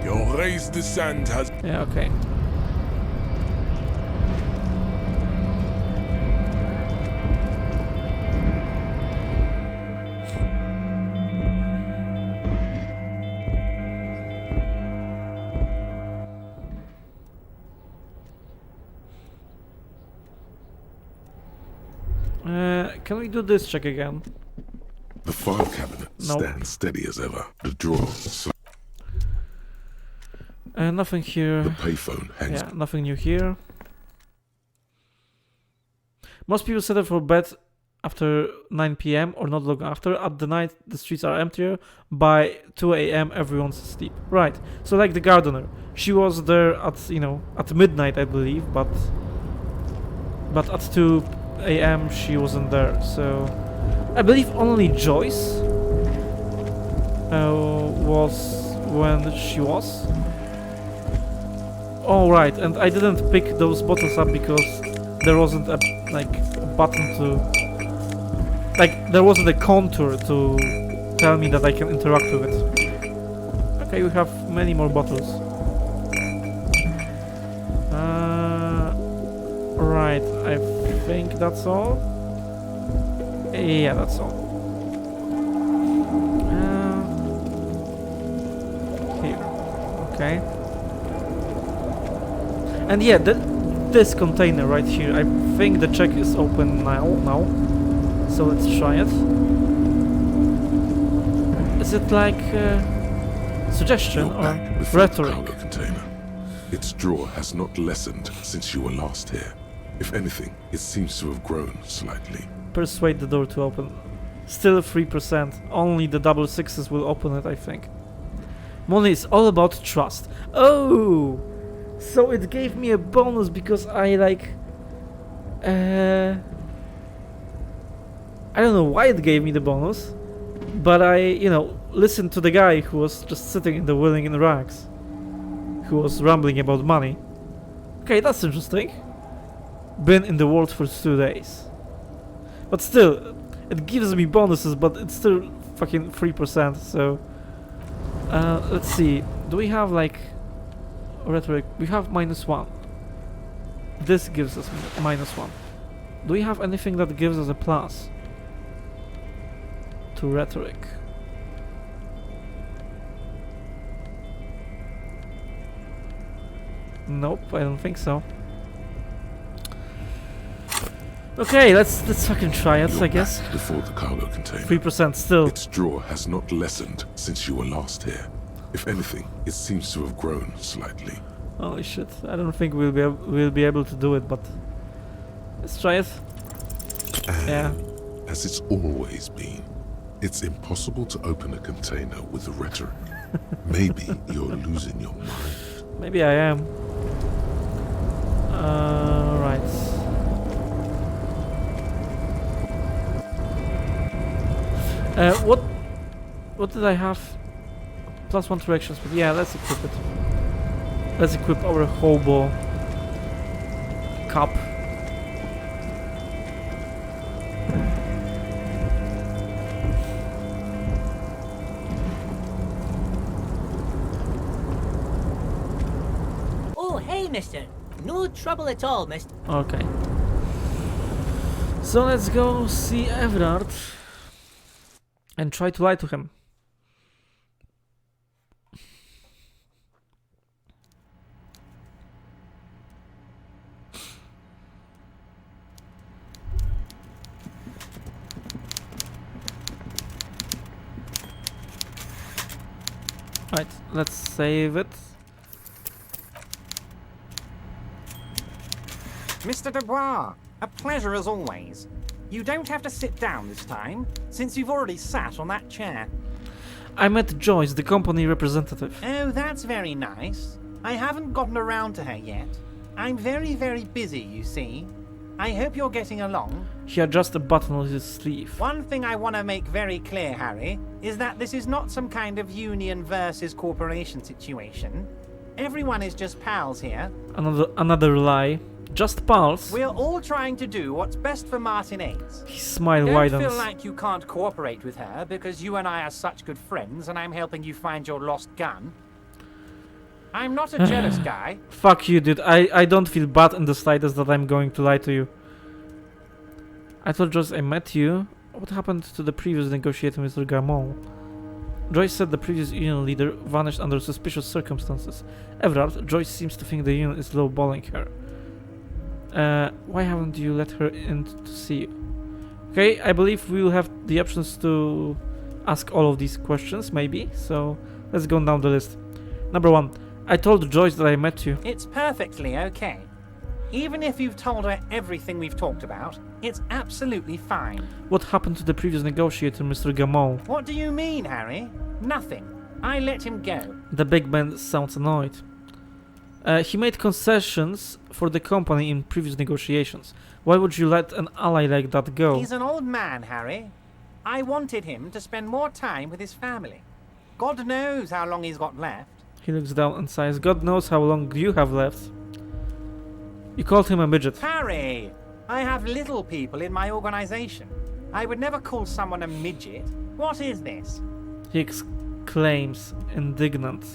Your race descent has... Yeah, okay. Can we do this check again? The file cabinet stands steady as ever. The drawers... nothing here. The payphone hangs... Yeah, nothing new here. Most people settle for bed after 9 PM or not long after. At the night, the streets are emptier. By 2 AM, everyone's asleep. Right. So like the gardener, she was there at, you know, at midnight, I believe, but at 2 AM she wasn't there. So I believe only Joyce was when she was. Oh right, and I didn't pick those bottles up because there wasn't a button to, like, there wasn't a contour to tell me that I can interact with it. Okay, we have many more bottles. Right, I think that's all. Yeah, that's all. Here, okay. And yeah, this container right here, I think the check is open now. So let's try it. Is it like suggestion or rhetoric? Container. Its drawer has not lessened since you were last here. If anything, it seems to have grown slightly. Persuade the door to open. Still 3%. Only the double sixes will open it, I think. Money is all about trust. Oh! So it gave me a bonus because I like... I don't know why it gave me the bonus, but I, you know, listened to the guy who was just sitting in the Willing in Rags, who was rambling about money. Okay, that's interesting. Been in the world for 2 days. But still, it gives me bonuses, but it's still fucking 3%. So let's see. Do we have like rhetoric? We have -1. This gives us -1. Do we have anything that gives us a plus to rhetoric? Nope, I don't think so. Okay, let's fucking try it, I guess. Before the cargo container. 3% still. Its draw has not lessened since you were last here. If anything, it seems to have grown slightly. Holy shit! I don't think we'll be able to do it, but let's try it. And yeah. As it's always been, it's impossible to open a container with a rhetoric. Maybe you're losing your mind. Maybe I am. Right. What did I have? +1 directions, but yeah, let's equip it. Let's equip our hobo cup. Oh, hey, mister. No trouble at all, mister. Okay. So let's go see Everard and try to lie to him. Right, let's save it. Mr. Dubois, a pleasure as always. You don't have to sit down this time, since you've already sat on that chair. I met Joyce, the company representative. Oh, that's very nice. I haven't gotten around to her yet. I'm very, very busy, you see. I hope you're getting along. He adjusts a button on his sleeve. One thing I want to make very clear, Harry, is that this is not some kind of union versus corporation situation. Everyone is just pals here. Another lie. Just pals. We're all trying to do what's best for Martin Ace. His smile Don't widens. feel like you can't cooperate with her because you and I are such good friends and I'm helping you find your lost gun. I'm not a jealous guy. Fuck you, dude. I don't feel bad in the slightest that I'm going to lie to you. I told Joyce I met you. What happened to the previous negotiator, Mr. Gamon? Joyce said the previous union leader vanished under suspicious circumstances. Everard, Joyce seems to think the union is lowballing her. Why haven't you let her in to see you? Okay, I believe we will have the options to ask all of these questions, maybe. So let's go down the list. Number 1. I told Joyce that I met you. It's perfectly okay. Even if you've told her everything we've talked about, it's absolutely fine. What happened to the previous negotiator, Mr. Gamon? What do you mean, Harry? Nothing. I let him go. The big man sounds annoyed. He made concessions for the company in previous negotiations. Why would you let an ally like that go? He's an old man, Harry. I wanted him to spend more time with his family. God knows how long he's got left. He looks down and sighs. God knows how long you have left. You called him a midget. Harry! I have little people in my organization. I would never call someone a midget. What is this? He exclaims, indignant.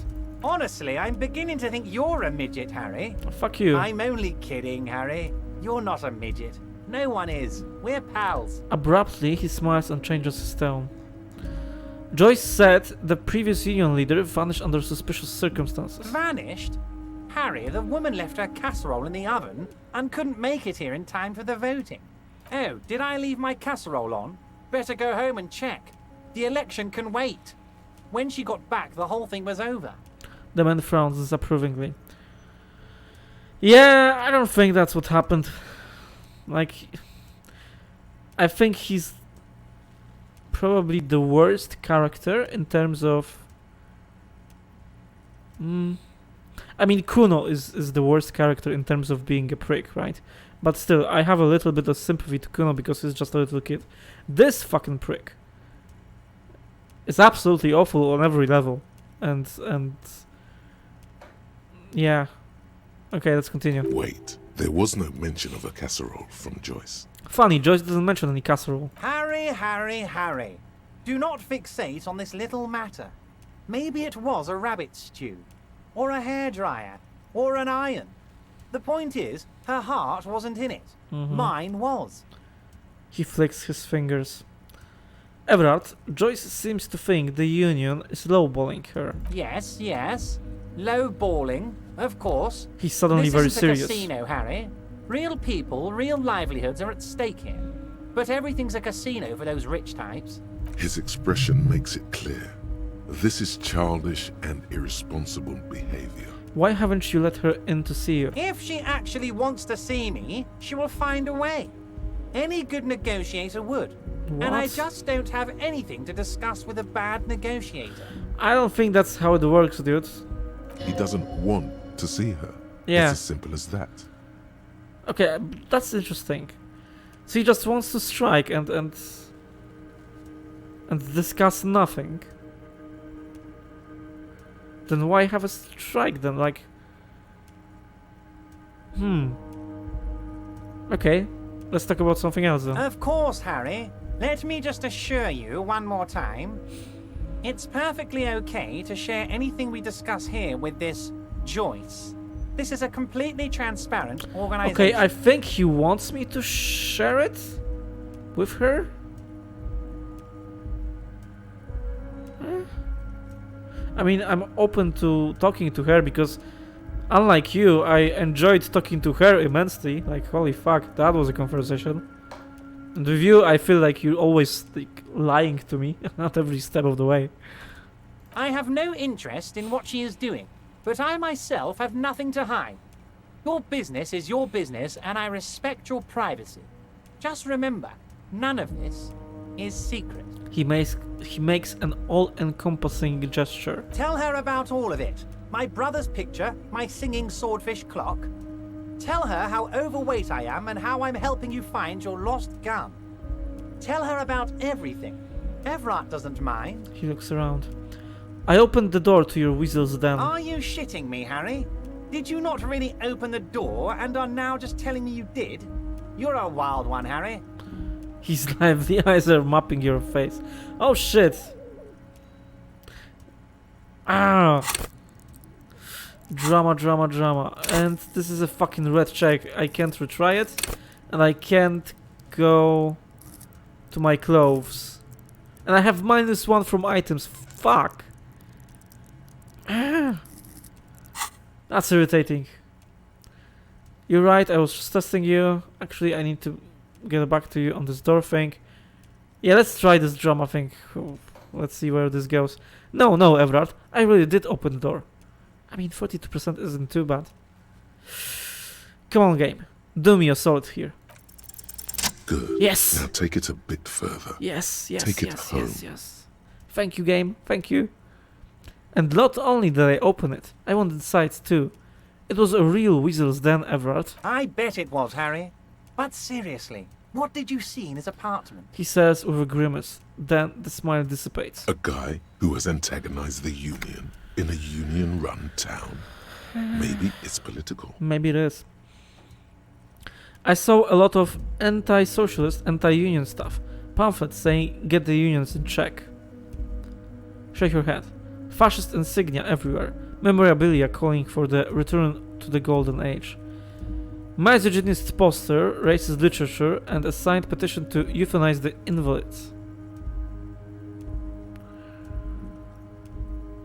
Honestly, I'm beginning to think you're a midget, Harry. Oh, fuck you. I'm only kidding, Harry. You're not a midget. No one is. We're pals. Abruptly, he smiles and changes his tone. Joyce said the previous union leader vanished under suspicious circumstances. Vanished? Harry, the woman left her casserole in the oven and couldn't make it here in time for the voting. Oh, did I leave my casserole on? Better go home and check. The election can wait. When she got back, the whole thing was over. The man frowns disapprovingly. Yeah, I don't think that's what happened. Like, I think he's probably the worst character in terms of... I mean, Kuno is the worst character in terms of being a prick, right? But still, I have a little bit of sympathy to Kuno because he's just a little kid. This fucking prick is absolutely awful on every level. And yeah. Okay, let's continue. Wait, there was no mention of a casserole from Joyce. Funny, Joyce doesn't mention any casserole. Harry, Harry, Harry. Do not fixate on this little matter. Maybe it was a rabbit stew, or a hairdryer, or an iron. The point is, her heart wasn't in it. Mine was. He flicks his fingers. Everard, Joyce seems to think the Union is lowballing her. Yes, yes. Lowballing, of course. He's suddenly This very isn't serious. a casino, Harry. Real people, real livelihoods are at stake here. But everything's a casino for those rich types. His expression makes it clear. This is childish and irresponsible behavior. Why haven't you let her in to see you? If she actually wants to see me, she will find a way. Any good negotiator would. And I What? just don't have anything to discuss with a bad negotiator. I don't think that's how it works, dude. He doesn't want to see her. Yeah. It's as simple as that. Okay, that's interesting. So he just wants to strike and discuss nothing. Then why have a strike then? Like, okay, let's talk about something else then. Of course, Harry. Let me just assure you one more time. It's perfectly okay to share anything we discuss here with this Joyce. This is a completely transparent organization. Okay, I think he wants me to share it with her. I mean, I'm open to talking to her because, unlike you, I enjoyed talking to her immensely. Like, holy fuck, that was a conversation. And with you, I feel like you're always like lying to me, not every step of the way. I have no interest in what she is doing, but I myself have nothing to hide. Your business is your business, and I respect your privacy. Just remember, none of this is secret. He makes an all-encompassing gesture. Tell her about all of it. My brother's picture, my singing swordfish clock. Tell her how overweight I am and how I'm helping you find your lost gun. Tell her about everything. Everard doesn't mind. He looks around. I opened the door to your weasel's den. Are you shitting me, Harry? Did you not really open the door and are now just telling me you did? You're a wild one, Harry. He's live, the eyes are mapping your face. Oh shit! Ah! Drama, drama, drama. And this is a fucking red check. I can't retry it. And I can't go to my clothes. And I have -1 from items. Fuck! Ah. That's irritating. You're right, I was just testing you. Actually, I need to get back to you on this door thing. Yeah, let's try this drama thing. Let's see where this goes. No, Everard. I really did open the door. I mean, 42% isn't too bad. Come on, game. Do me a solid here. Good. Yes! Now take it a bit further. Yes. Take it home. Yes. Thank you, game. Thank you. And not only did I open it, I wanted the sides too. It was a real weasel's den, Everard. I bet it was, Harry. But seriously, what did you see in his apartment? He says with a grimace. Then the smile dissipates. A guy who has antagonized the Union in a Union-run town. Maybe it's political. Maybe it is. I saw a lot of anti-socialist, anti-union stuff. Pamphlets saying get the unions in check. Shake your head. Fascist insignia everywhere. Memorabilia calling for the return to the golden age. Misogynist poster, racist literature, and a signed petition to euthanize the invalids.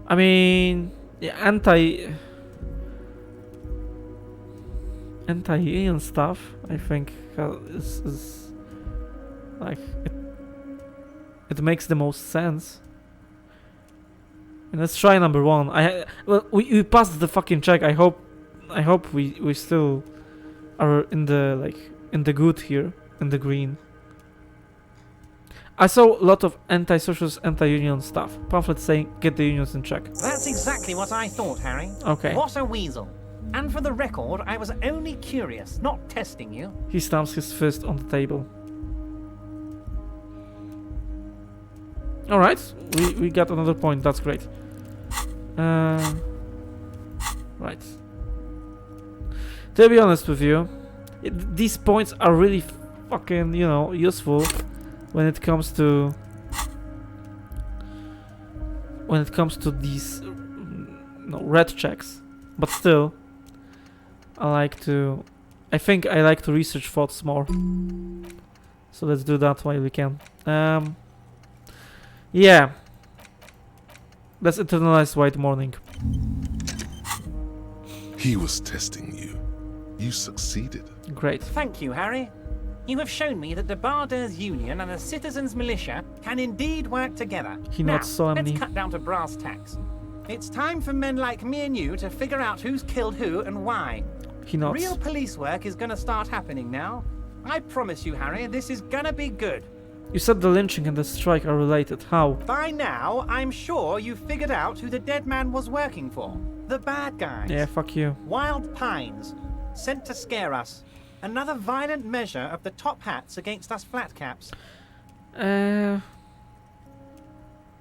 I mean, yeah, anti-union stuff, I think, is like it makes the most sense. And let's try number 1. Well, we passed the fucking check. I hope we still are in the good here, in the green. I saw a lot of anti-socialist, anti-union stuff. Pamphlets saying get the unions in check. That's exactly what I thought, Harry. Okay. What a weasel. And for the record, I was only curious, not testing you. He stamps his fist on the table. Alright, we got another point, that's great. Right. To be honest with you, these points are really fucking, useful when it comes to when it comes to these red checks, but still, I think I like to research thoughts more. So let's do that while we can. Yeah. Let's internalize white morning. He was testing you. You succeeded. Great. Thank you, Harry. You have shown me that the Barders Union and the Citizens Militia can indeed work together. He now, nods solemnly. let's cut down to brass tacks. It's time for men like me and you to figure out who's killed who and why. He nods. Real police work is gonna start happening now. I promise you, Harry, this is gonna be good. You said the lynching and the strike are related. How? By now, I'm sure you've figured out who the dead man was working for. The bad guys. Yeah, fuck you. Wild Pines. Sent to scare us. Another violent measure of the top hats against us flatcaps.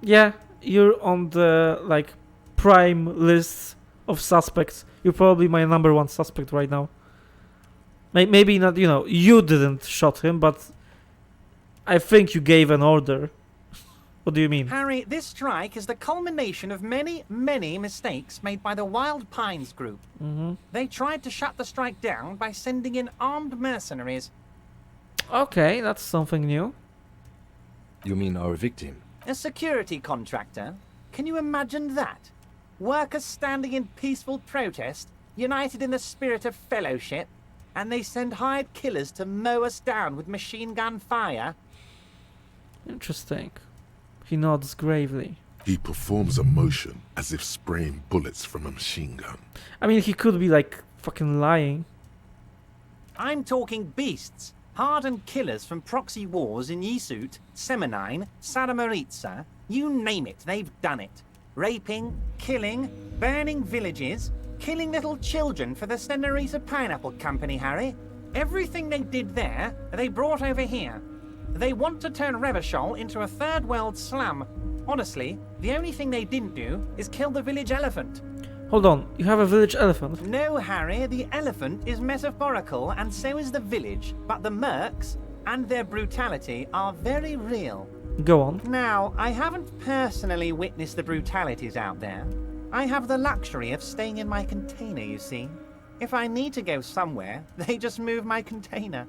Yeah, you're on the, prime list of suspects. You're probably my number one suspect right now. Maybe not, you didn't shot him, but I think you gave an order. What do you mean? Harry, this strike is the culmination of many, many mistakes made by the Wild Pines group. They tried to shut the strike down by sending in armed mercenaries. Okay, that's something new. You mean our victim? A security contractor? Can you imagine that? Workers standing in peaceful protest, united in the spirit of fellowship, and they send hired killers to mow us down with machine gun fire? Interesting. He nods gravely. He performs a motion as if spraying bullets from a machine gun. I mean, he could be, fucking lying. I'm talking beasts. Hardened killers from proxy wars in Yisut, Semenine, Saramoritsa. You name it, they've done it. Raping, killing, burning villages, killing little children for the Senorita Pineapple Company, Harry. Everything they did there, they brought over here. They want to turn Revachol into a third world slum. Honestly, the only thing they didn't do is kill the village elephant. Hold on, you have a village elephant? No, Harry, the elephant is metaphorical and so is the village, but the mercs and their brutality are very real. Go on. Now, I haven't personally witnessed the brutalities out there. I have the luxury of staying in my container, you see. If I need to go somewhere, they just move my container.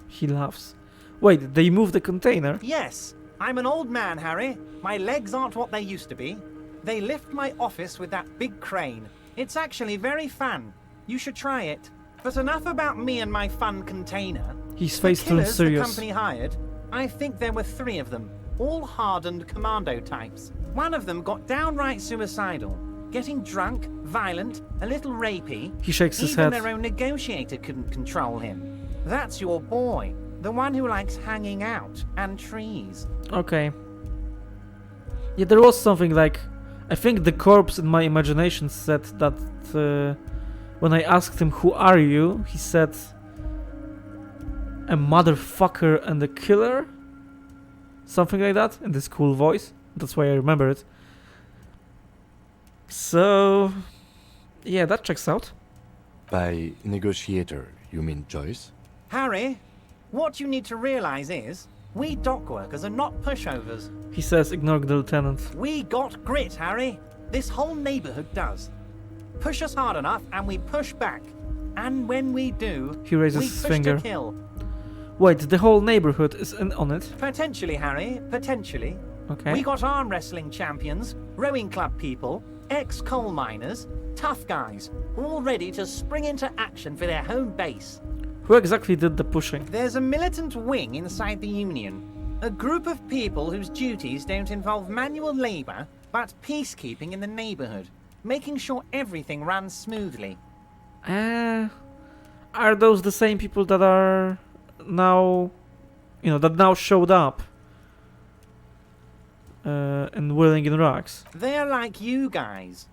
He laughs. Wait, they moved the container? Yes. I'm an old man, Harry. My legs aren't what they used to be. They lift my office with that big crane. It's actually very fun. You should try it. But enough about me and my fun container. His face turns serious. The company hired, I think there were 3 of them, all hardened commando types. One of them got downright suicidal. Getting drunk, violent, a little rapey. He shakes his Even head. their own negotiator couldn't control him. That's your boy. The one who likes hanging out and trees. Okay. Yeah, there was something I think the corpse in my imagination said that when I asked him, who are you? He said, a motherfucker and a killer? Something like that, in this cool voice. That's why I remember it. So, yeah, that checks out. By negotiator, you mean Joyce? Harry, what you need to realize is, we dock workers are not pushovers. He says, ignoring the lieutenant. We got grit, Harry. This whole neighborhood does. Push us hard enough and we push back. And when we do, He raises we his push finger. to kill. Wait, the whole neighborhood is in on it? Potentially, Harry, potentially. Okay. We got arm wrestling champions, rowing club people, ex-coal miners, tough guys, all ready to spring into action for their home base. Who exactly did the pushing? There's a militant wing inside the Union. A group of people whose duties don't involve manual labor, but peacekeeping in the neighborhood, making sure everything runs smoothly. Are those the same people that are now, that now showed up in Whirling in Rocks? They're like you guys.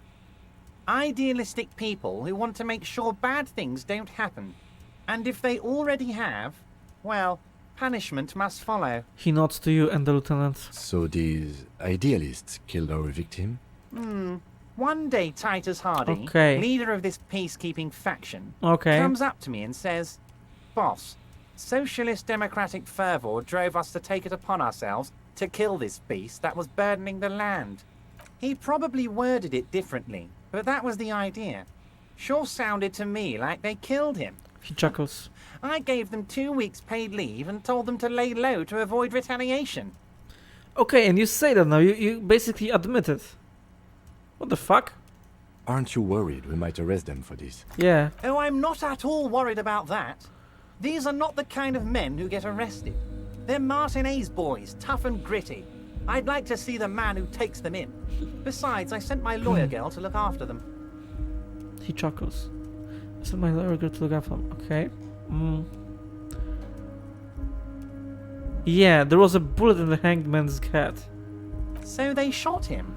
Idealistic people who want to make sure bad things don't happen. And if they already have, well, punishment must follow. He nods to you and the lieutenant. So these idealists killed our victim? One day Titus Hardy, Okay. leader of this peacekeeping faction, Okay. comes up to me and says, "Boss, socialist democratic fervor drove us to take it upon ourselves to kill this beast that was burdening the land. He probably worded it differently, but that was the idea. Sure sounded to me like they killed him. He chuckles. I gave them 2 weeks paid leave and told them to lay low to avoid retaliation. Okay, and you say that now. You basically admit it. What the fuck? Aren't you worried we might arrest them for this? Yeah. Oh, I'm not at all worried about that. These are not the kind of men who get arrested. They're Martinez boys, tough and gritty. I'd like to see the man who takes them in. Besides, I sent my lawyer girl to look after them. He chuckles. I sent my lawyer girl to look after them. Okay. Yeah, there was a bullet in the hanged man's head. So they shot him?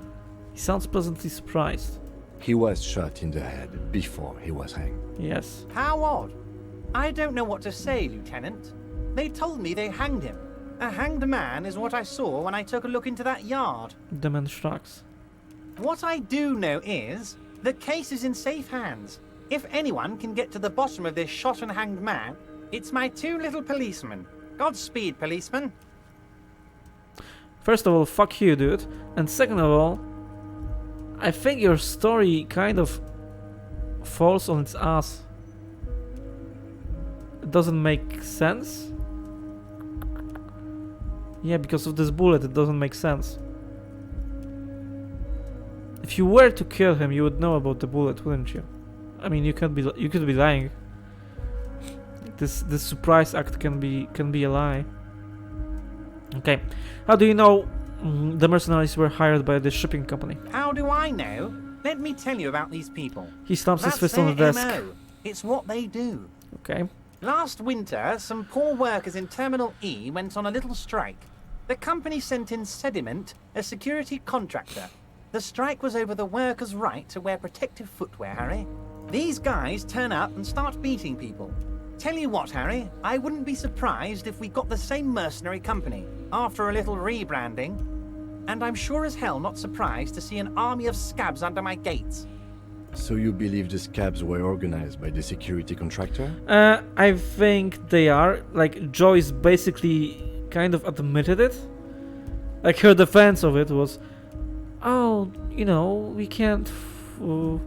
He sounds pleasantly surprised. He was shot in the head before he was hanged. Yes. How odd. I don't know what to say, Lieutenant. They told me they hanged him. A hanged man is what I saw when I took a look into that yard. The man shrugs. What I do know is, the case is in safe hands. If anyone can get to the bottom of this shot and hanged man, it's my 2 little policemen. Godspeed, policeman. First of all, fuck you, dude. And second of all, I think your story kind of falls on its ass. It doesn't make sense. Yeah, because of this bullet, it doesn't make sense. If you were to kill him, you would know about the bullet, wouldn't you? I mean, you could be lying. This surprise act can be a lie. Okay, how do you know the mercenaries were hired by the shipping company? How do I know? Let me tell you about these people. He stamps his fist on the their desk. MO. It's what they do. Okay. Last winter, some poor workers in Terminal E went on a little strike. The company sent in Sediment, a security contractor. The strike was over the workers' right to wear protective footwear, Harry. These guys turn up and start beating people. Tell you what, Harry, I wouldn't be surprised if we got the same mercenary company after a little rebranding. And I'm sure as hell not surprised to see an army of scabs under my gates. So you believe the scabs were organized by the security contractor? I think they are. Like, Joyce basically kind of admitted it. Like, her defense of it was, oh, you know, we can't... you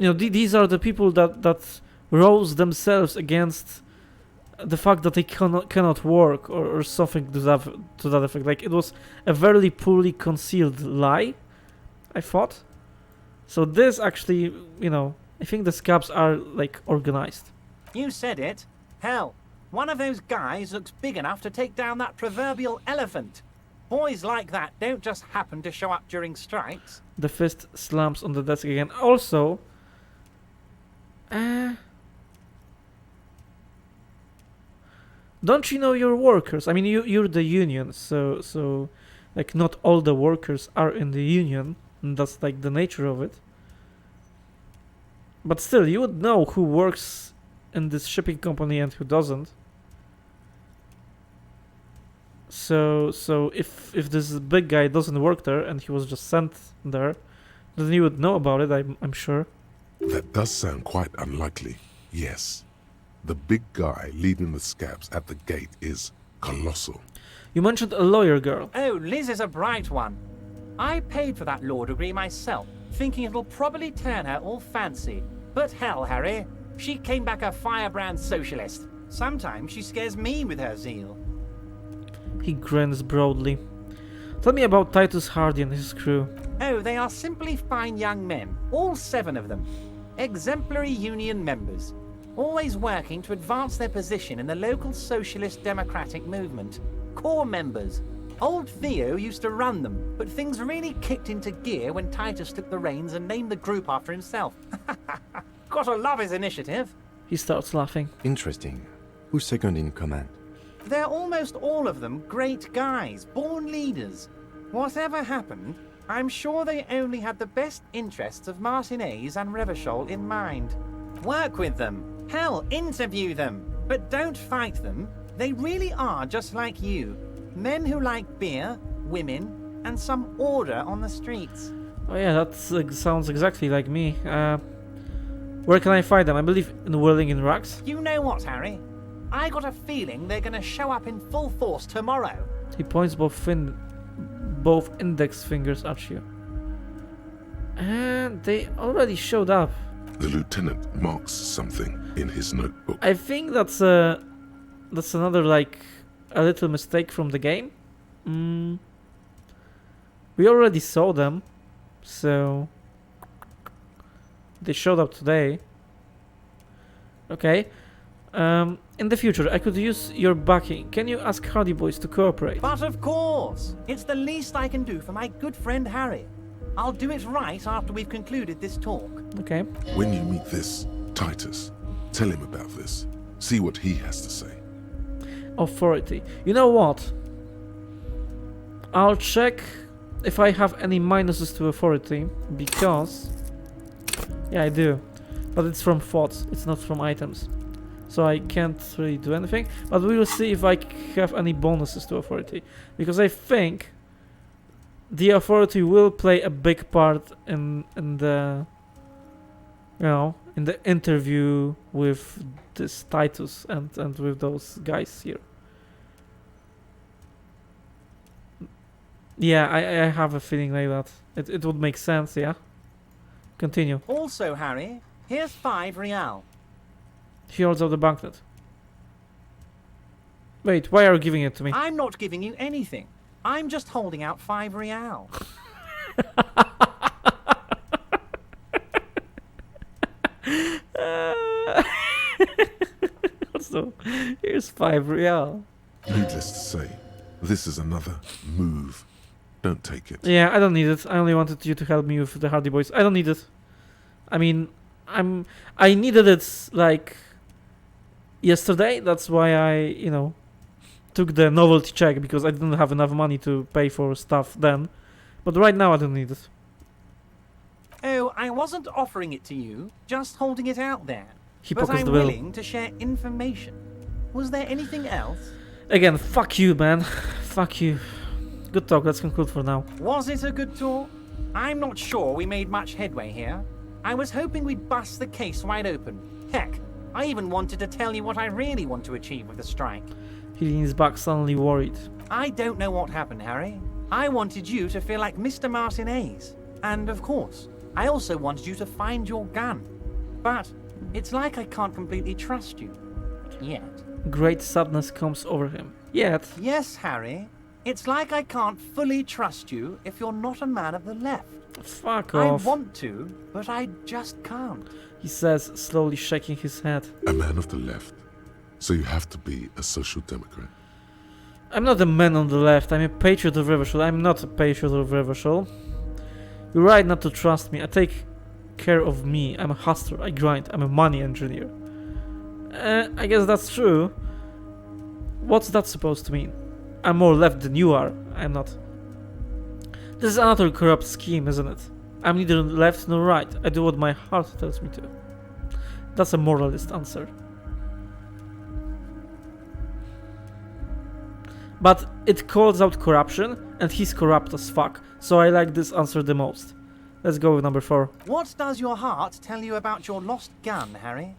know, these are the people that rose themselves against the fact that they cannot work or something to that effect. Like, it was a very poorly concealed lie, I thought. So this actually, you know, I think the scabs are, like, organized. You said it. Hell, one of those guys looks big enough to take down that proverbial elephant. Boys like that don't just happen to show up during strikes. The fist slams on the desk again. Also, don't you know your workers? I mean, you're the union, so like, not all the workers are in the union, and that's like the nature of it. But still, you would know who works in this shipping company and who doesn't. So if this big guy doesn't work there and he was just sent there, then you would know about it, I'm sure. That does sound quite unlikely, yes. The big guy leading the scabs at the gate is colossal. You mentioned a lawyer girl. Oh, Liz is a bright one. I paid for that law degree myself, thinking it'll probably turn her all fancy. But hell, Harry, she came back a firebrand socialist. Sometimes she scares me with her zeal. He grins broadly. Tell me about Titus Hardy and his crew. Oh, they are simply fine young men, all 7 of them. Exemplary union members, always working to advance their position in the local socialist democratic movement. Core members. Old Theo used to run them, but things really kicked into gear when Titus took the reins and named the group after himself. Gotta love his initiative. He starts laughing. Interesting. Who's second in command? They're almost all of them great guys, born leaders. Whatever happened, I'm sure they only had the best interests of Martinez and Revachol in mind. Work with them. Hell, interview them. But don't fight them. They really are just like you. Men who like beer, women, and some order on the streets. Oh yeah, that sounds exactly like me. Where can I find them? I believe in Whirling in Rags. You know what, Harry? I got a feeling they're gonna show up in full force tomorrow. He points both both index fingers at you. And they already showed up. The lieutenant marks something in his notebook. I think that's another, like, a little mistake from the game. We already saw them, so they showed up today. Okay. In the future, I could use your backing. Can you ask Hardy Boys to cooperate? But of course! It's the least I can do for my good friend Harry. I'll do it right after we've concluded this talk. Okay. When you meet this Titus, tell him about this. See what he has to say. Authority. You know what? I'll check if I have any minuses to authority, because... Yeah, I do. But it's from thoughts, it's not from items. So I can't really do anything. But we will see if I have any bonuses to authority. Because I think the authority will play a big part in the... You know, in the interview with this Titus and with those guys here. Yeah, I have a feeling like that. It would make sense, yeah? Continue. Also, Harry, here's 5 real. He holds out the banknote. Wait, why are you giving it to me? I'm not giving you anything. I'm just holding out 5 real. So, here's 5 real. Needless to say, this is another move. Don't take it. Yeah, I don't need it. I only wanted you to help me with the Hardy Boys. I don't need it. I mean, I needed it, like, yesterday. That's why I, you know, took the novelty check, because I didn't have enough money to pay for stuff then. But right now I don't need it. Oh, I wasn't offering it to you, just holding it out there. But I'm willing to share information. Was there anything else? Again, fuck you, man. Fuck you. Good talk, let's conclude for now. Was it a good talk? I'm not sure we made much headway here. I was hoping we'd bust the case wide open. Heck, I even wanted to tell you what I really want to achieve with the strike. He leans back, suddenly worried. I don't know what happened, Harry. I wanted you to feel like Mr. Martinez. And of course, I also wanted you to find your gun. But it's like I can't completely trust you. Yet. Great sadness comes over him. Yet. Yes, Harry. It's like I can't fully trust you if you're not a man of the left. Fuck off. I want to, but I just can't. He says, slowly shaking his head. A man of the left. So you have to be a social democrat. I'm not a man on the left. I'm a patriot of Revachol. I'm not a patriot of Revachol. You're right not to trust me. I take care of me. I'm a hustler. I grind. I'm a money engineer. I guess that's true. What's that supposed to mean? I'm more left than you are. I'm not. This is another corrupt scheme, isn't it? I'm neither left nor right. I do what my heart tells me to. That's a moralist answer. But it calls out corruption, and he's corrupt as fuck. So I like this answer the most. Let's go with number 4. What does your heart tell you about your lost gun, Harry?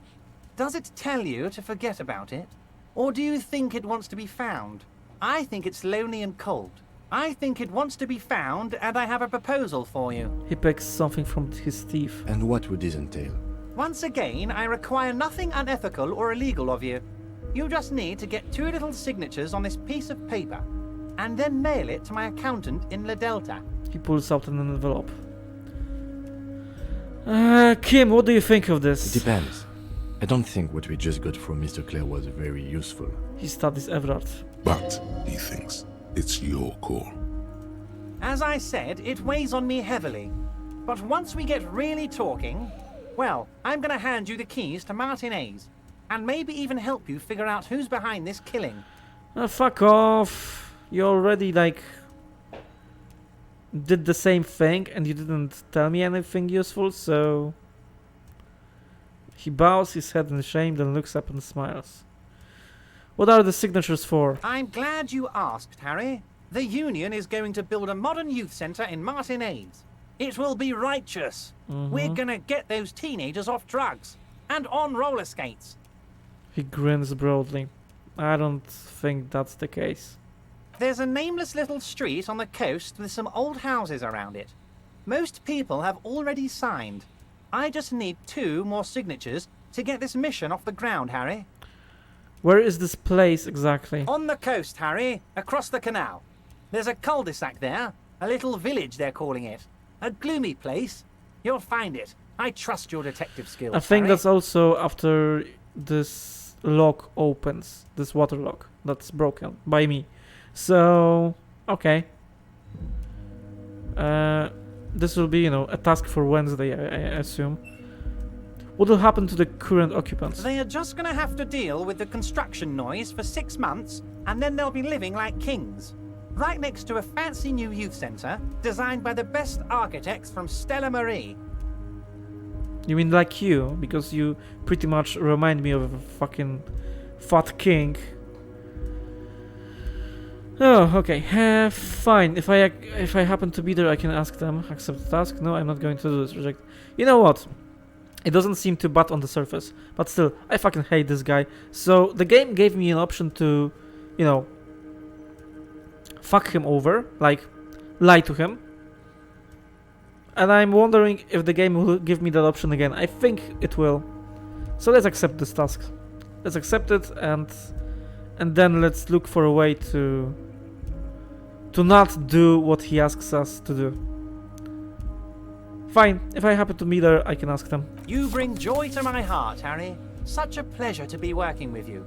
Does it tell you to forget about it? Or do you think it wants to be found? I think it's lonely and cold. I think it wants to be found, and I have a proposal for you. He picks something from his teeth. And what would this entail? Once again, I require nothing unethical or illegal of you. You just need to get 2 little signatures on this piece of paper, and then mail it to my accountant in La Delta. He pulls out an envelope. Kim, what do you think of this? It depends. I don't think what we just got from Mr. Clare was very useful. He studies Everard. But, he thinks, it's your call. As I said, it weighs on me heavily. But once we get really talking, well, I'm gonna hand you the keys to Martinez, and maybe even help you figure out who's behind this killing. Fuck off. You already, like, did the same thing, and you didn't tell me anything useful, so... He bows his head in shame, then looks up and smiles. What are the signatures for? I'm glad you asked, Harry. The Union is going to build a modern youth centre in Martinez. It will be righteous. We're gonna get those teenagers off drugs and on roller skates. He grins broadly. I don't think that's the case. There's a nameless little street on the coast with some old houses around it. Most people have already signed. I just need 2 more signatures to get this mission off the ground, Harry. Where is this place exactly? On the coast, Harry, across the canal. There's a cul-de-sac there, a little village they're calling it. A gloomy place. You'll find it. I trust your detective skills, I think Harry. that's also after this lock opens, this water lock that's broken by me. So, okay. This will be, you know, a task for Wednesday, I assume. What will happen to the current occupants? They are just going to have to deal with the construction noise for 6 months, and then they'll be living like kings. Right next to a fancy new youth centre, designed by the best architects from Stella Marie. You mean like you? Because you pretty much remind me of a fucking fat king. Oh, okay. Fine. If I happen to be there, I can ask them. Accept the task. No, I'm not going to do this. Reject. You know what? It doesn't seem too bad on the surface, but still, I fucking hate this guy. So the game gave me an option to, you know, fuck him over, like lie to him. And I'm wondering if the game will give me that option again. I think it will. So let's accept this task. Let's accept it, and then let's look for a way to not do what he asks us to do. Fine, if I happen to be there, I can ask them. You bring joy to my heart, Harry. Such a pleasure to be working with you.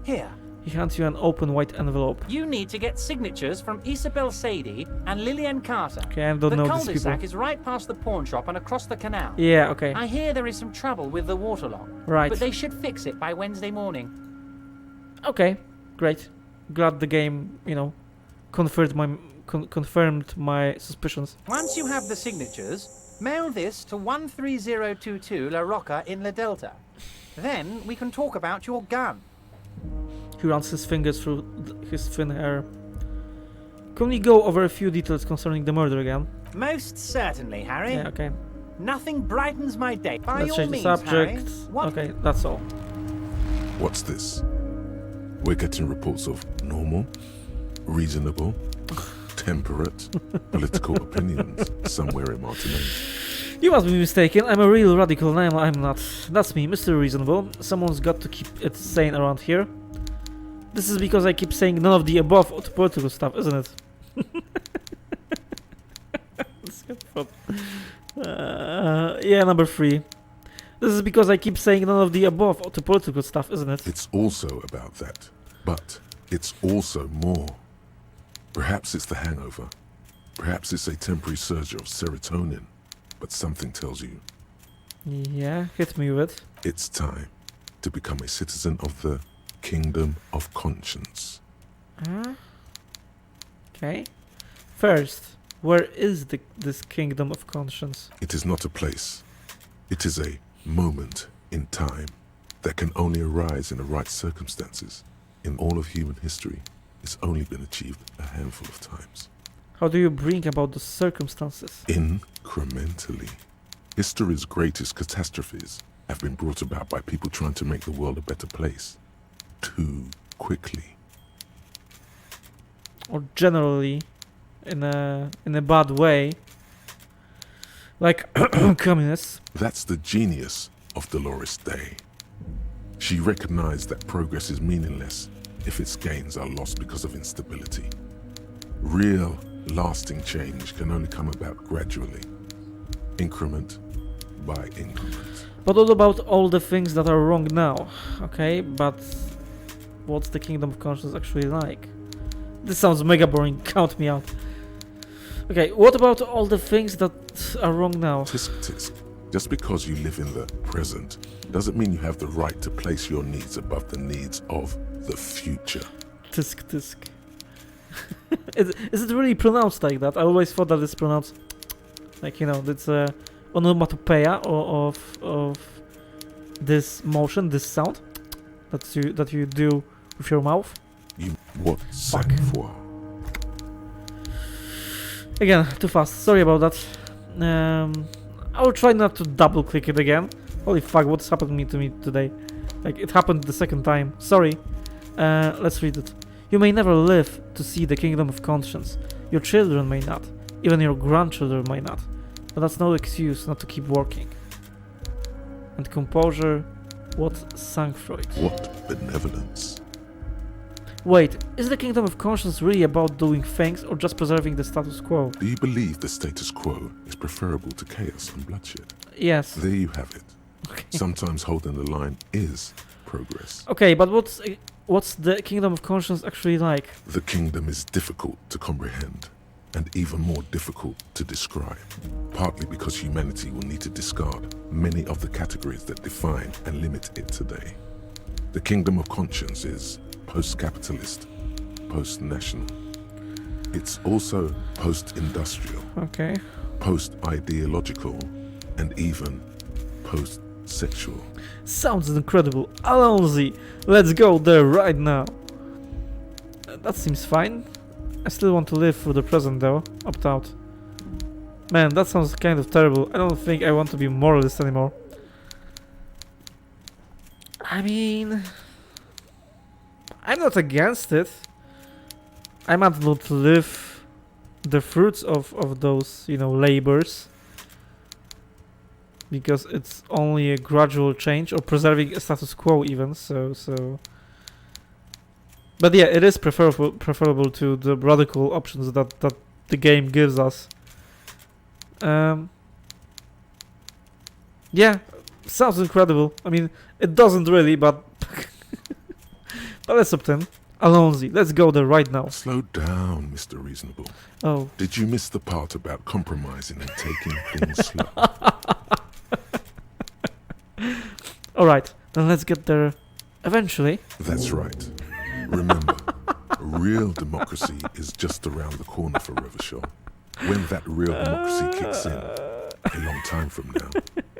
Here. He hands you an open white envelope. You need to get signatures from Isabel Sadie and Lillian Carter. Okay, I don't know these people. The cul-de-sac is right past the pawn shop and across the canal. Yeah, okay. I hear there is some trouble with the water lock. Right. But they should fix it by Wednesday morning. Okay, great. Glad the game, you know, confirmed my suspicions. Once you have the signatures, mail this to 13022 La Rocca in La Delta. Then we can talk about your gun. He runs his fingers through his thin hair. Can we go over a few details concerning the murder again? Most certainly, Harry. Yeah, okay. Nothing brightens my day. By Let's all change the means, subject. Harry. Okay, that's all. What's this? We're getting reports of normal, reasonable, temperate, political opinions somewhere in Martinez. You must be mistaken. I'm a real radical. No, I'm not. That's me, Mr. Reasonable. Someone's got to keep it sane around here. This is because I keep saying none of the above to political stuff, isn't it? Yeah, number 3. This is because I keep saying none of the above to political stuff, isn't it? It's also about that, but it's also more. Perhaps it's the hangover. Perhaps it's a temporary surge of serotonin, but something tells you. Yeah, hit me with it. It's time to become a citizen of the Kingdom of Conscience. Okay. First, where is this Kingdom of Conscience? It is not a place. It is a moment in time that can only arise in the right circumstances. In all of human history, it's only been achieved a handful of times. How do you bring about the circumstances? Incrementally. History's greatest catastrophes have been brought about by people trying to make the world a better place. Too quickly. Or generally, in a bad way. Like communists. That's the genius of Dolores Day. She recognized that progress is meaningless if its gains are lost because of instability. Real, lasting change can only come about gradually, increment by increment. But what about all the things that are wrong now? Okay, but what's the Kingdom of Conscience actually like? This sounds mega boring, count me out. Okay, what about all the things that are wrong now? Tisk tisk. Just because you live in the present doesn't mean you have the right to place your needs above the needs of the future. Tisk tisk. Is it really pronounced like that? I always thought that it's pronounced like, you know, it's a onomatopoeia of this motion, this sound that you do with your mouth. You what sang for? Again, too fast. Sorry about that. I will try not to double click it again. Holy fuck, what's happened to me today? Like, it happened the second time. Sorry. Let's read it. You may never live to see the kingdom of conscience. Your children may not. Even your grandchildren may not. But that's no excuse not to keep working. And composure, what sang Freud? What benevolence? Wait, is the kingdom of conscience really about doing things or just preserving the status quo? Do you believe the status quo is preferable to chaos and bloodshed? Yes. There you have it. Okay. Sometimes holding the line is progress. Okay, but what's the kingdom of conscience actually like? The kingdom is difficult to comprehend and even more difficult to describe, partly because humanity will need to discard many of the categories that define and limit it today. The kingdom of conscience is post-capitalist, post-national. It's also post-industrial, Okay. post-ideological, and even post-sexual. Sounds incredible. Alonzi, let's go there right now. That seems fine. I still want to live through the present though. Opt out. Man, that sounds kind of terrible. I don't think I want to be moralist anymore. I mean, I'm not against it. I might not live the fruits of those, you know, labors. Because it's only a gradual change or preserving a status quo even, so. But yeah, it is preferable to the radical options that the game gives us. Yeah, sounds incredible. I mean, it doesn't really, but but let's up then. Alonzi, let's go there right now. Slow down, Mr. Reasonable. Oh. Did you miss the part about compromising and taking things slow? Alright, then let's get there eventually. That's right. Remember, real democracy is just around the corner for Revachol. When that real democracy kicks in, a long time from now,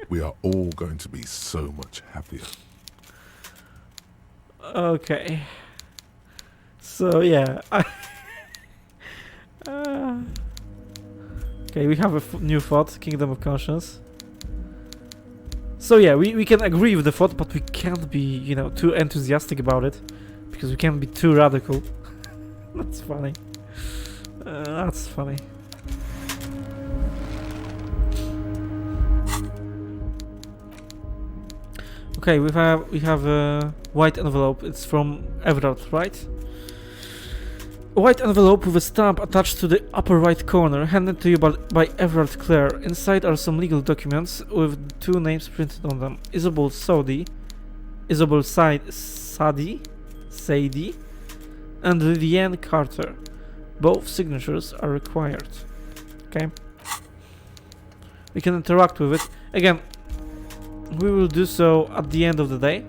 we are all going to be so much happier. Okay. So yeah, okay, we have a new thought, Kingdom of Conscience. So yeah, we can agree with the thought, but we can't be, you know, too enthusiastic about it. Because we can't be too radical. That's funny. That's funny. Okay, we have a white envelope. It's from Everard, right? A white envelope with a stamp attached to the upper right corner, handed to you by Everard Clare. Inside are some legal documents with two names printed on them: Isabel Sadie, and Lillian Carter. Both signatures are required. Okay. We can interact with it. Again, we will do so at the end of the day.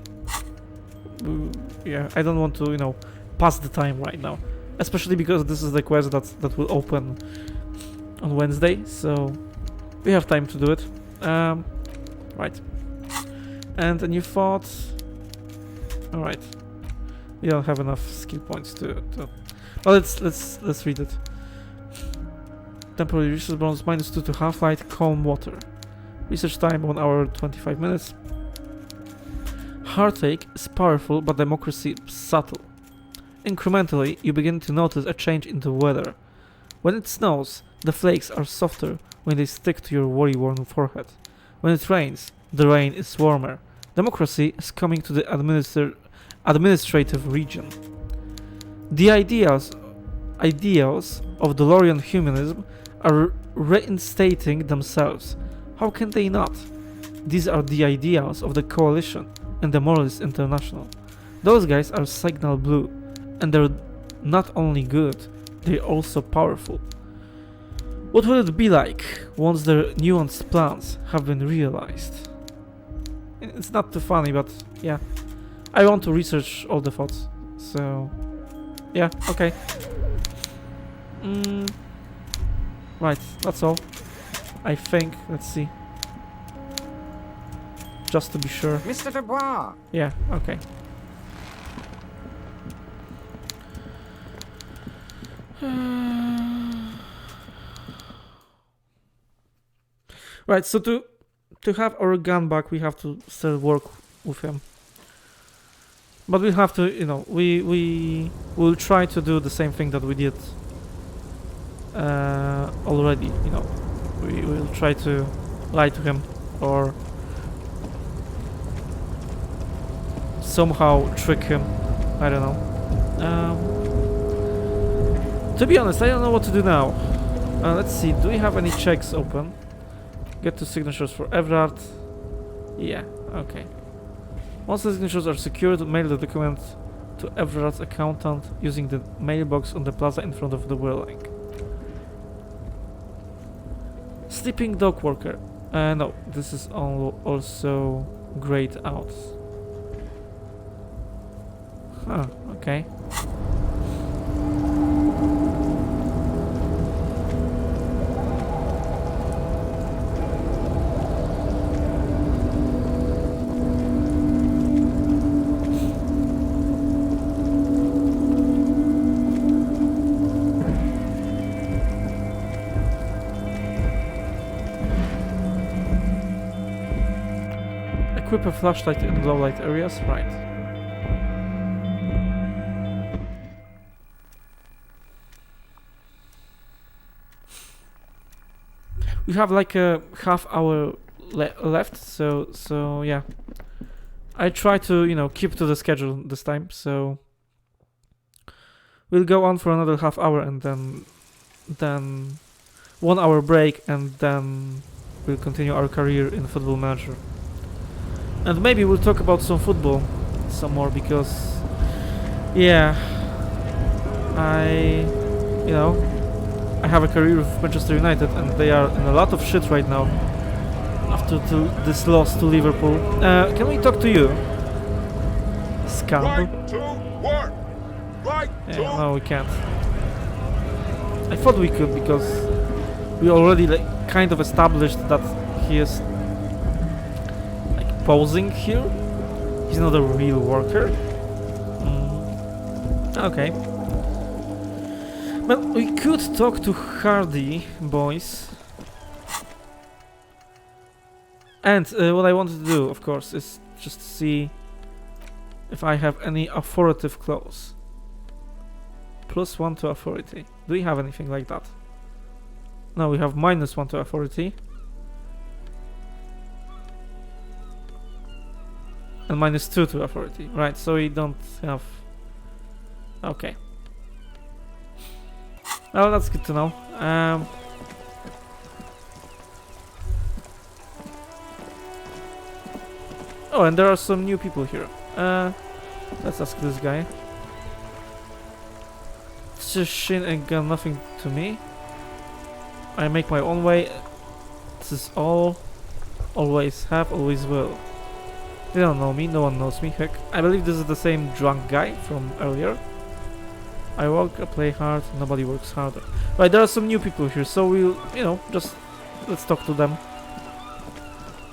Yeah, I don't want to, you know, pass the time right now. Especially because this is the quest that will open on Wednesday, so we have time to do it. Right. And a new thought. Alright. We don't have enough skill points to well, let's read it. Temporary research bonus -2 to half-light, calm water. Research time 1 hour 25 minutes. Heartache is powerful, but democracy subtle. Incrementally, you begin to notice a change in the weather. When it snows, the flakes are softer when they stick to your worry-worn forehead. When it rains, the rain is warmer. Democracy is coming to the administrative region. The ideals of DeLorean humanism are reinstating themselves. How can they not? These are the ideals of the Coalition and the Moralist International. Those guys are signal blue, and they're not only good, they're also powerful. What will it be like once their nuanced plans have been realized? It's not too funny, but yeah. I want to research all the thoughts, so yeah, okay. Right, that's all. I think, let's see. Just to be sure. Mr. Dubois! Yeah, okay. Right, so to have our gun back, we have to still work with him. But we have to, you know, we will try to do the same thing that we did already. You know, we will try to lie to him or somehow trick him. I don't know. To be honest, I don't know what to do now. Let's see. Do we have any checks open? Get to signatures for Everard. Yeah. Okay. Once the signatures are secured, mail the document to Everard's accountant using the mailbox on the plaza in front of the Whirling. Sleeping dog worker. No, this is also grayed out. Huh, okay. Equip a flashlight in low light areas, right. We have like a half hour left, so yeah. I try to, you know, keep to the schedule this time, so we'll go on for another half hour and then 1 hour break, and then we'll continue our career in Football Manager. And maybe we'll talk about some football some more, because yeah, I have a career with Manchester United and they are in a lot of shit right now after this loss to Liverpool. Can we talk to you, Scandal? Yeah, no, we can't. I thought we could, because we already like kind of established that he is posing here. He's not a real worker. Okay. But we could talk to Hardy, boys. And what I wanted to do, of course, is just see if I have any authoritative clause. +1 to authority. Do we have anything like that? No, we have -1 to authority. And -2 to authority. Right, so we don't have... Okay. Well, that's good to know. Oh, and there are some new people here. Let's ask this guy. It's just Shin and gun, nothing to me. I make my own way. This is all. Always have, always will. They don't know me, no one knows me, heck. I believe this is the same drunk guy from earlier. I work, I play hard, nobody works harder. Right, there are some new people here, so we'll, you know, just let's talk to them.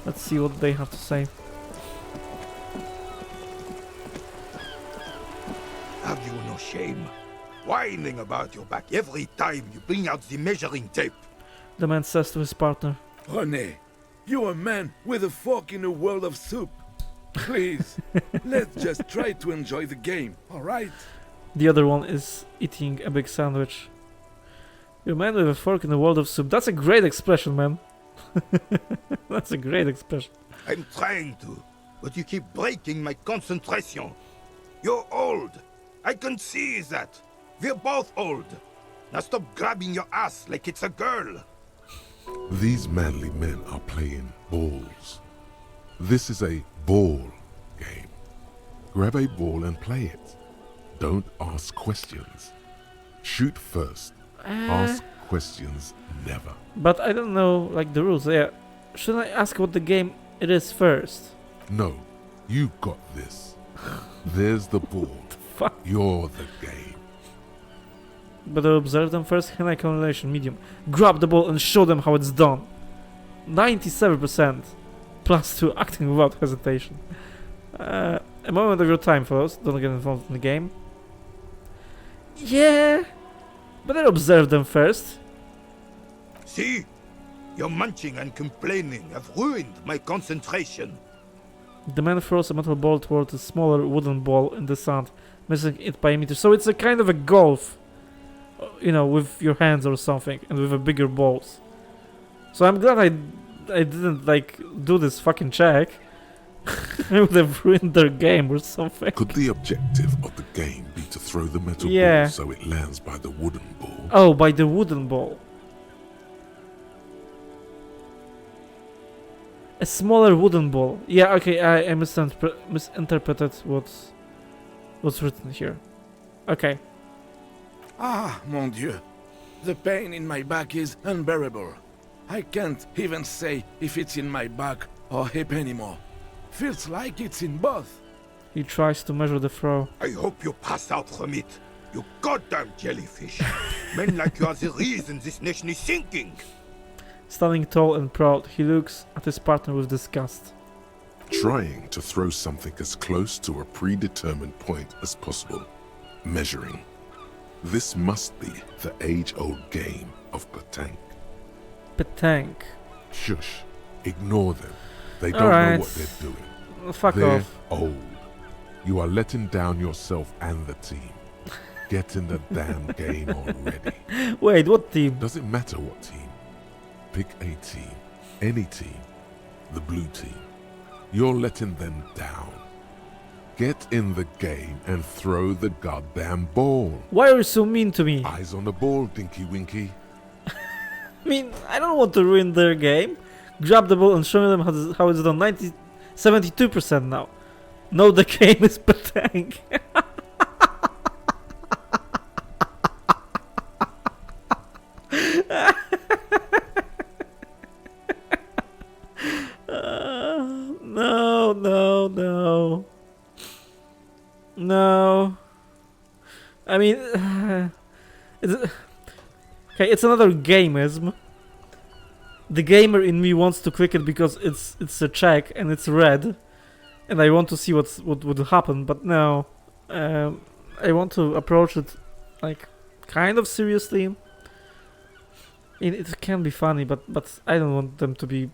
Let's see what they have to say. Have you no shame? Whining about your back every time you bring out the measuring tape. The man says to his partner. René, you're a man with a fork in a world of soup. Please, let's just try to enjoy the game, alright? The other one is eating a big sandwich. You're a man with a fork in a world of soup. That's a great expression, man. That's a great expression. I'm trying to, but you keep breaking my concentration. You're old. I can see that. We're both old. Now stop grabbing your ass like it's a girl. These manly men are playing balls. This is a ball game. Grab a ball and play it. Don't ask questions. Shoot first. Ask questions never. But I don't know, like, the rules. Yeah. Should I ask what the game it is first? No. You got this. There's the ball. Fuck. You're the game. Better observe them first. Hand-eye coordination, medium. Grab the ball and show them how it's done. 97%. +2 acting without hesitation. A moment of your time, fellows. Don't get involved in the game. Yeah. Better observe them first. See? Your munching and complaining have ruined my concentration. The man throws a metal ball towards a smaller wooden ball in the sand, missing it by a meter. So it's a kind of a golf, you know, with your hands or something, and with a bigger balls. So I'm glad I didn't like do this fucking check. I would have ruined their game or something. Could the objective of the game be to throw the metal Yeah. ball so it lands by the wooden ball? Oh, by the wooden ball. A smaller wooden ball. Yeah, okay, I misinterpreted what's written here. Okay. Ah, mon Dieu. The pain in my back is unbearable. I can't even say if it's in my back or hip anymore. Feels like it's in both. He tries to measure the throw. I hope you pass out from it, you goddamn jellyfish. Men like you are the reason this nation is sinking. Standing tall and proud, he looks at his partner with disgust. Trying to throw something as close to a predetermined point as possible. Measuring. This must be the age-old game of petanque. Petanque. Shush. Ignore them. They don't Alright. know what they're doing. Fuck they're off. old. You are letting down yourself and the team. Get in the damn game already. Wait, what team? Doesn't matter what team. Pick a team. Any team. The blue team. You're letting them down. Get in the game and throw the goddamn ball. Why are you so mean to me? Eyes on the ball, Dinky Winky. I mean, I don't want to ruin their game. Grab the ball and show them how it's done. 72% now. No, the game is petanque. No. No. I mean, it's another gameism. The gamer in me wants to click it because it's a check and it's red, and I want to see what would happen. But no, I want to approach it like kind of seriously. It can be funny, but I don't want them to be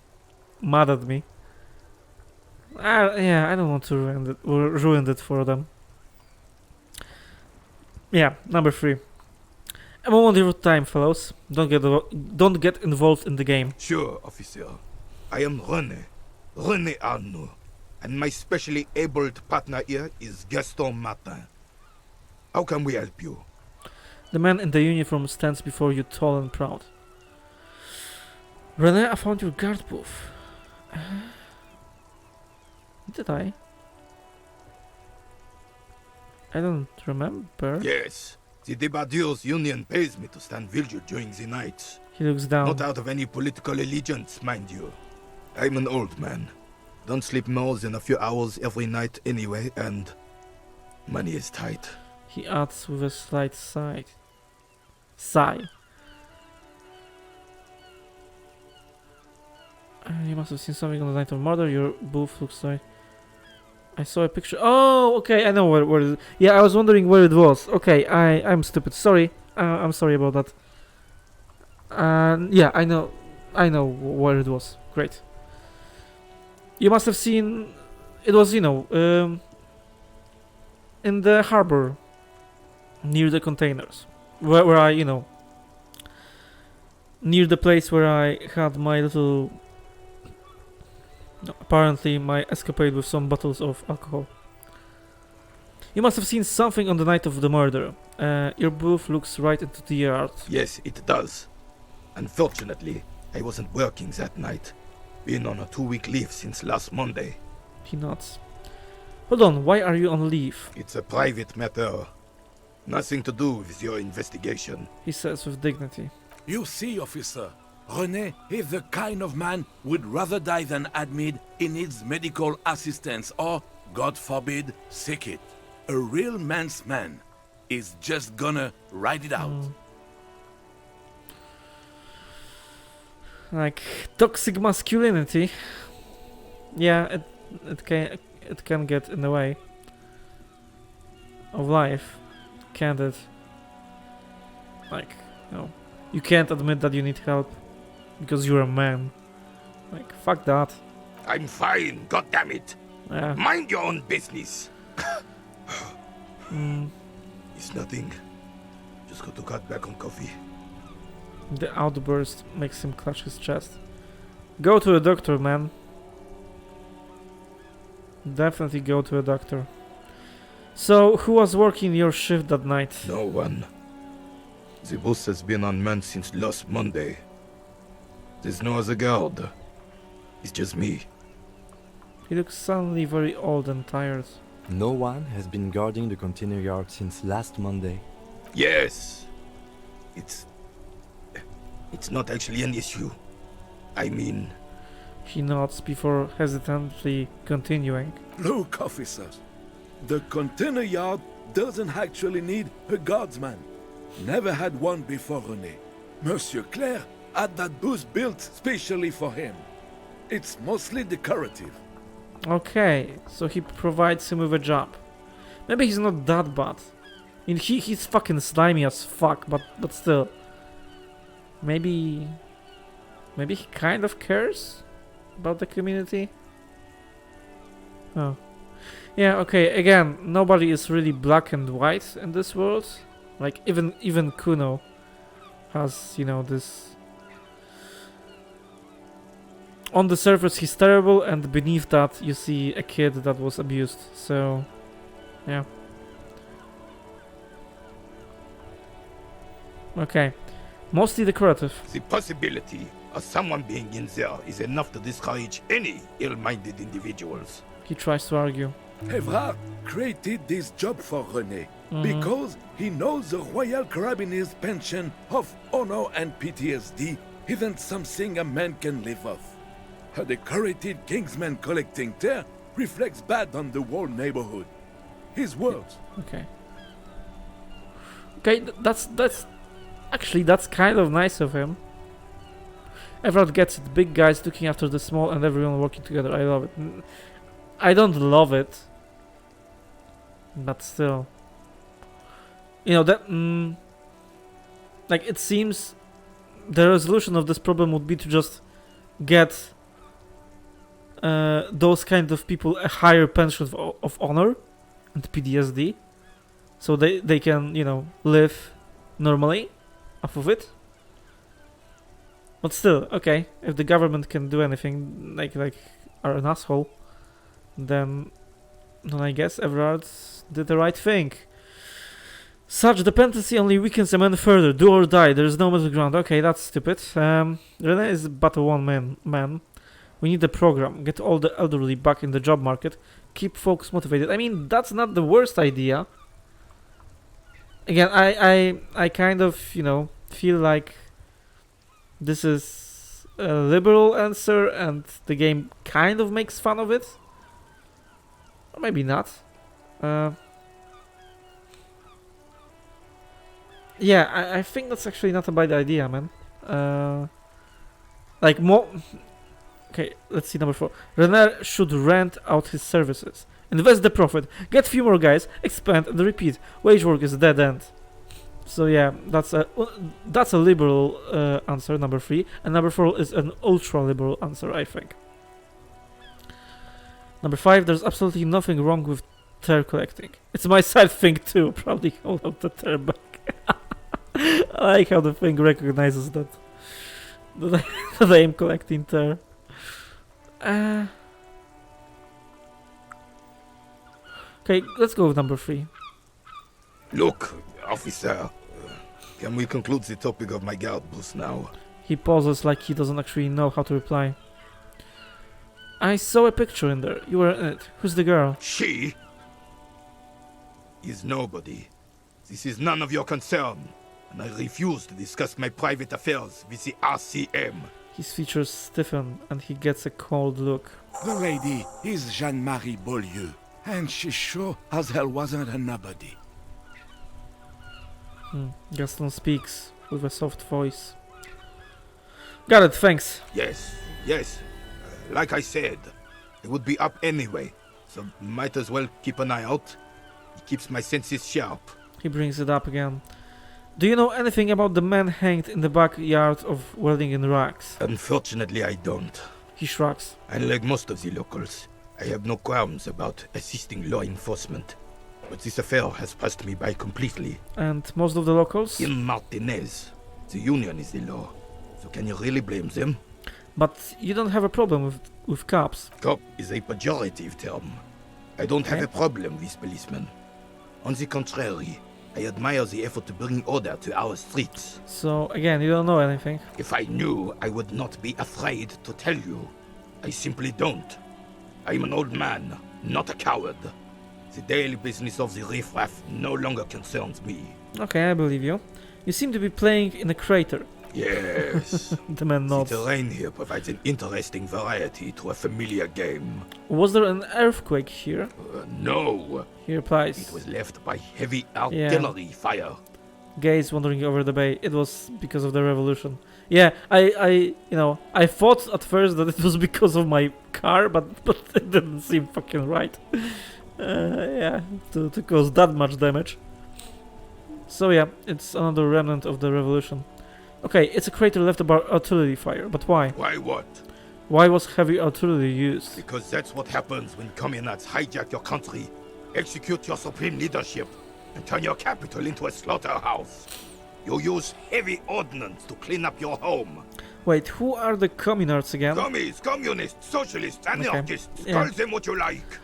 mad at me. Yeah, I don't want to ruin it for them. Yeah, number 3. A moment of your time, fellows. Don't get involved in the game. Sure, officer. I am René Arnaud, and my specially abled partner here is Gaston Martin. How can we help you? The man in the uniform stands before you, tall and proud. René, I found your guard booth. Did I? I don't remember. Yes. The Debardeurs Union pays me to stand vigil during the nights. He looks down. Not out of any political allegiance, mind you. I'm an old man. Don't sleep more than a few hours every night anyway, and money is tight. He adds with a slight sigh. You must have seen something on the night of murder. Your booth looks like... I saw a picture. Oh, okay, I know where it is. Yeah, I was wondering where it was. Okay, I'm stupid. Sorry. I'm sorry about that. Yeah, I know where it was. Great. You must have seen... It was, in the harbor. Near the containers. Where I, near the place where I had my little... apparently my escapade with some bottles of alcohol. You must have seen something on the night of the murder. Your booth looks right into the yard. Yes, it does. Unfortunately, I wasn't working that night. Been on a 2-week leave since last Monday. He nods. Hold on, why are you on leave? It's a private matter. Nothing to do with your investigation. He says with dignity. You see, officer, René is the kind of man who would rather die than admit he needs medical assistance or, God forbid, seek it. A real man's man is just gonna ride it out. Like toxic masculinity. Yeah, it can get in the way of life, can't it? Like, you can't admit that you need help because you're a man. Like, fuck that. I'm fine, goddammit. Yeah. Mind your own business. Mm. It's nothing. Just got to cut back on coffee. The outburst makes him clutch his chest. Go to a doctor, man. Definitely go to a doctor. So, who was working your shift that night? No one. The boss has been unmanned since last Monday. There's no other guard. It's just me. He looks suddenly very old and tired. No one has been guarding the container yard since last Monday. Yes. It's not actually an issue. I mean... He nods before hesitantly continuing. Look, officers. The container yard doesn't actually need a guardsman. Never had one before René. Monsieur Claire had that booth built specially for him. It's mostly decorative. Okay, so he provides him with a job. Maybe he's not that bad. I mean, he's fucking slimy as fuck, but still. Maybe he kind of cares about the community? Oh. Yeah, okay, again, nobody is really black and white in this world. Like, even Kuno has, you know, this... On the surface he's terrible, and beneath that you see a kid that was abused, so... Yeah. Okay. Mostly decorative. The possibility of someone being in there is enough to discourage any ill-minded individuals. He tries to argue. Evrard created this job for René because he knows the Royal Carabiniers' pension of honor and PTSD isn't something a man can live off. A decorated Kingsman collecting tear reflects bad on the whole neighborhood. His words. Okay. Okay, that's kind of nice of him. Everyone gets it. Big guys looking after the small and everyone working together. I love it. I don't love it, but still. You know, that... like, it seems the resolution of this problem would be to just get those kind of people a higher pension of honor and PTSD, so they can, you know, live normally off of it. But still, okay, if the government can do anything, like are an asshole, then I guess Everard did the right thing. Such dependency only weakens a man further. Do or die. There is no middle ground. Okay, that's stupid. René is but a one-man. We need a program. Get all the elderly back in the job market. Keep folks motivated. I mean, that's not the worst idea. Again, I kind of, you know, feel like this is a liberal answer and the game kind of makes fun of it. Or maybe not. Yeah, I think that's actually not a bad idea, man. Like more... Okay, let's see number 4. René should rent out his services. Invest the profit. Get few more guys. Expand and repeat. Wage work is a dead end. So yeah, that's a liberal answer, number 3. And number 4 is an ultra-liberal answer, I think. Number 5, there's absolutely nothing wrong with tear collecting. It's my side thing too. Probably hold out the tear back. I like how the thing recognizes that I am collecting tear. Okay, let's go with number 3. Look, officer, can we conclude the topic of my guard boost now? He pauses like he doesn't actually know how to reply. I saw a picture in there. You were in it. Who's the girl? She is nobody. This is none of your concern, and I refuse to discuss my private affairs with the RCM. His features stiffen and he gets a cold look. The lady is Jeanne-Marie Beaulieu, and she sure as hell wasn't a nobody. Gaston speaks with a soft voice. Got it, thanks. Yes. Like I said, it would be up anyway, so might as well keep an eye out. It keeps my senses sharp. He brings it up again. Do you know anything about the man hanged in the backyard of Welding in Rags? Unfortunately, I don't. He shrugs. And like most of the locals, I have no qualms about assisting law enforcement, but this affair has passed me by completely. And most of the locals? In Martinez, the union is the law, so can you really blame them? But you don't have a problem with cops. Cop is a pejorative term. I don't have a problem with policemen. On the contrary, I admire the effort to bring order to our streets. So, again, you don't know anything. If I knew, I would not be afraid to tell you. I simply don't. I'm an old man, not a coward. The daily business of the riffraff no longer concerns me. Okay, I believe you. You seem to be playing in a crater. Yes. The man nods. The terrain here provides an interesting variety to a familiar game. Was there an earthquake here? No. He replies. It was left by heavy artillery fire. Gaze wandering over the bay. It was because of the revolution. Yeah, I thought at first that it was because of my car, but it didn't seem fucking right. Yeah, to cause that much damage. So yeah, it's another remnant of the revolution. Okay, it's a crater left by artillery fire, but why? Why what? Why was heavy artillery used? Because that's what happens when communards hijack your country, execute your supreme leadership, and turn your capital into a slaughterhouse. You use heavy ordnance to clean up your home. Wait, who are the communards again? Commies, communists, socialists, anarchists, Okay. call them what you like.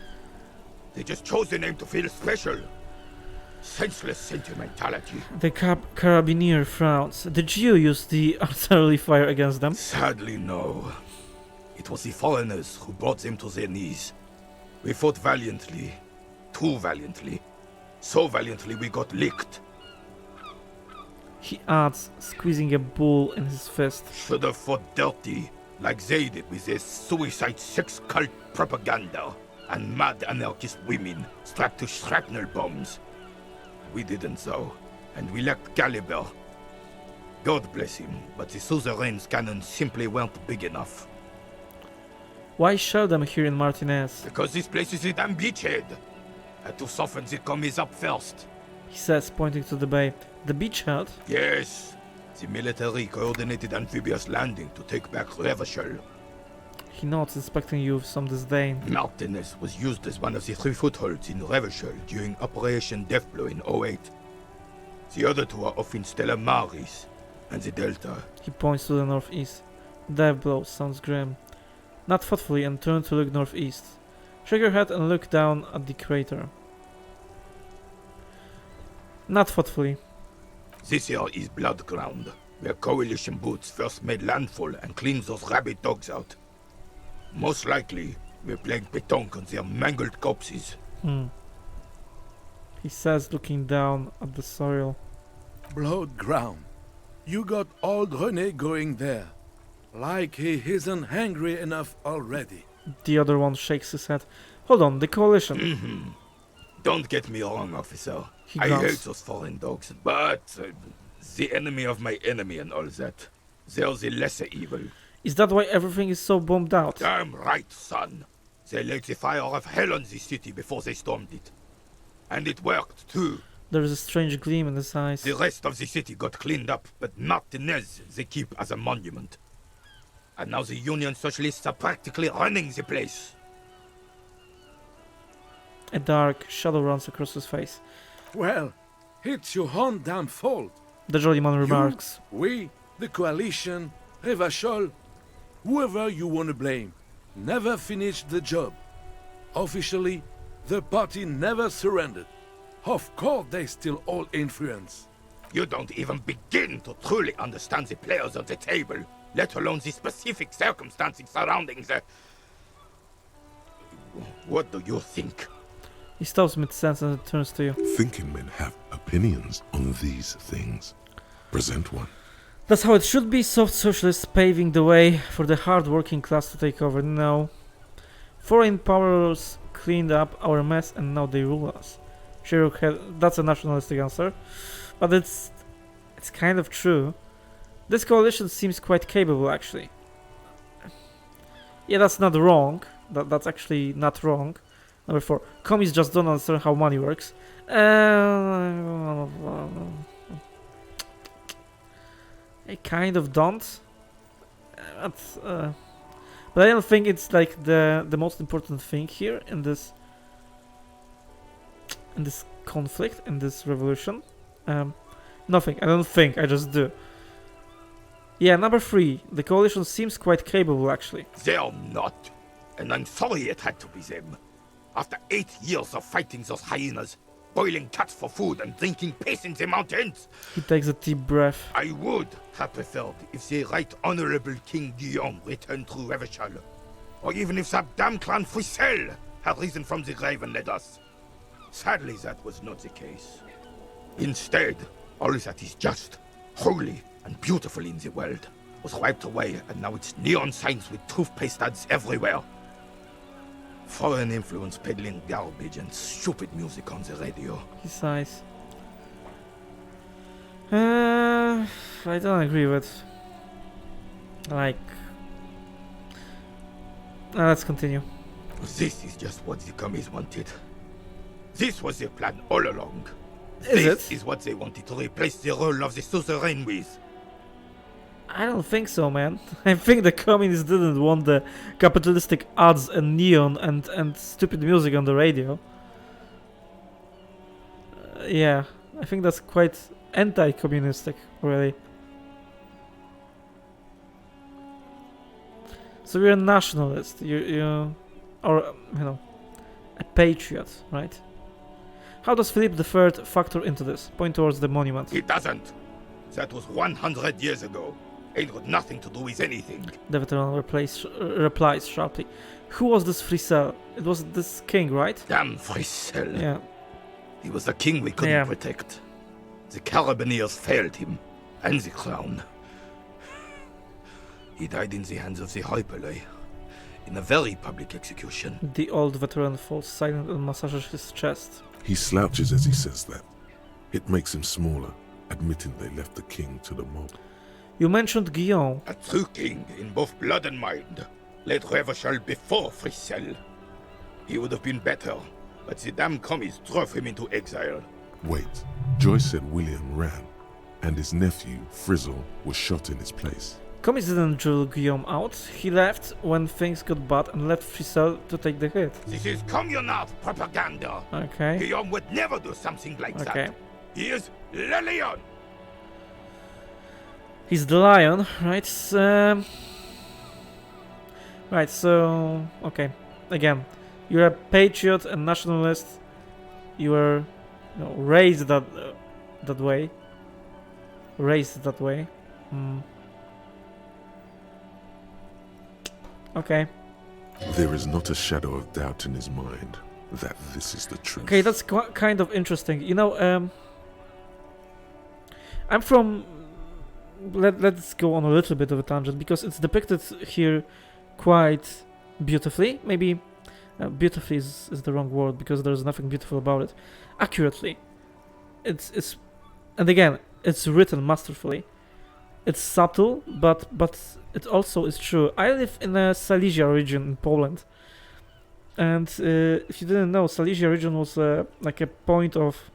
They just chose the name to feel special. Senseless sentimentality. The carabinier frowns. Did you use the artillery fire against them? Sadly, no. It was the foreigners who brought them to their knees. We fought valiantly. Too valiantly. So valiantly we got licked. He adds, squeezing a bull in his fist. Should have fought dirty, like they did with their suicide sex cult propaganda and mad anarchist women strapped to shrapnel bombs. We didn't so, and we lacked caliber. God bless him, but the suzerain's cannons simply weren't big enough. Why shell them here in Martinez? Because this place is a damn beachhead. Had to soften the commies up first. He says, pointing to the bay. The beachhead? Yes. The military coordinated amphibious landing to take back Revachol. He nods, inspecting you with some disdain. Martinez was used as one of the 3 footholds in Revachol during Operation Deathblow in 08. The other 2 are off in Stella Maris and the Delta. He points to the northeast. Deathblow sounds grim. Not thoughtfully and turn to look northeast. Shake your head and look down at the crater. Not thoughtfully. This here is Blood Ground, where coalition boots first made landfall and cleaned those rabid dogs out. Most likely, we're playing pétanque on their mangled corpses. He says, looking down at the soil. Blood ground. You got old René going there. Like he isn't hungry enough already. The other one shakes his head. Hold on, the coalition. Don't get me wrong, officer. I grunts. hate those foreign dogs, but the enemy of my enemy and all that. They're the lesser evil. Is that why everything is so bombed out? Damn right, son. They lit the fire of hell on the city before they stormed it. And it worked, too. There is a strange gleam in his eyes. The rest of the city got cleaned up, but Martinez they keep as a monument. And now the Union Socialists are practically running the place. A dark shadow runs across his face. Well, it's your own damn fault. The jolly man remarks. We, the coalition, Revachol, whoever you want to blame, never finished the job. Officially, the party never surrendered. Of course they still hold influence. You don't even begin to truly understand the players on the table, let alone the specific circumstances surrounding the... What do you think? He stops mid-sentence and turns to you. Thinking men have opinions on these things. Present one. That's how it should be, soft socialists paving the way for the hard-working class to take over. No. Foreign powers cleaned up our mess and now they rule us. Shirok head. That's a nationalistic answer. But it's kind of true. This coalition seems quite capable, actually. Yeah, that's not wrong. That's actually not wrong. Number 4. Commies just don't understand how money works. I kind of don't. But I don't think it's like the most important thing here in this conflict, in this revolution. Nothing. I don't think. I just do. Yeah, number 3. The coalition seems quite capable, actually. They're not. And I'm sorry it had to be them. After 8 years of fighting those hyenas, boiling cats for food and drinking piss in the mountains, He takes a deep breath. I would have preferred if the Right Honorable King Guillaume returned through Revachol, or even if that damn clan Frissel had risen from the grave and led us. Sadly, that was not the case. Instead, all that is just, holy, and beautiful in the world was wiped away, and now it's neon signs with toothpaste ads everywhere. Foreign influence peddling garbage and stupid music on the radio. He sighs. I don't agree with. Like. Let's continue. This is just what the commies wanted. This was their plan all along. This is what they wanted to replace the role of the suzerain with. I don't think so, man. I think the communists didn't want the capitalistic ads and neon and stupid music on the radio. Yeah, I think that's quite anti-communistic, really. So you're a nationalist, or you know, a patriot, right? How does Philip III factor into this? Point towards the monument. It doesn't. That was 100 years ago. Ain't got nothing to do with anything. The veteran replies sharply. Who was this Frissel? It was this king, right? Damn Frissel. Yeah. He was the king we couldn't protect. The Carabineers failed him. And the crown. He died in the hands of the Hyperlay. In a very public execution. The old veteran falls silent and massages his chest. He slouches as he says that. It makes him smaller, admitting they left the king to the mob. You mentioned Guillaume. A true king in both blood and mind. Led Revachol before Frissel. He would have been better, but the damn commies drove him into exile. Wait, Joyce said William ran, and his nephew, Frizzle, was shot in his place. Commies didn't drill Guillaume out. He left when things got bad and left Frissel to take the hit. This is communard propaganda. Okay. Guillaume would never do something like that. He is Le Lion. He's the lion, right? Right, so... Okay. Again, you're a patriot and nationalist. You were raised that way. Raised that way. Okay. There is not a shadow of doubt in his mind that this is the truth. Okay, that's kind of interesting. You know, I'm from... Let's go on a little bit of a tangent, because it's depicted here quite beautifully. Maybe beautifully is the wrong word, because there's nothing beautiful about it. Accurately. It's and again, it's written masterfully. It's subtle, but it also is true. I live in a Silesia region in Poland, and if you didn't know, Silesia region was like a point of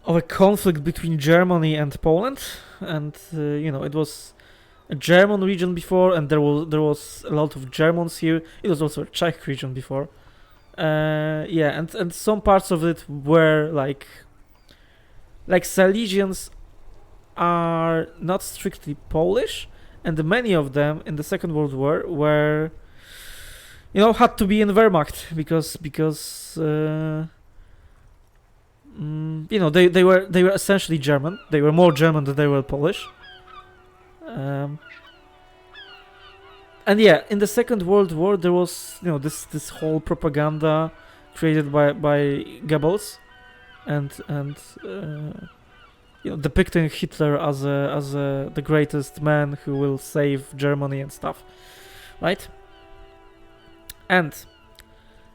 a conflict between Germany and Poland, and you know, it was a German region before, and there was a lot of Germans here. It was also a Czech region before. Yeah, and some parts of it were like Silesians are not strictly Polish, and many of them in the Second World War were, you know, had to be in Wehrmacht because you know, they were essentially German. They were more German than they were Polish. And yeah, in the Second World War there was, you know, this whole propaganda created by Goebbels, and you know, depicting Hitler as the greatest man who will save Germany and stuff, right? And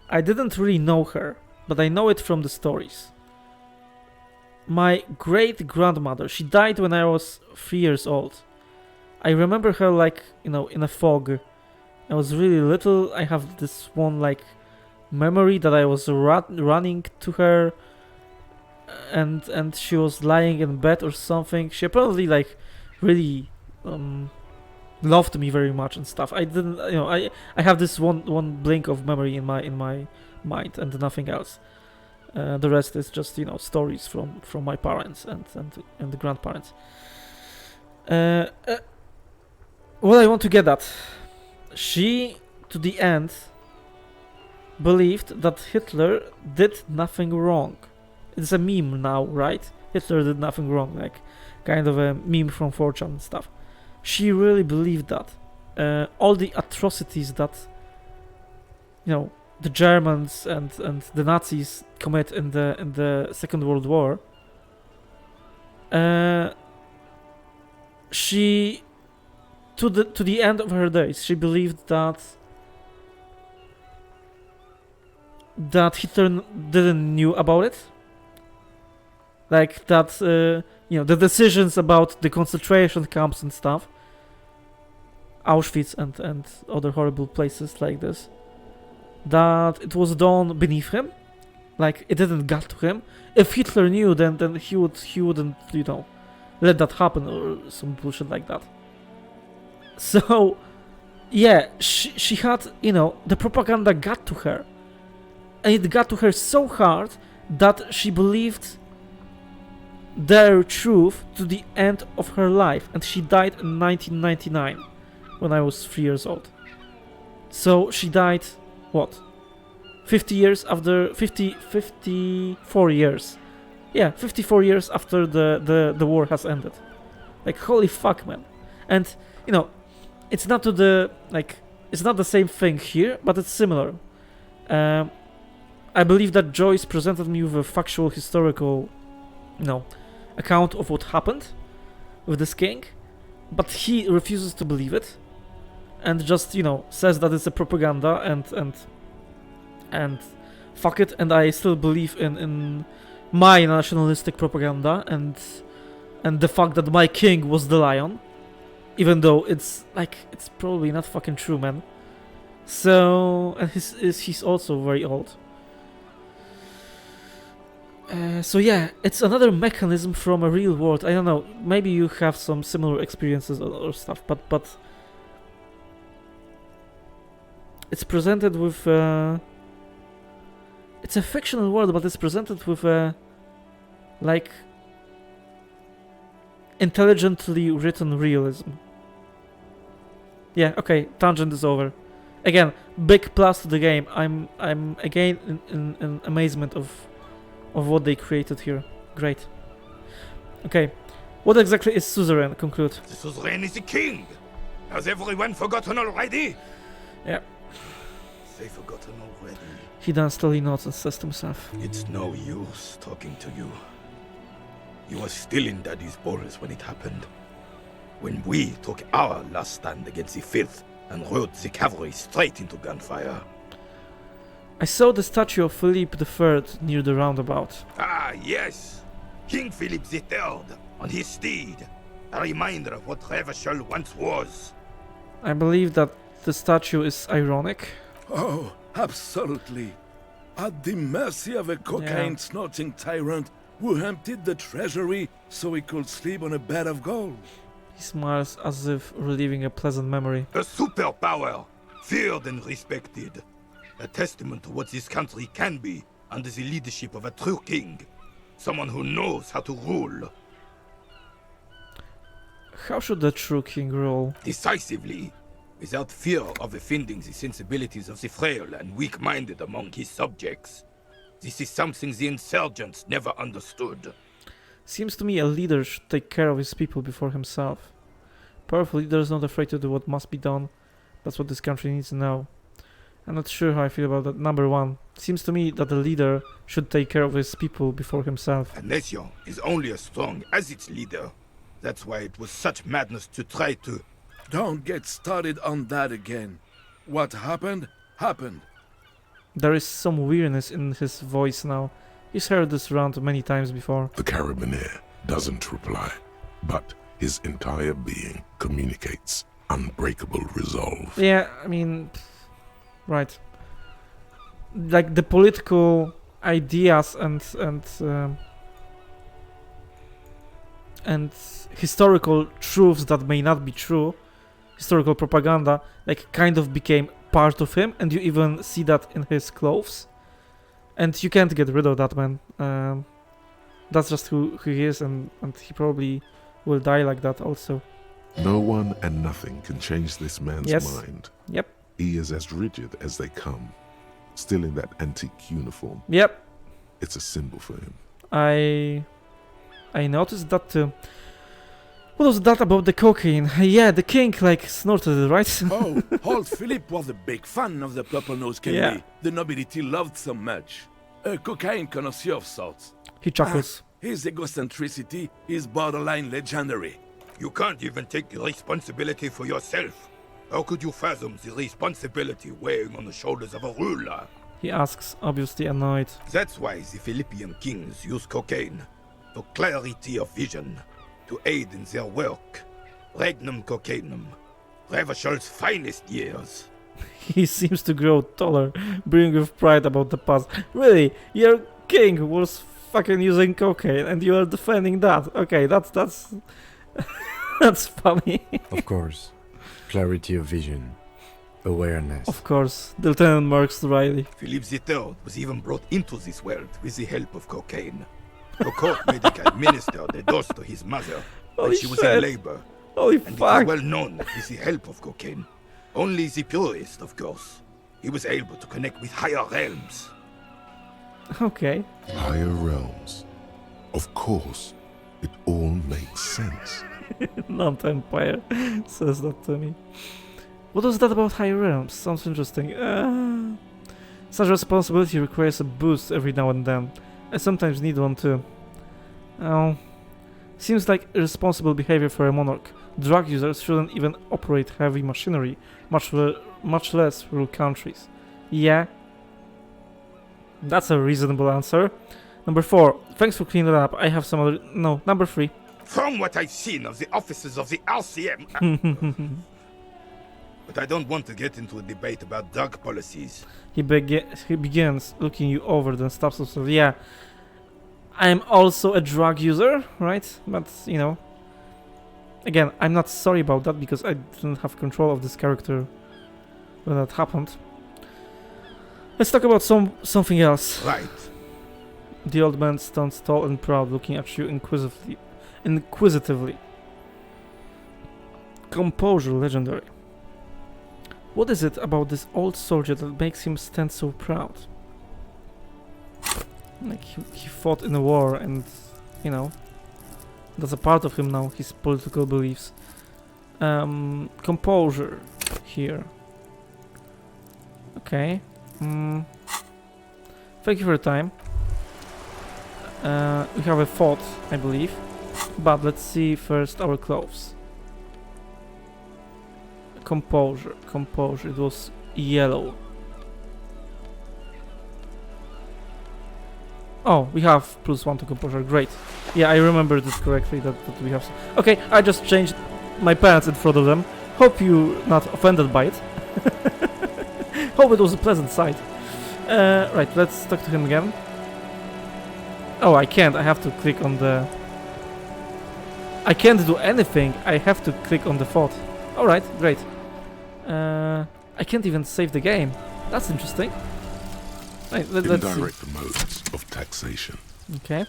I didn't really know her, but I know it from the stories. My great-grandmother, she died when I was 3 years old. I remember her, like, you know, in a fog. I was really little. I have this one, like, memory that I was running to her, and she was lying in bed or something. She apparently, like, really loved me very much and stuff. I didn't, I have this one blink of memory in my mind and nothing else. The rest is just stories from my parents and the grandparents. What I want to get at, she to the end believed that Hitler did nothing wrong. It's a meme now, right? Hitler did nothing wrong, like kind of a meme from 4chan and stuff. She really believed that. All the atrocities that the Germans and the Nazis commit in the Second World War, she to the end of her days, she believed that Hitler didn't knew about it. Like that, the decisions about the concentration camps and stuff, Auschwitz and other horrible places like this, that it was done beneath him, like it didn't get to him. If Hitler knew, then he wouldn't let that happen or some bullshit like that. So, yeah, she had the propaganda got to her, and it got to her so hard that she believed their truth to the end of her life, and she died in 1999 when I was 3 years old. So she died, what, 54 years. Yeah, 54 years after the war has ended. Like, holy fuck, man. And it's not it's not the same thing here, but it's similar. I believe that Joyce presented me with a factual historical account of what happened with this king, but he refuses to believe it and just says that it's a propaganda and fuck it. And I still believe in my nationalistic propaganda and the fact that my king was the lion, even though it's probably not fucking true, man. So, and he's also very old. So yeah, it's another mechanism from a real world. I don't know, maybe you have some similar experiences or stuff, but it's presented with it's a fictional world, but it's presented with intelligently written realism. Yeah, okay, tangent is over. Again, big plus to the game. I'm again in amazement of what they created here. Great. Okay, what exactly is suzerain? Conclude. The suzerain is the king. Has everyone forgotten already? Yeah. They forgotten already. He then slowly nods and says to himself, It's no use talking to you. You were still in Daddy's balls when it happened. When we took our last stand against the filth and rode the cavalry straight into gunfire. I saw the statue of Philippe III near the roundabout. Ah, yes! King Philip III on his steed. A reminder of what Revachol once was. I believe that the statue is ironic. Oh, absolutely. At the mercy of a cocaine-snorting tyrant who emptied the treasury so he could sleep on a bed of gold. He smiles as if reliving a pleasant memory. A superpower, feared and respected. A testament to what this country can be under the leadership of a true king. Someone who knows how to rule. How should the true king rule? Decisively, without fear of offending the sensibilities of the frail and weak-minded among his subjects. This is something the insurgents never understood. Seems to me a leader should take care of his people before himself. Powerful leader is not afraid to do what must be done. That's what this country needs now. I'm not sure how I feel about that. Number one, seems to me that the leader should take care of his people before himself. A nation is only as strong as its leader. That's why it was such madness to try to... Don't get started on that again. What happened, happened. There is some weirdness in his voice now. He's heard this rant many times before. The Carabiner doesn't reply, but his entire being communicates unbreakable resolve. Yeah, I mean... Right. Like the political ideas and historical truths that may not be true historical propaganda, like, kind of became part of him, and you even see that in his clothes. And you can't get rid of that man. That's just who he is, and he probably will die like that also. No one and nothing can change this man's mind. Yep. He is as rigid as they come, still in that antique uniform. Yep. It's a symbol for him. I noticed that too. What was that about the cocaine? Yeah, the king, like, snorted it, right? Oh, old Philip was a big fan of the purple-nosed candy the nobility loved so much. A cocaine connoisseur of sorts. He chuckles. His egocentricity is borderline legendary. You can't even take responsibility for yourself. How could you fathom the responsibility weighing on the shoulders of a ruler? He asks, obviously annoyed. That's why the Philippian kings use cocaine. For clarity of vision. To aid in their work. Regnum cocainum. Revishal's finest years. He seems to grow taller, bringing with pride about the past. Really? Your king was fucking using cocaine and you are defending that? Okay, that's that's funny. Of course. Clarity of vision. Awareness. Of course. Lieutenant Marks Riley. Philip III was even brought into this world with the help of cocaine. The court medic administered a dose to his mother when she was in labor. Holy and fuck. it was well known that with the help of cocaine, only the purest, of course, he was able to connect with higher realms. Okay. Higher realms. Of course. It all makes sense. Not-Empire says that to me. What was that about higher realms? Sounds interesting. Such responsibility requires a boost every now and then. I sometimes need one too. Oh. Seems like irresponsible behavior for a monarch. Drug users shouldn't even operate heavy machinery, much less rule countries. Yeah. That's a reasonable answer. Number 4. Thanks for cleaning it up. I have some other... No, number 3. From what I've seen of the officers of the RCM... But I don't want to get into a debate about drug policies. He begins looking you over, then stops himself. Yeah, I'm also a drug user, right? But, you know, again, I'm not sorry about that because I didn't have control of this character when that happened. Let's talk about something else. Right. The old man stands tall and proud, looking at you inquisitively. Composure legendary. What is it about this old soldier that makes him stand so proud? Like, he fought in a war and, you know, that's a part of him now, his political beliefs. Composure here. Okay. Thank you for your time. We have a thought, I believe. But let's see first our clothes. Composure. It was yellow. Oh, we have +1 to composure. Great. Yeah, I remembered it correctly that we have. Okay, I just changed my pants in front of them. Hope you're not offended by it. Hope it was a pleasant sight. Right, let's talk to him again. Oh, I can't. I have to click on the... I can't do anything. I have to click on the thought. Alright, great. I can't even save the game. That's interesting. Right, let's Indirect see. modes of taxation. Okay.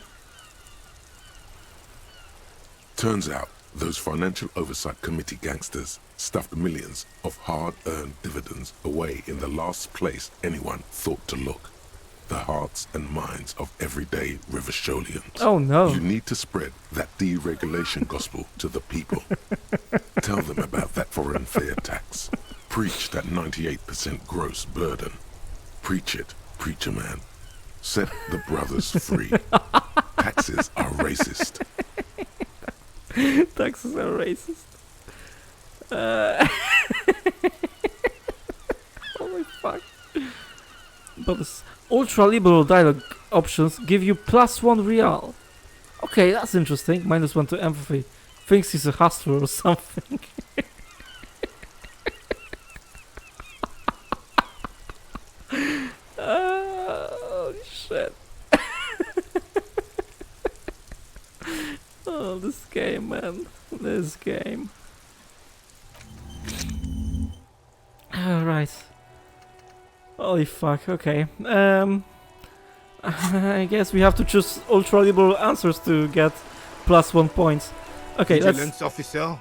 Turns out those financial oversight committee gangsters stuffed millions of hard-earned dividends away in the last place anyone thought to look. The hearts and minds of everyday Rivisholians. Oh no. You need to spread that deregulation gospel to the people. Tell them about that foreign fair tax. Preach that 98% gross burden. Preach it, preacher man. Set the brothers free. Taxes are racist. Taxes are racist. Holy fuck. But this ultra-liberal dialogue options give you +1 real. Okay, that's interesting. -1 to empathy. Thinks he's a hustler or something. Oh shit. Oh, this game, man. This game. Right. Holy fuck, okay. I guess we have to choose ultra liberal answers to get +1 points. Okay, Vigilance officer,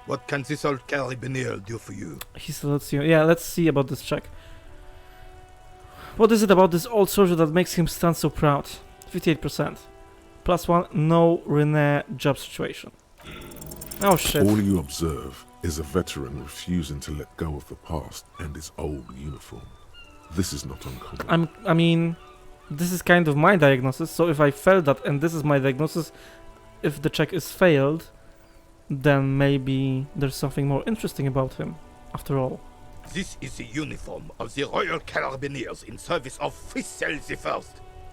what can this old carabinier do for you? Let's see about this check. What is it about this old soldier that makes him stand so proud? 58%. +1, no René job situation. Oh shit. All you observe is a veteran refusing to let go of the past and his old uniform. This is not uncommon. I mean, this is kind of my diagnosis, so if I failed that and this is my diagnosis, if the check is failed, then maybe there's something more interesting about him, after all. This is the uniform of the Royal Carabiniers in service of Frissel I,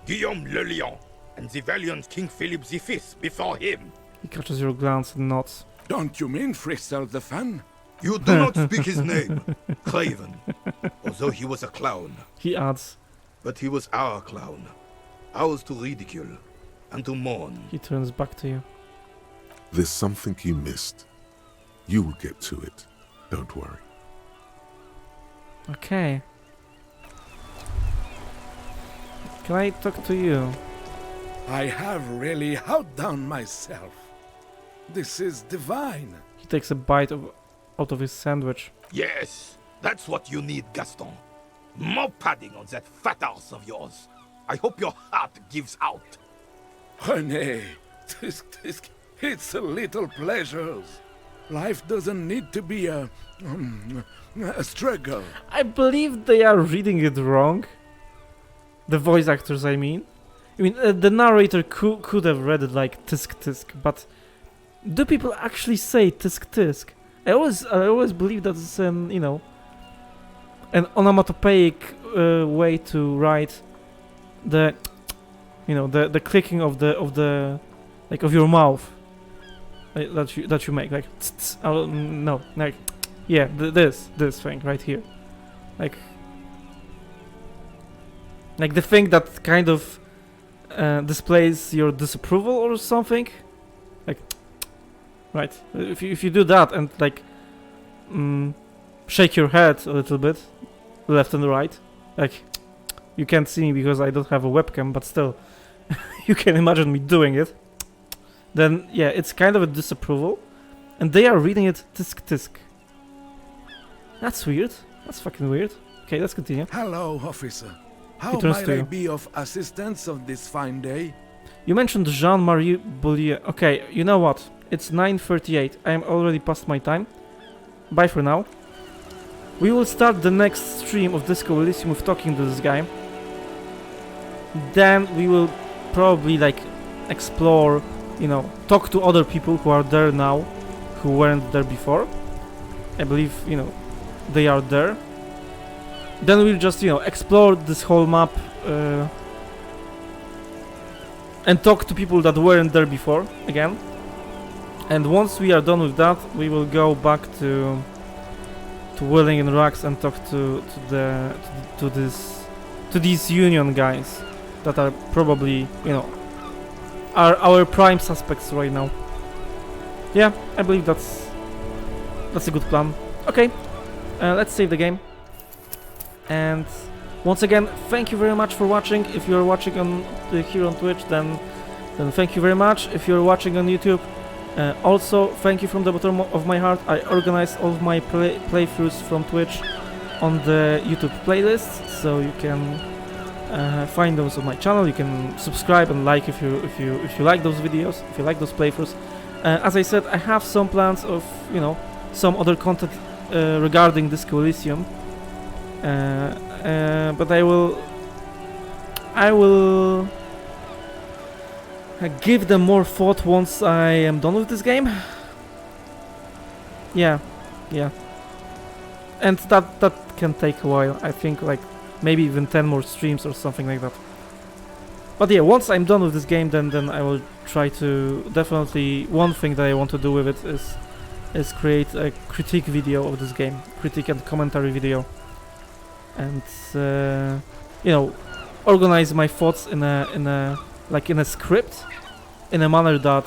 Guillaume le Lion, and the valiant King Philip V before him. He catches your glance and nods. Don't you mean Frissel the Fan? You do not speak his name, Craven, although he was a clown. He adds. But he was our clown, ours to ridicule and to mourn. He turns back to you. There's something you missed. You will get to it. Don't worry. Okay. Can I talk to you? I have really outdone myself. This is divine. He takes a bite out of his sandwich. Yes, that's what you need, Gaston. More padding on that fat ass of yours. I hope your heart gives out. René, it's a little pleasures. Life doesn't need to be a struggle. I believe they are reading it wrong. The voice actors, I mean. The narrator could have read it like tisk tisk, but do people actually say tisk tisk? I always believe that it's an onomatopoeic way to write the clicking of the like of your mouth that you make, like no, like this thing right here, like the thing that kind of displays your disapproval or something, like right. If you do that and like shake your head a little bit, left and right, like you can't see me because I don't have a webcam, but still, you can imagine me doing it. Then yeah, it's kind of a disapproval, and they are reading it tisk tisk. That's weird. That's fucking weird. Okay, let's continue. Hello, officer. How might I be of assistance on this fine day? You mentioned Jean-Marie Boulier. Okay, you know what? It's 9:38. I am already past my time. Bye for now. We will start the next stream of Disco Elysium with talking to this guy. Then we will probably like explore, talk to other people who are there now, who weren't there before. I believe, they are there. Then we'll just, explore this whole map and talk to people that weren't there before again. And once we are done with that, we will go back to Willing and Rax and talk to these Union guys that are probably, are our prime suspects right now. Yeah, I believe that's a good plan. Okay, let's save the game. And once again, thank you very much for watching. If you're watching here on Twitch, then thank you very much. If you're watching on YouTube, also thank you from the bottom of my heart. I organized all of my playthroughs from Twitch on the YouTube playlist, so you can find those on my channel. You can subscribe and like if you like those videos, if you like those playthroughs. As I said, I have some plans of some other content regarding Disco Elysium. But I will give them more thought once I am done with this game. Yeah, and that can take a while. I think like maybe even 10 more streams or something like that. But yeah, once I'm done with this game, then I will try to definitely. One thing that I want to do with it is create a critique video of this game, critique and commentary video. And organize my thoughts in a script, in a manner that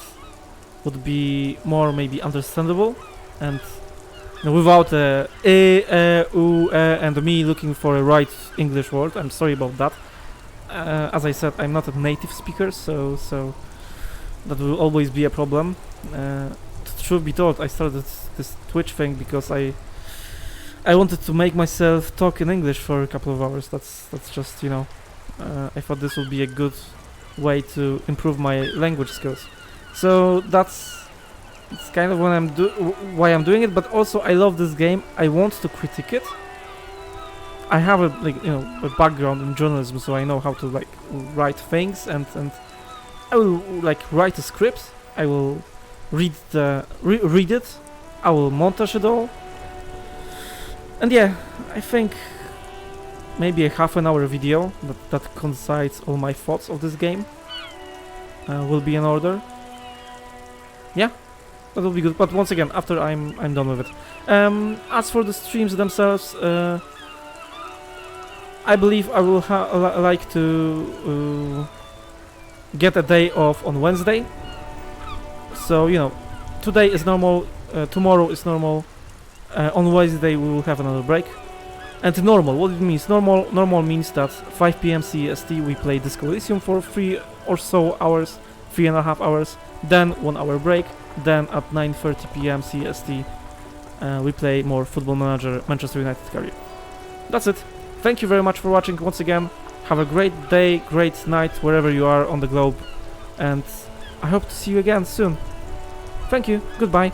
would be more maybe understandable and without and me looking for a right English word. I'm sorry about that. As I said, I'm not a native speaker, so that will always be a problem. Truth be told, I started this Twitch thing because I wanted to make myself talk in English for a couple of hours. That's just, you know, I thought this would be a good way to improve my language skills. So it's kind of why I'm doing it. But also, I love this game. I want to critique it. I have a background in journalism, so I know how to like write things, and I will like write a script. I will read it. I will montage it all. And yeah, I think maybe a half an hour video that coincides all my thoughts of this game will be in order. Yeah, that will be good. But once again, after I'm done with it. As for the streams themselves, I believe I will like to get a day off on Wednesday. So, you know, today is normal, tomorrow is normal, on Wednesday we will have another break. And normal, what it means? Normal means that 5 PM CEST we play Disco Elysium for 3 or so hours, 3.5 hours, then 1 hour break, then at 9:30 PM CEST we play more Football Manager Manchester United career. That's it. Thank you very much for watching once again. Have a great day, great night, wherever you are on the globe, and I hope to see you again soon. Thank you, goodbye.